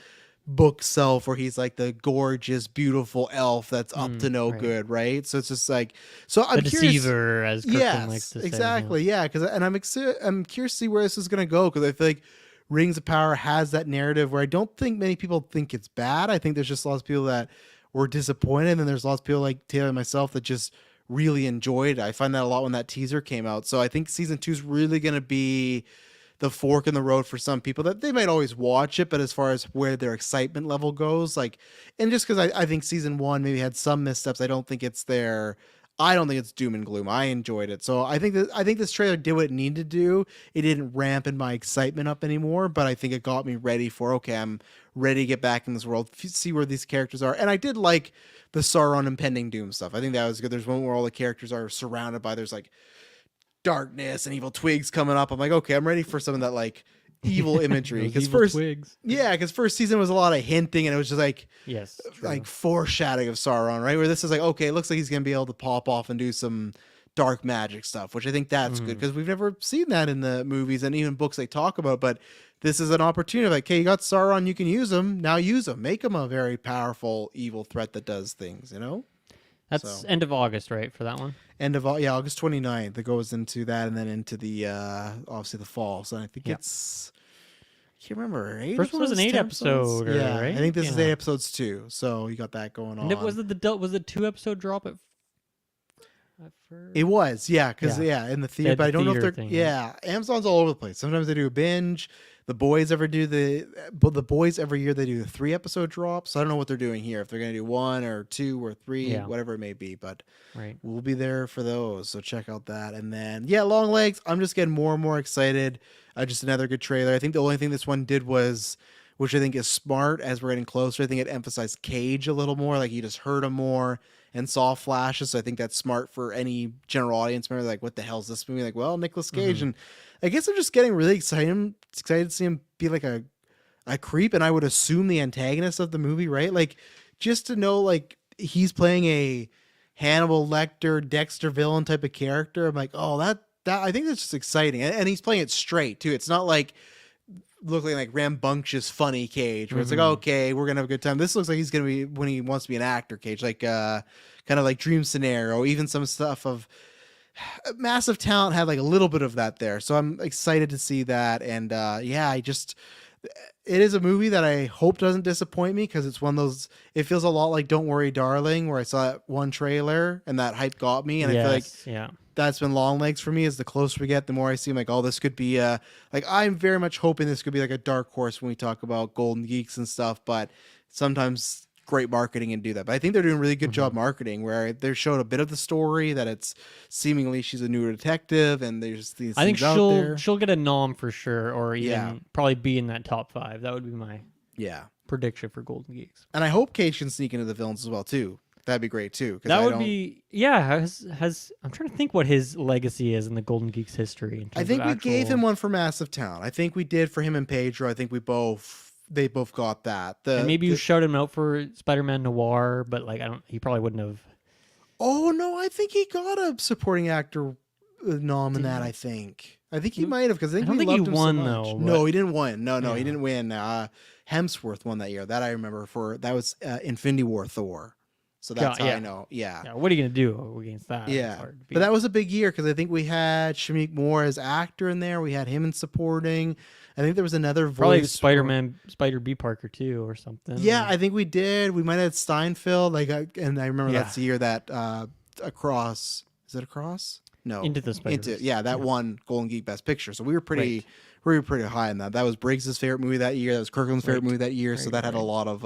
book self, where he's like the gorgeous, beautiful elf that's up to no good, right? So it's just like, so I'm
the
curious,
deceiver, as Kirkman likes to say.
Exactly, yeah. Because I'm curious to see where this is going to go because I feel like Rings of Power has that narrative where I don't think many people think it's bad. I think there's just lots of people that were disappointed, and there's lots of people like Taylor and myself that just really enjoyed it. I find that a lot when that teaser came out. So I think season 2 is really going to be the fork in the road for some people that they might always watch it, but as far as where their excitement level goes, like, and just because I think season 1 maybe had some missteps, I don't think it's doom and gloom. I enjoyed it. So I think this trailer did what it needed to do. It didn't ramp my excitement up anymore, but I think it got me ready for, okay, I'm ready to get back in this world, see where these characters are. And I did like the Sauron impending doom stuff. I think that was good. There's one where all the characters are surrounded by, there's like darkness and evil twigs coming up. I'm like, okay, I'm ready for some of that like evil imagery because first season was a lot of hinting and it was just like like foreshadowing of Sauron, right? Where this is like, okay, it looks like he's gonna be able to pop off and do some dark magic stuff, which I think that's good because we've never seen that in the movies and even books they talk about. But this is an opportunity, like, okay, you got Sauron, you can use him, now use him, make him a very powerful evil threat that does things, you know.
That's end of August, right, for that one?
August 29th. That goes into that and then into the obviously the fall. So I think it's, I can't remember.
First one was an 8 episode,
yeah,
right?
I think this is 8 episodes too. So you got that going on.
And was it 2-episode drop at first?
It was, yeah, because in the theater. But I don't know if they're Amazon's all over the place. Sometimes they do a binge. The boys every year they do the 3-episode drop. So I don't know what they're doing here. If they're gonna do 1 or 2 or 3, whatever it may be. But we'll be there for those. So check out that. And then Longlegs. I'm just getting more and more excited. Just another good trailer. I think the only thing this one did was, which I think is smart as we're getting closer, I think it emphasized Cage a little more. Like you just heard him more and saw flashes. So I think that's smart for any general audience member. Like, what the hell is this movie? Like, well, Nicolas Cage. And I guess I'm just getting really excited to see him be like a creep. And I would assume the antagonist of the movie, right? Like, just to know, like, he's playing a Hannibal Lecter, Dexter villain type of character. I'm like, oh, that I think that's just exciting. And he's playing it straight too. It's not like looking like rambunctious funny Cage where it's like, okay, we're gonna have a good time. This looks like he's gonna be when he wants to be an actor Cage, like kind of like Dream Scenario, even some stuff of Massive Talent had like a little bit of that there. So I'm excited to see that. And I just it is a movie that I hope doesn't disappoint me because it's one of those. It feels a lot like Don't Worry, Darling, where I saw that one trailer and that hype got me, and I feel like
yeah.
that's been Longlegs for me. Is the closer we get, the more I see like, oh, this could be like I'm very much hoping this could be like a dark horse when we talk about Golden Geeks and stuff. But sometimes great marketing and do that. But I think they're doing a really good job marketing where they showed a bit of the story that it's seemingly she's a new detective and there's these.
I think
things out there.
she'll get a nom for sure, or even
Yeah.
probably be in that top 5. That would be my
Yeah.
prediction for Golden Geeks.
And I hope Cage can sneak into the villains as well too. That'd be great too. 'Cause
That
I
would
don't-
be has I'm trying to think what his legacy is in the Golden Geeks history. In
I
terms
think
of
we gave
actual-
him one for Massive Town. I think we did for him and Pedro. I think they both got that.
and maybe you shout him out for Spider-Man Noir, but like he probably wouldn't have.
Oh no, I think he got a supporting actor nom in that. I think he might have because I think
I don't
we
think he
loved him
won,
so much.
though,
No,
but-
he didn't win. No,
Yeah.
he didn't win. Hemsworth won that year. That I remember for that was Infinity War Thor. So that's how
yeah.
I know. Yeah.
Yeah, what are you gonna do against that? It's
Yeah,
hard to
but
beat.
that was a big year because I think we had Shamik Moore as actor in there. We had him in supporting. I think there was another
probably
voice.
Spider-Man, Spider B Parker too, or something.
Yeah, I think we did. We might have had Steinfeld. And I remember
Yeah.
that's the year that Across. Is it Across? No,
Into the Spider-Verse.
Yeah, that won Golden Geek Best Picture. So we were pretty high in that. That was Briggs's favorite movie that year. That was Kirkland's favorite movie that year. So that had a lot of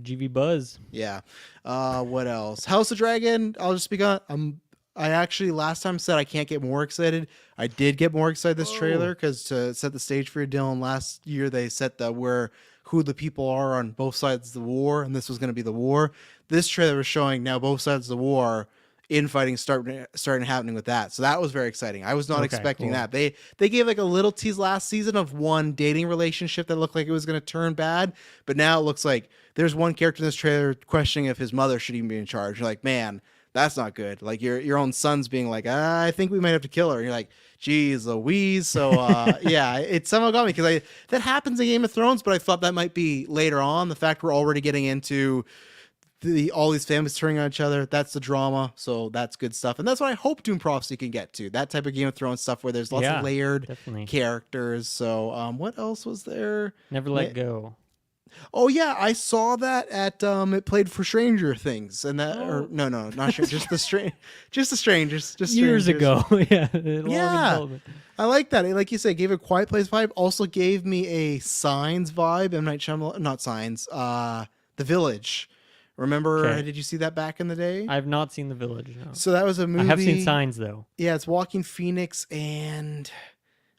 GV Buzz.
yeah. What else? House of Dragon. I'll just speak on. I actually last time said I can't get more excited. I did get more excited this trailer because to set the stage for you, Dylan. Last year they set who the people are on both sides of the war, and this was going to be the war. This trailer was showing now both sides of the war. Infighting starting happening with that, so that was very exciting. I was not expecting that. They gave like a little tease last season of one dating relationship that looked like it was going to turn bad, but now it looks like there's one character in this trailer questioning if his mother should even be in charge. You're like, man, that's not good. Like your own son's being like, I think we might have to kill her. And you're like, geez Louise. So yeah, it somehow got me because that happens in Game of Thrones, but I thought that might be later on. The fact we're already getting into all these families turning on each other, that's the drama, so that's good stuff, and that's what I hope Dune Prophecy can get to, that type of Game of Thrones stuff where there's lots of layered characters. So what else was there?
Never Let Go.
Oh yeah, I saw that at it played for Stranger Things, and that or no, not Stranger, just the Strangers, just
years
Strangers.
ago. Yeah,
yeah. I like that. Like you said, gave a Quiet Place vibe. Also gave me a Signs vibe. M. Night Shyamalan, not Signs. The Village. Remember? Did you see that back in the day?
I've not seen The Village. No.
So that was a movie.
I have seen Signs though.
Yeah, it's Joaquin Phoenix and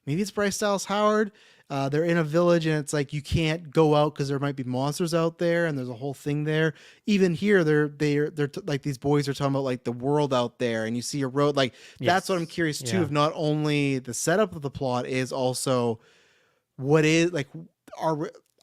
maybe it's Bryce Dallas Howard. They're in a village and it's like you can't go out because there might be monsters out there and there's a whole thing there. Even here, they're like these boys are talking about like the world out there and you see a road. Like that's what I'm curious too. Of not only the setup of the plot is also what is like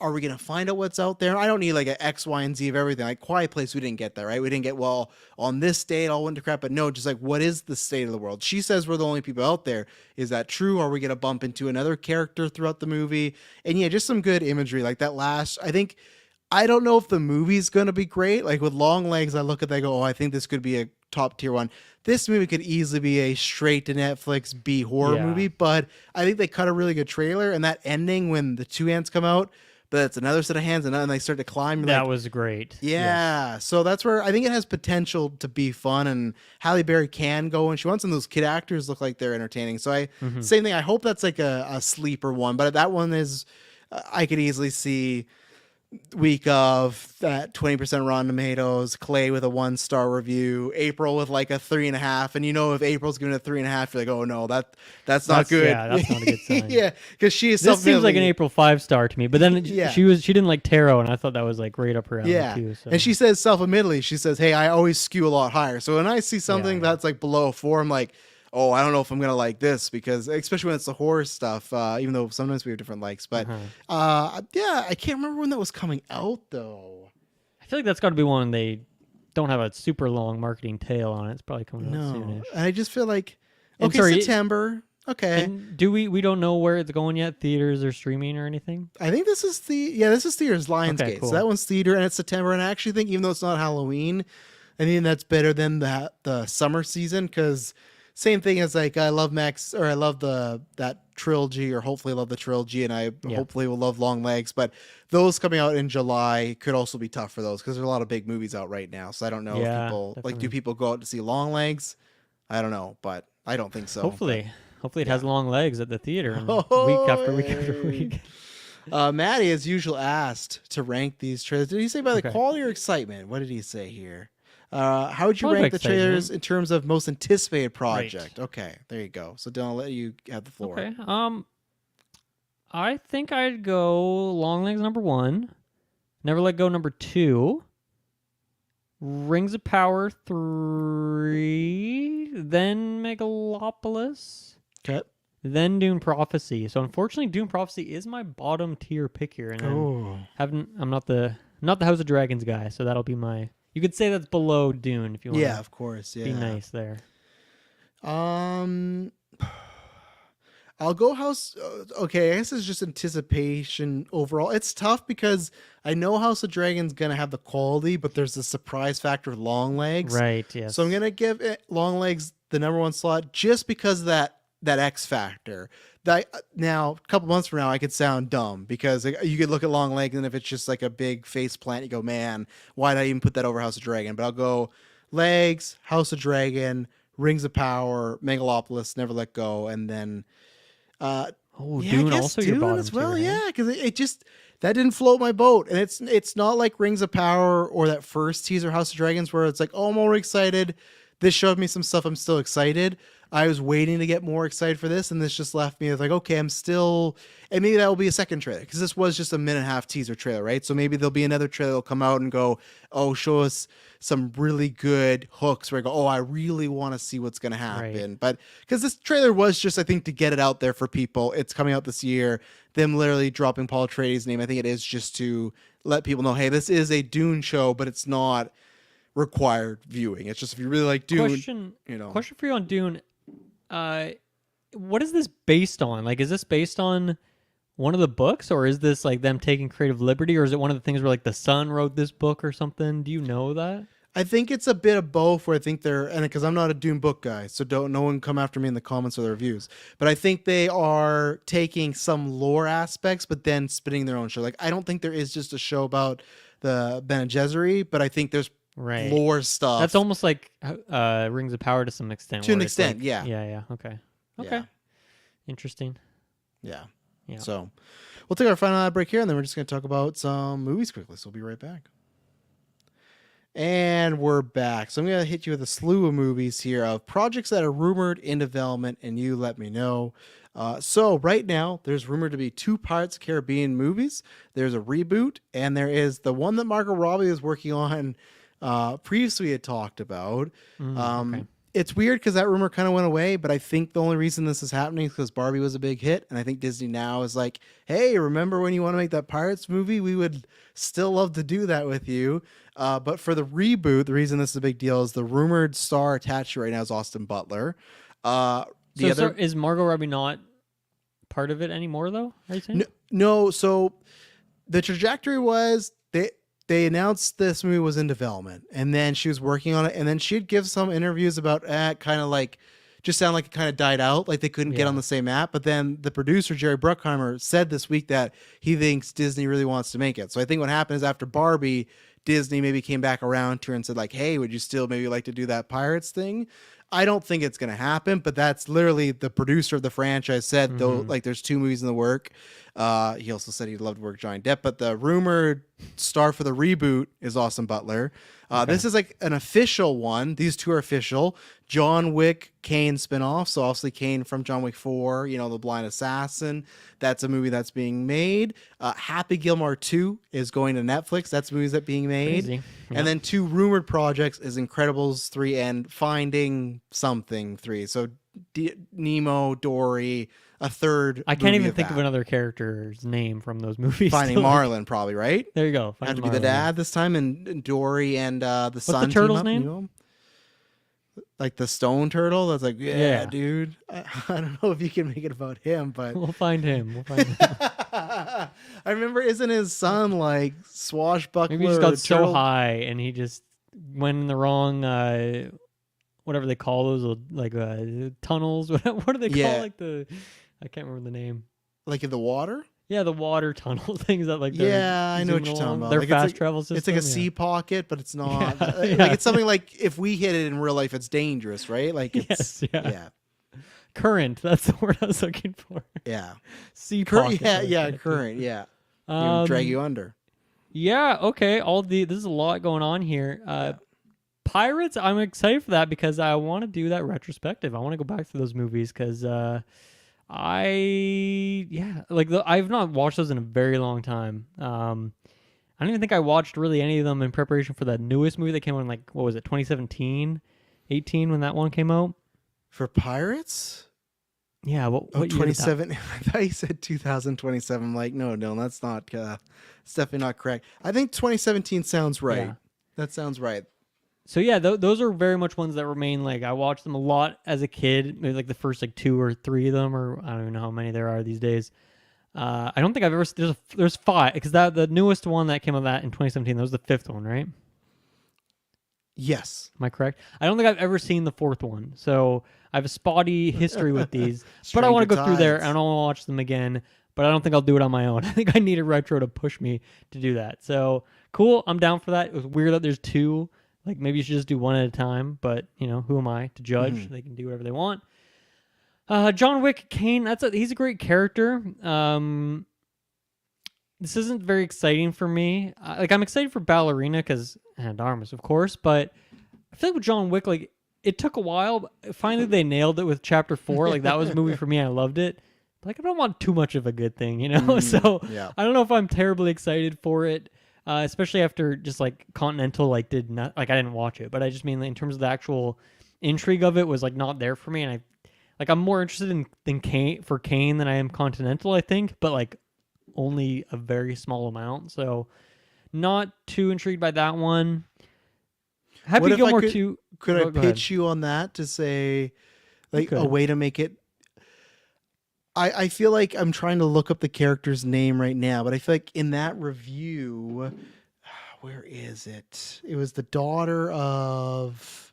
are we going to find out what's out there? I don't need like an X, Y, and Z of everything. Like Quiet Place, we didn't get that, right? We didn't get, well, on this day it all went to crap, but no, just like, what is the state of the world? She says we're the only people out there. Is that true? Are we going to bump into another character throughout the movie? And yeah, just some good imagery. Like that last, I don't know if the movie's going to be great. Like with Longlegs, I look at that, I go, oh, I think this could be a top tier one. This movie could easily be a straight to Netflix B horror movie, but I think they cut a really good trailer, and that ending when the two ants come out, but it's another set of hands and they start to climb.
That was great.
Yeah. Yes. So that's where I think it has potential to be fun, and Halle Berry can go, and she wants some of those kid actors look like they're entertaining. So same thing. I hope that's like a sleeper one, but that one is, I could easily see week of that 20% Rotten Tomatoes, Clay with a 1-star review, April with like a 3.5, and if April's giving it a 3.5, you're like, oh no, that's not good.
Yeah, that's not a good sign.
Yeah, because she is.
This seems like an April 5-star to me, but then she didn't like tarot, and I thought that was like right up her alley too. So.
And she says self-admittedly, she says, hey, I always skew a lot higher. So when I see something that's like below 4, I'm like, oh, I don't know if I'm gonna like this, because especially when it's the horror stuff, even though sometimes we have different likes. But I can't remember when that was coming out though.
I feel like that's got to be one they don't have a super long marketing tail on it. It's probably coming out soonish.
And I just feel like September. Okay.
And we don't know where it's going yet, theaters or streaming or anything?
I think this is theaters, Lionsgate.
Cool.
So that one's theater and it's September. And I actually think even though it's not Halloween, I think that's better than the summer season, because same thing as like I love Max, or I love that trilogy, or hopefully love the trilogy, and I hopefully will love Longlegs. But those coming out in July could also be tough for those because there's a lot of big movies out right now. So I don't know if people
definitely.
do people go out to see Longlegs? I don't know, but I don't think so.
Hopefully it has long legs at the theater and
Oh,
week after week after week.
Maddie, as usual, asked to rank these trailers. Did he say by the quality or excitement? What did he say here? How would you
Probably
rank the
excitement.
trailers in terms of most anticipated project?
Right.
Okay, there you go. So Dylan, I'll let you have the floor.
Okay. I think I'd go Longlegs number 1, Never Let Go number 2, Rings of Power 3, then Megalopolis,
Okay.
then Dune Prophecy. So unfortunately, Dune Prophecy is my bottom tier pick here, and I'm not the House of Dragons guy, so that'll be my. You could say that's below Dune if you want.
Yeah, of course. Yeah.
Be nice there.
I'll go House. Okay, I guess it's just anticipation overall. It's tough because I know House of Dragon's gonna have the quality, but there's the surprise factor with Longlegs.
Right. Yes.
So I'm gonna give it Longlegs the number 1 slot just because of that X factor. That now, a couple months from now, I could sound dumb because you could look at Longlegs, and if it's just like a big face plant, you go, man, why did I even put that over House of Dragon? But I'll go Legs, House of Dragon, Rings of Power, Megalopolis, Never Let Go, and then
Dune also
Dune
your bottom
as well.
tier,
Yeah, because it just that didn't float my boat, and it's not like Rings of Power or that first teaser House of Dragons where it's like, oh, I'm more excited. This showed me some stuff. I'm still excited. I was waiting to get more excited for this, and this just left me with like, okay, I'm still, and maybe that will be a second trailer because this was just a minute and a half teaser trailer, right? So maybe there'll be another trailer that'll come out and go, oh, show us some really good hooks where I go, oh, I really want to see what's going to happen.
Right.
But because this trailer was just, I think, to get it out there for people. It's coming out this year. Them literally dropping Paul Atreides' name. I think it is just to let people know, hey, this is a Dune show, but it's not required viewing. It's just if you really like Dune.
Question for you on Dune. What is this based on? Like, is this based on one of the books, or is this like them taking creative liberty, or is it one of the things where like the son wrote this book or something? Do you know that?
I think it's a bit of both. Where I think they're, and because I'm not a Dune book guy, so no one come after me in the comments or the reviews. But I think they are taking some lore aspects, but then spinning their own show. Like, I don't think there is just a show about the Bene Gesserit, but I think there's lore stuff.
That's almost like Rings of Power to some extent.
To an extent,
like,
yeah.
Yeah. Okay.
Yeah.
Interesting.
Yeah.
Yeah.
So we'll take our final ad break here, and then we're just going to talk about some movies quickly. So we'll be right back. And we're back. So I'm going to hit you with a slew of movies here of projects that are rumored in development, and you let me know. So right now, there's rumored to be 2 Pirates of the Caribbean movies. There's a reboot, and there is the one that Margot Robbie is working on previously had talked about.
Okay.
It's weird because that rumor kind of went away, but I think the only reason this is happening is because Barbie was a big hit, and I think Disney now is like, hey, remember when you want to make that Pirates movie? We would still love to do that with you. But for the reboot, the reason this is a big deal is the rumored star attached to it right now is Austin Butler.
So is Margot Robbie not part of it anymore, though? Are you saying?
No. So the trajectory was they announced this movie was in development, and then she was working on it, and then she'd give some interviews about kind of like just sound like it kind of died out, like they couldn't get on the same app. But then the producer Jerry Bruckheimer said this week that he thinks Disney really wants to make it. So I think what happened is after Barbie, Disney maybe came back around to her and said like, hey, would you still maybe like to do that Pirates thing? I don't think it's going to happen, but that's literally the producer of the franchise said, though, like there's 2 movies in the work. He also said he'd love to work with Johnny Depp, but the rumored star for the reboot is Austin Butler. This is like an official one. These 2 are official. John Wick, Caine spinoff. So obviously Caine from John Wick 4, The Blind Assassin. That's a movie that's being made. Happy Gilmore 2 is going to Netflix. That's movies that being made.
Crazy. Yeah.
And then 2 rumored projects is Incredibles 3 and Finding Something 3. So Nemo, Dory, a third.
I can't even think of another character's name from those movies.
Finding Marlin, probably, right?
There you go.
Had to be the dad this time, and Dory and the son.
What's the turtle's name?
Like the stone turtle. That's like, yeah. Dude. I don't know if you can make it about him, but
we'll find him.
I remember, isn't his son like swashbuckler?
Maybe he just got so high and he just went in the wrong whatever they call those, like tunnels. What do they call
Yeah.
like the? I can't remember the name.
Like in the water?
Yeah, the water tunnel things that like
Yeah, I know what
zooming
you're talking
along.
about.
Their
Like,
fast travel system.
It's like a
yeah.
sea pocket, but it's not.
Yeah,
Like
yeah.
it's something like if we hit it in real life, it's dangerous, right? Like it's
Yes, yeah.
yeah.
Current. That's the word I was looking for.
Yeah.
Sea pocket.
Current, yeah. Even drag you under.
Yeah, okay. This is a lot going on here. Pirates, I'm excited for that because I want to do that retrospective. I want to go back to those movies because I've not watched those in a very long time. I don't even think I watched really any of them in preparation for that newest movie that came out in like, what was it, 2017, 18 when that one came out?
For Pirates?
Yeah, what year did that-
27. I thought you said 2027. I'm like, no, that's not. It's definitely not correct. I think 2017 sounds right.
Yeah.
That sounds right.
So yeah, those are very much ones that remain. Like I watched them a lot as a kid, maybe like the first like 2 or 3 of them, or I don't even know how many there are these days. I don't think I've ever there's 5 because the newest one that came out that in 2017 that was the 5th one, right?
Yes.
Am I correct? I don't think I've ever seen the 4th one, so I have a spotty history with these. But I
Stranger
want to go through there
Tides.
and I want to watch them again. But I don't think I'll do it on my own. I think I need a retro to push me to do that. So cool, I'm down for that. It was weird that there's 2. Like maybe you should just do one at a time, but who am I to judge?
Mm-hmm.
They can do whatever they want. John Wick, Caine, he's a great character. This isn't very exciting for me. I'm excited for Ballerina because and Armas, of course, but I feel like with John Wick, like it took a while. But finally, they nailed it with Chapter 4. Like that was a movie for me. I loved it. But, like I don't want too much of a good thing, So
yeah.
I don't know if I'm terribly excited for it. Especially after just like Continental like did not like I didn't watch it, but I just mean in terms of the actual intrigue of it was like not there for me, and I'm more interested in Caine than I am Continental, I think, but like only a very small amount, so not too intrigued by that one. Happy
What if
Gilmore
I
2.
Could
Go
I
ahead.
pitch you on that to say like a
could.
way to make it? I feel like I'm trying to look up the character's name right now, but I feel like in that review, where is it? It was the daughter of,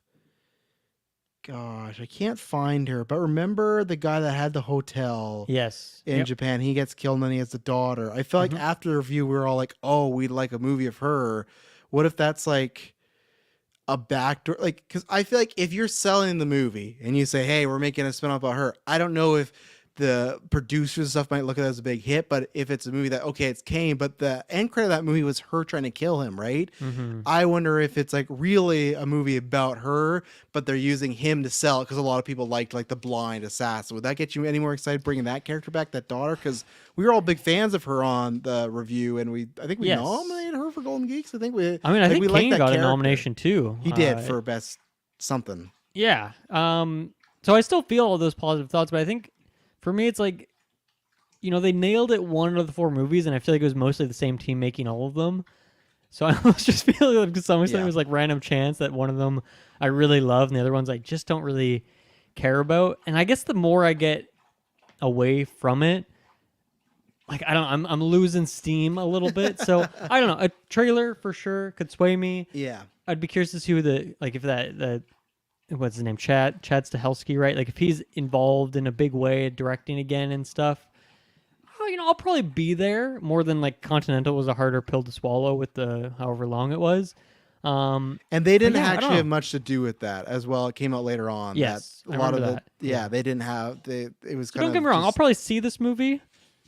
gosh, I can't find her. But remember the guy that had the hotel
Yes.
in
Yep.
Japan? He gets killed and then he has the daughter. I feel like after the review, we were all like, oh, we'd like a movie of her. What if that's like a backdoor? Like, because I feel like if you're selling the movie and you say, hey, we're making a spin-off about her, I don't know if the producers and stuff might look at it as a big hit, but if it's a movie that, okay, it's Caine, but the end credit of that movie was her trying to kill him, right?
Mm-hmm.
I wonder if it's like really a movie about her, but they're using him to sell it because a lot of people liked like the blind assassin. Would that get you any more excited bringing that character back, that daughter? Because we were all big fans of her on the review, and I think we
Yes.
nominated her for Golden Geeks. I think
I think
we liked
Caine
that
got
character.
a nomination too.
He did for best something.
Yeah. So I still feel all those positive thoughts, but I think for me it's like they nailed it 1 of the 4 movies, and I feel like it was mostly the same team making all of them. So I almost just feel like to some extent it was like random chance that one of them I really love and the other ones I just don't really care about. And I guess the more I get away from it, like I'm losing steam a little bit. So I don't know. A trailer for sure could sway me.
Yeah.
I'd be curious to see who if the what's his name, Chad Stahelski, right? Like if he's involved in a big way directing again and stuff. I'll probably be there more than like Continental was a harder pill to swallow with the however long it was.
And they didn't
yeah, I don't
actually
know.
have much to do with that as well. It came out later on.
Yes,
that
I
a lot of
remember
the
that.
they didn't have it was
So
kind
don't
of
get me wrong, I'll
just-
probably see this movie.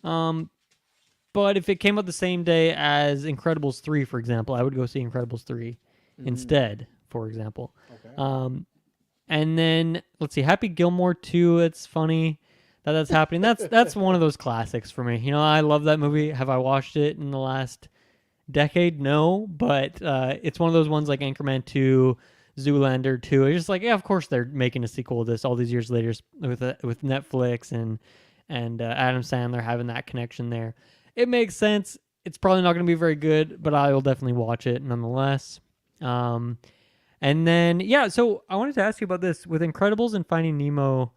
But if it came out the same day as Incredibles 3, for example, I would go see Incredibles 3 instead, for example.
Okay.
And then let's see, Happy Gilmore 2, it's funny that's happening. That's one of those classics for me. I love that movie. Have I watched it in the last decade? No, but it's one of those ones like Anchorman 2, Zoolander 2. It's just like, yeah, of course they're making a sequel of this all these years later with Netflix and Adam Sandler having that connection there. It makes sense. It's probably not going to be very good, but I will definitely watch it nonetheless. And then, yeah, so I wanted to ask you about this with Incredibles and Finding Nemo,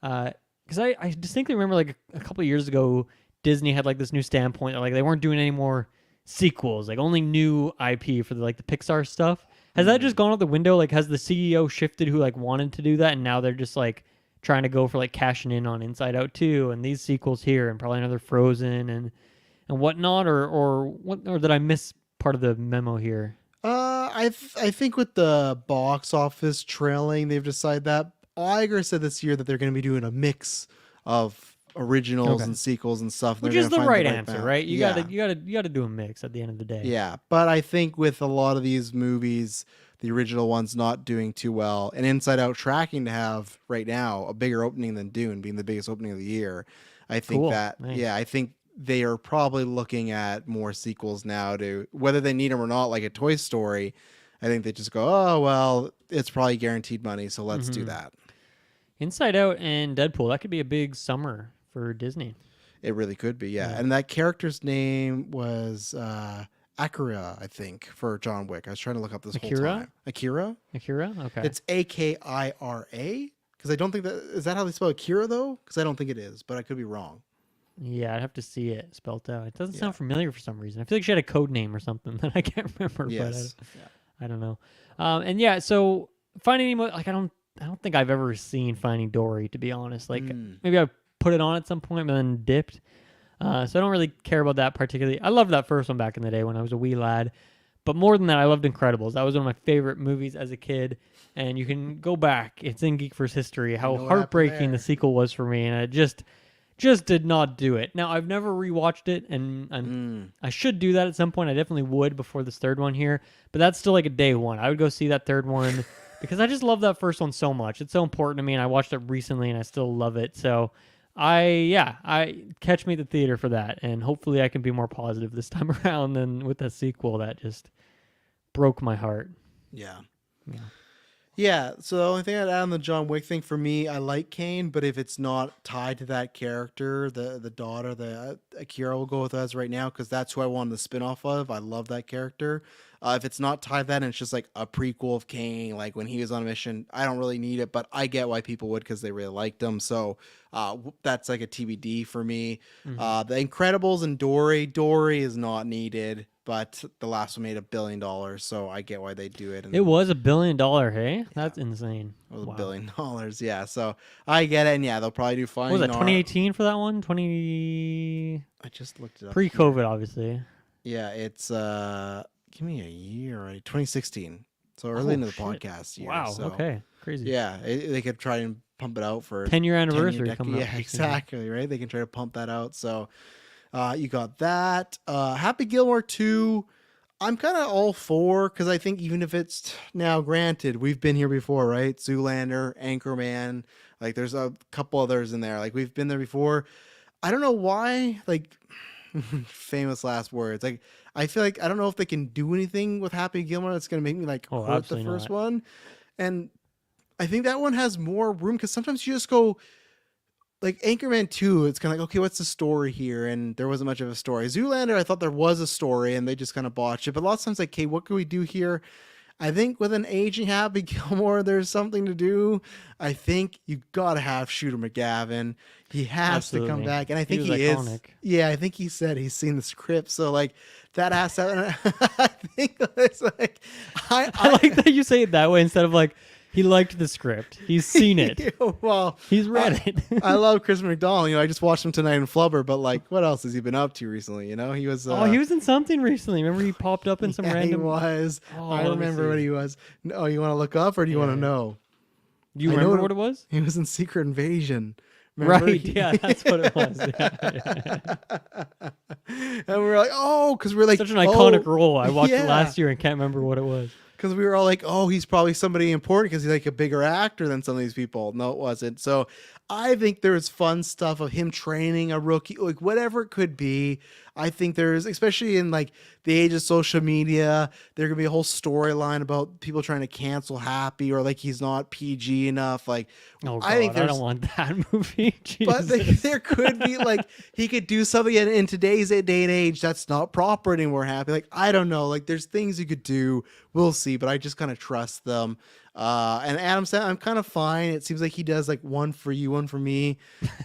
because I distinctly remember like a couple of years ago, Disney had like this new standpoint that like they weren't doing any more sequels, like only new IP for the Pixar stuff. Has that just gone out the window? Like, has the CEO shifted who like wanted to do that, and now they're just like trying to go for like cashing in on Inside Out 2 and these sequels here, and probably another Frozen and whatnot, or what? Or did I miss part of the memo here?
I think with the box office trailing, they've decided that. Iger said this year that they're going to be doing a mix of originals and sequels and stuff.
Which
They're
is
gonna
the
find
right
balance.
answer, right? You
Yeah.
gotta do a mix at the end of the day.
Yeah, but I think with a lot of these movies, the original ones not doing too well, and Inside Out tracking to have right now a bigger opening than Dune, being the biggest opening of the year. I think
Cool.
that
Nice.
I think they are probably looking at more sequels now to whether they need them or not, like a Toy Story. I think they just go, oh well, it's probably guaranteed money, so let's do that.
Inside Out and Deadpool, that could be a big summer for Disney.
It really could be, yeah. And that character's name was Akira, I think, for John Wick. I was trying to look up this whole time. Akira?
Akira? Okay.
It's Akira. Because I don't think is that how they spell Akira, though? Because I don't think it is, but I could be wrong.
Yeah, I'd have to see it spelt out. It doesn't sound familiar for some reason. I feel like she had a code name or something that I can't remember.
Yes.
But I don't know. And yeah, so Finding Nemo, like I don't think I've ever seen Finding Dory, to be honest. Like maybe I put it on at some point, but then dipped. So I don't really care about that particularly. I loved that first one back in the day when I was a wee lad. But more than that, I loved Incredibles. That was one of my favorite movies as a kid. And you can go back. It's in GeekVerse history. How heartbreaking the sequel was for me. And I just did not do it. Now, I've never rewatched it. And I should do that at some point. I definitely would before this third one here. But that's still like a day one. I would go see that third one. Because I just love that first one so much. It's so important to me. And I watched it recently and I still love it. So I catch me at the theater for that, and hopefully I can be more positive this time around than with the sequel that just broke my heart.
Yeah. So the only thing I'd add on the John Wick thing, for me, I like Caine, but if it's not tied to that character, the daughter, the Akira, will go with us right now because that's who I wanted the spin-off of. I love that character. If it's not tied to that and it's just like a prequel of Caine, like when he was on a mission, I don't really need it, but I get why people would because they really liked him. So that's like a TBD for me. The Incredibles and Dory is not needed, but the last one made $1 billion, so I get why they do it. And
it was $1 billion, hey? That's insane.
it was $1 billion, yeah. So I get it, and yeah, they'll probably do fine.
What was that, 2018 for that one? I
just looked it up.
Pre-COVID, obviously.
Yeah, it's give me a year, right? 2016. So early into the podcast year.
Wow.
So,
okay. Crazy.
Yeah, they could try and pump it out for
10-year anniversary coming up.
Yeah, exactly. Right. They can try to pump that out. So you got that. Happy Gilmore 2. I'm kind of all for, because I think even if it's now, granted, we've been here before, right? Zoolander, Anchorman, like there's a couple others in there. Like we've been there before. I don't know why, like famous last words. Like I feel like I don't know if they can do anything with Happy Gilmore that's going to make me like hurt the first one. And I think that one has more room because sometimes you just go like Anchorman 2, it's kind of like, okay, what's the story here? And there wasn't much of a story. Zoolander, I thought there was a story and they just kind of botched it. But a lot of times like, okay, what can we do here? I think with an aging Happy Gilmore, there's something to do. I think you got to have Shooter McGavin. He has to come back. And I think he is. Yeah, I think he said he's seen the script. So like that has to, I think it's like,
I like that you say it that way instead of like, he liked the script. He's seen it.
Well,
he's read it.
I love Chris McDonald. You know, I just watched him tonight in Flubber, but like, what else has he been up to recently? You know, he was.
He was in something recently. Remember, he popped up in some random.
He was. I remember what he was. Oh, you want to look up, or do you want to know?
Do you remember what it was?
He was in Secret Invasion. Remember?
Right. Yeah, that's what it was.
And we were like, oh, because we were like,
such an iconic role. I watched it last year and can't remember what it was.
Because we were all like, oh, he's probably somebody important because he's like a bigger actor than some of these people. No, it wasn't. So I think there's fun stuff of him training a rookie, like whatever it could be. I think there's, especially in like the age of social media, there could be a whole storyline about people trying to cancel Happy or like he's not PG enough. Like,
oh God, I don't want that movie.
But there could be like he could do something in today's day and age that's not proper anymore. Happy, like I don't know, like there's things you could do. We'll see, but I just kind of trust them. And Adam Sandler, I'm kind of fine. It seems like he does like one for you, one for me.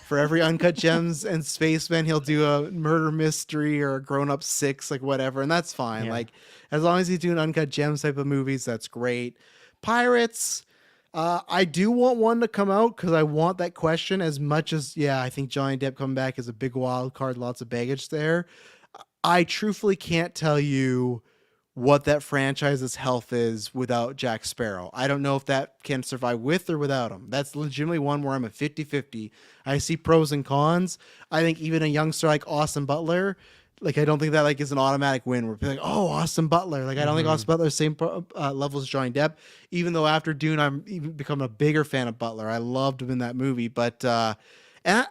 For every Uncut Gems and Spaceman, he'll do a murder mystery or a Grown Up Six, like whatever, and that's fine.
Yeah.
Like as long as he's doing Uncut Gems type of movies, that's great. Pirates. I do want one to come out because I want that question as much as, I think Johnny Depp coming back is a big wild card, lots of baggage there. I truthfully can't tell you what that franchise's health is without Jack Sparrow. I don't know if that can survive with or without him. That's legitimately one where I'm a 50-50. I see pros and cons. I think even a youngster like Austin Butler, like I don't think that like is an automatic win. We're like, oh, Austin Butler. Like I don't think Austin Butler is same level as Johnny Depp. Even though after Dune, I'm even become a bigger fan of Butler. I loved him in that movie, but and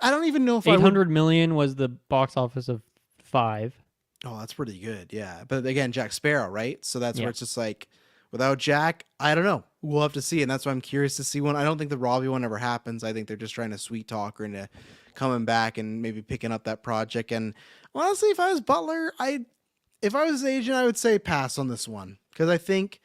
I don't even know if
800 million was the box office of 5.
Oh, that's pretty good. Yeah. But again, Jack Sparrow, right? So that's where it's just like, without Jack, I don't know. We'll have to see. And that's why I'm curious to see one. I don't think the Robbie one ever happens. I think they're just trying to sweet talk her into coming back and maybe picking up that project. And honestly, if I was Butler, if I was his agent, I would say pass on this one. Because I think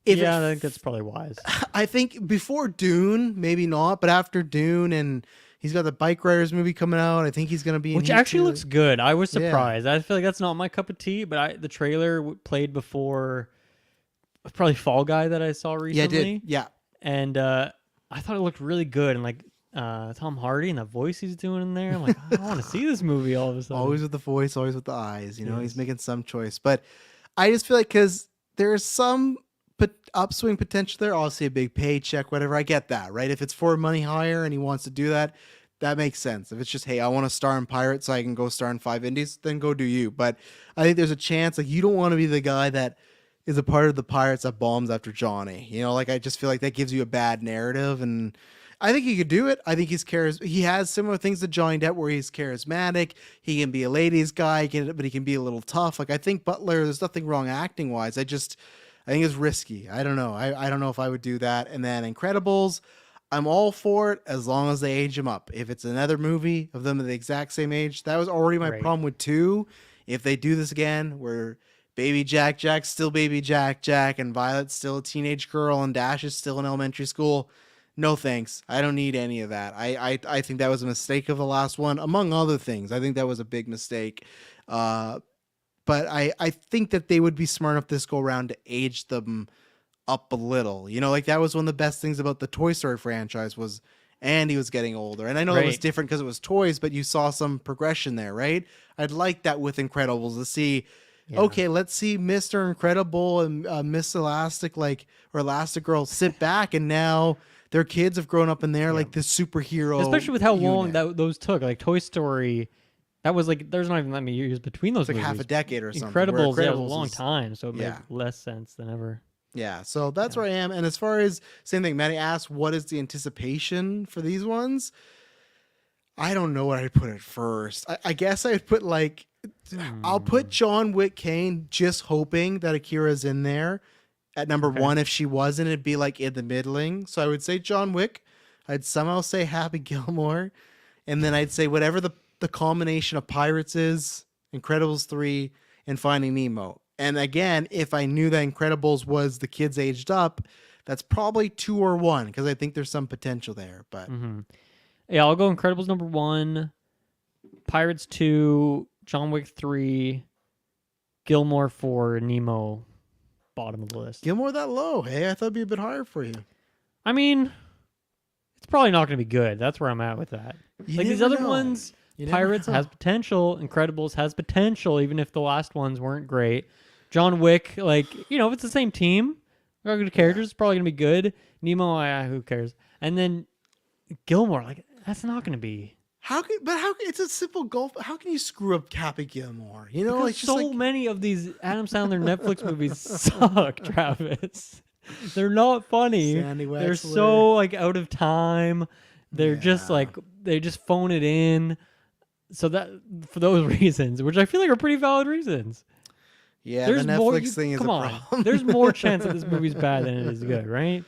I think that's probably wise.
I think before Dune, maybe not. But after Dune and he's got the Bike Riders movie coming out. I think he's going to be
Which actually looks good. I was surprised. I feel like that's not my cup of tea, but the trailer played before probably Fall Guy that I saw recently.
Yeah, it did. Yeah.
And I thought it looked really good. And like Tom Hardy and the voice he's doing in there, I'm like, I want to see this movie all of a sudden.
Always with the voice, always with the eyes. You know, he's making some choice. But I just feel like because there's some upswing potential there, obviously a big paycheck, whatever. I get that, right? If it's for money hire and he wants to do that, that makes sense. If it's just, hey, I want to star in Pirates so I can go star in 5 Indies, then go do you. But I think there's a chance, like, you don't want to be the guy that is a part of the Pirates that bombs after Johnny. You know, like, I just feel like that gives you a bad narrative. And I think he could do it. I think he has similar things to Johnny Depp where he's charismatic. He can be a ladies guy, but he can be a little tough. Like, I think Butler, there's nothing wrong acting wise. I think it's risky. I don't know. I don't know if I would do that. And then Incredibles, I'm all for it as long as they age him up. If it's another movie of them at the exact same age, that was already my problem with 2. If they do this again, where baby Jack's still baby Jack, and Violet's still a teenage girl, and Dash is still in elementary school, no thanks. I don't need any of that. I think that was a mistake of the last one, among other things. I think that was a big mistake. But I think that they would be smart enough this go around to age them up a little. You know, like that was one of the best things about the Toy Story franchise was Andy was getting older. And I know it was different because it was toys, but you saw some progression there, right? I'd like that with Incredibles to see, okay, let's see Mr. Incredible and Miss Elastic, like, or Elastigirl sit back, and now their kids have grown up and they're like this superhero.
Especially with how long those took. Like Toy Story, that was like, there's not even that many years between those movies.
Like half a decade or something.
Incredibles, was a long time, so it made less sense than ever.
Yeah, so that's where I am. And as far as, same thing, Maddie asked, what is the anticipation for these ones? I don't know what I'd put at first. I guess I'd put like, I'll put John Wick Caine, just hoping that Akira's in there at number 1. If she wasn't, it'd be like in the middling. So I would say John Wick. I'd somehow say Happy Gilmore. And then I'd say whatever the combination of Pirates is, Incredibles 3, and Finding Nemo. And again, if I knew that Incredibles was the kids aged up, that's probably 2 or 1 because I think there's some potential there. But
yeah, I'll go Incredibles number 1, Pirates 2, John Wick 3, Gilmore 4, Nemo bottom of the list.
Gilmore that low? Hey, I thought it'd be a bit higher for you.
I mean, it's probably not going to be good. That's where I'm at with that. Like these other ones, Pirates has potential, Incredibles has potential, even if the last ones weren't great. John Wick, like, you know, if it's the same team, got good characters, it's probably going to be good. Nemo, who cares? And then Gilmore, like, that's not going to be.
It's a simple golf. How can you screw up Happy Gilmore? You know,
because so many of these Adam Sandler Netflix movies suck, Travis. They're not funny. They're so like out of time. They're just like, they just phone it in. So that, for those reasons, which I feel like are pretty valid reasons.
Yeah, the Netflix thing is a problem.
There's more chance that this movie's bad than it is good, right?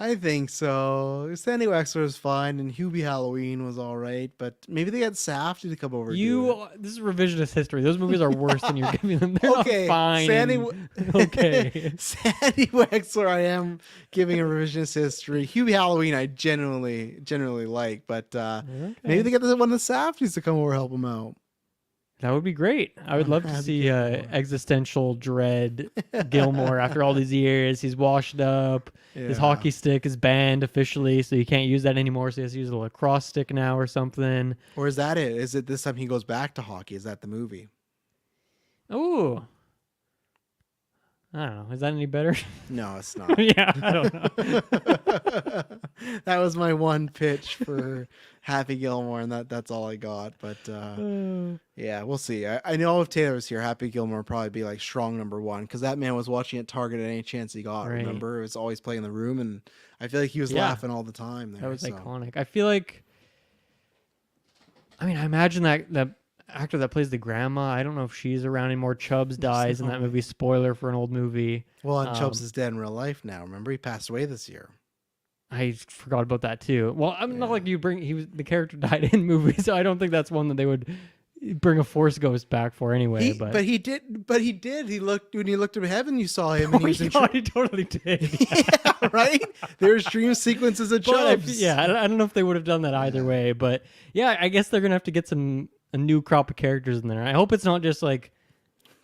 I think so. Sandy Wexler was fine, and Hubie Halloween was all right, but maybe they got Safdie to come over.
This is revisionist history. Those movies are worse than you're giving them. They're
Okay,
not fine. Okay.
Sandy Wexler, I am giving a revisionist history. Hubie Halloween, I generally like, but maybe they get one of the Safdies to come over help them out.
That would be great. I would love to see existential dread Gilmore after all these years. He's washed up. Yeah. His hockey stick is banned officially, so you can't use that anymore. So he has to use a lacrosse stick now or something.
Or is that it? Is it this time he goes back to hockey? Is that the movie?
Ooh. I don't know. Is that any better?
No, it's not.
Yeah, I don't know.
That was my one pitch for Happy Gilmore, and that's all I got. But yeah, we'll see. I know if Taylor was here, Happy Gilmore would probably be like strong number one, because that man was watching at Target at any chance he got. Right. Remember, it was always playing in the room, and I feel like he was laughing all the time there.
That was iconic. I feel like, I imagine that actor that plays the grandma, I don't know if she's around anymore. Chubbs dies in that movie. Spoiler for an old movie.
Well, and Chubbs is dead in real life now. Remember, he passed away this year.
I forgot about that too. Well, I'm not like the character died in movies, so I don't think that's one that they would bring a Force Ghost back for anyway. But
he did. He looked when you looked up heaven, you saw him. And he was
he totally did.
Yeah, right. There's dream sequences of Chubbs.
I don't know if they would have done that either way, but yeah, I guess they're gonna have to get a new crop of characters in there. I hope it's not just like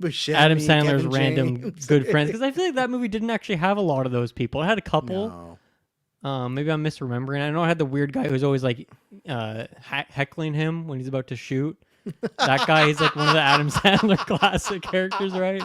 Buscemi,
Adam Sandler's
Kevin
random
James.
good friends, because I feel like that movie didn't actually have a lot of those people. It had a couple. No. Maybe I'm misremembering. I know I had the weird guy who's always like heckling him when he's about to shoot. That guy is like one of the Adam Sandler classic characters, right?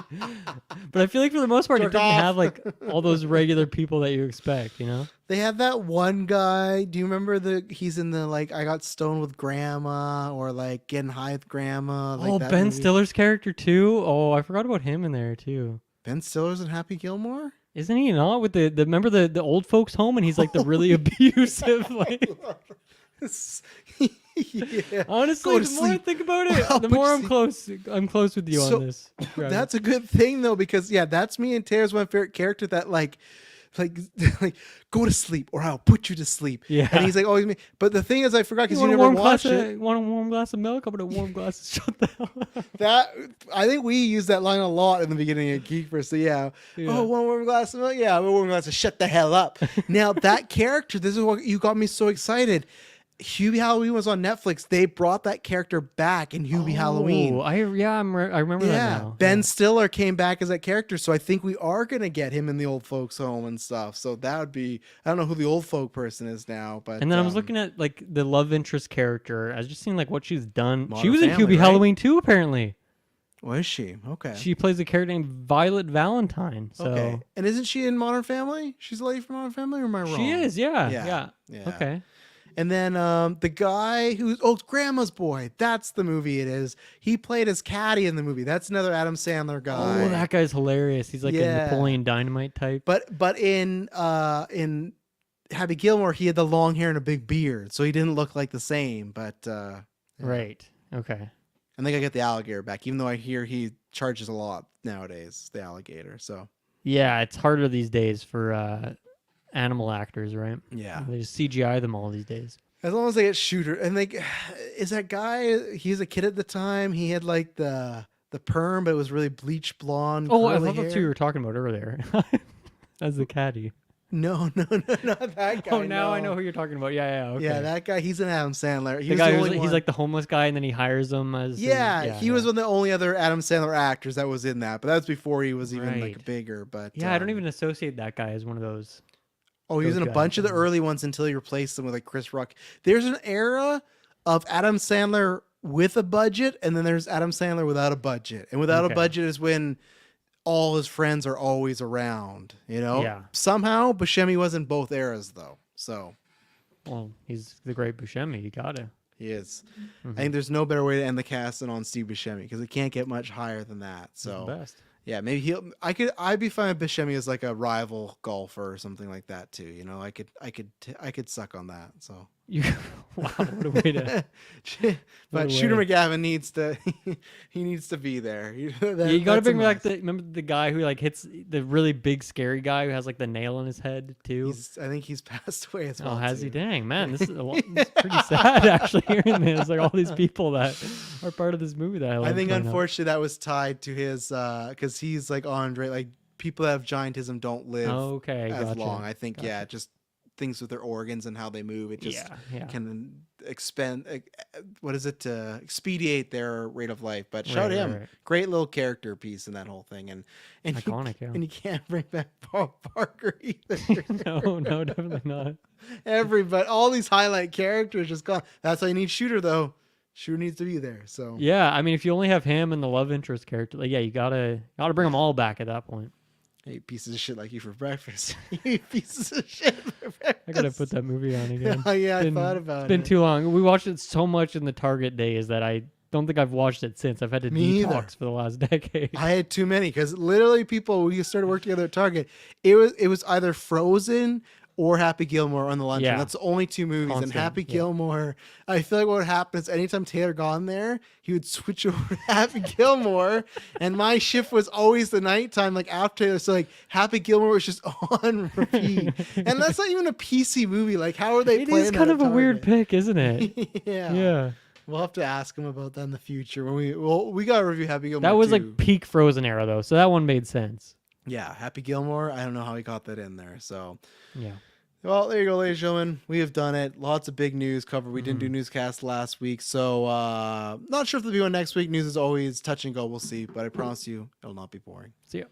But I feel like for the most part, it didn't have like all those regular people that you expect, you know?
They had that one guy. Do you remember he's in the like I got stoned with grandma, or like getting high with grandma? Like
Ben
movie.
Stiller's character too. Oh, I forgot about him in there too.
Ben Stiller's in Happy Gilmore?
Isn't he not with the remember the old folks home, and he's like the really abusive like yeah. Honestly, the more I think about it, the more I'm close with you on this.
That's a good thing though, because that's me and Taylor's one favorite character that like go to sleep or I'll put you to sleep.
Yeah.
And he's like always me. But the thing is, I forgot because you never watched it.
Want a warm glass of milk? I'm gonna warm glass. Shut the hell up.
That I think we use that line a lot in the beginning of GeekVerse. So yeah. Oh, one warm glass of milk. Yeah, one warm glass of shut the hell up. Now that character, this is what you got me so excited. Hubie Halloween was on Netflix. They brought that character back in Hubie Halloween.
I remember that now.
Ben Stiller came back as that character, so I think we are going to get him in the old folks home and stuff. So that would be, I don't know who the old folk person is now, but.
And then I was looking at like the love interest character. I was just seeing like what she's done.
Modern
she was in
Family,
Hubie Halloween too, apparently.
Was she? Okay.
She plays a character named Violet Valentine. So. Okay.
And isn't she in Modern Family? She's a lady from Modern Family, or am I wrong?
She is, yeah. Okay.
And then the guy Grandma's Boy. That's the movie it is. He played as Caddy in the movie. That's another Adam Sandler guy.
Oh, that guy's hilarious. He's like a Napoleon Dynamite type.
But in Happy Gilmore, he had the long hair and a big beard, so he didn't look like the same. But
right. Okay.
I think I get the alligator back, even though I hear he charges a lot nowadays, the alligator. So
yeah, it's harder these days for animal actors, right?
Yeah.
They just CGI them all these days.
As long as they get shooter. And like, is that guy, he's a kid at the time. He had like the perm, but it was really bleach blonde.
Oh, I thought that's who you were talking about earlier. As the caddy.
No, not that guy.
Oh, now I know who you're talking about. Yeah, okay.
Yeah, that guy, he's an Adam Sandler.
He's like the homeless guy, and then he hires him as...
he was one of the only other Adam Sandler actors that was in that, but that was before he was even like bigger. But
yeah, I don't even associate that guy as one of those...
Oh, he was in a bunch of the early ones until he replaced them with like Chris Rock. There's an era of Adam Sandler with a budget, and then there's Adam Sandler without a budget. And without a budget is when all his friends are always around, you know?
Yeah.
Somehow, Buscemi was in both eras, though. So.
Well, he's the great Buscemi. You got to.
He is. Mm-hmm. I think there's no better way to end the cast than on Steve Buscemi, because it can't get much higher than that. So.
He's the best.
Yeah, maybe I'd be fine with Buscemi as like a rival golfer or something like that too. You know, I could suck on that. So
You, wow, what a way to.
But Shooter McGavin needs to he needs to be there.
You got to bring back remember the guy who like hits the really big scary guy who has like the nail in his head too.
I think he's passed away as well.
Oh, has he? Dang, man, this is it's pretty sad actually hearing this. Like all these people that are part of this movie that
I think unfortunately that was tied to his because he's like Andre, like people that have giantism don't live as long. I think just things with their organs and how they move, it just can expedite their rate of life. But shout him, great little character piece in that whole thing, and
iconic.
And you can't bring back Paul Parker either.
no, definitely not.
Everybody, all these highlight characters just gone. That's why you need Shooter though. Shooter needs to be there. So
yeah, I mean, if you only have him and the love interest character, like you gotta bring them all back at that point.
Hey, pieces of shit like you for breakfast. You pieces of shit for breakfast.
I gotta put that movie on again.
Oh, yeah, I thought about it.
It's been too long. We watched it so much in the Target days that I don't think I've watched it since. I've had to detox for the last decade.
I had too many because literally people, we started working together at Target. It was either Frozen or Happy Gilmore on the lunch. That's the only two movies. Constant, and Happy Gilmore, I feel like what would happen is anytime Taylor gone there, he would switch over to Happy Gilmore. And my shift was always the nighttime, like after Taylor. So like Happy Gilmore was just on repeat. And that's not even a PC movie. Like how are they playing?
It is kind of a weird pick, isn't it?
Yeah. We'll have to ask him about that in the future when we got to review Happy Gilmore.
That was
too.
Like peak Frozen era though. So that one made sense.
Yeah. Happy Gilmore. I don't know how he got that in there. So
yeah.
Well, there you go, ladies and gentlemen. We have done it. Lots of big news covered. We didn't do newscast last week, so not sure if there'll be one next week. News is always touch and go. We'll see, but I promise you it'll not be boring.
See ya.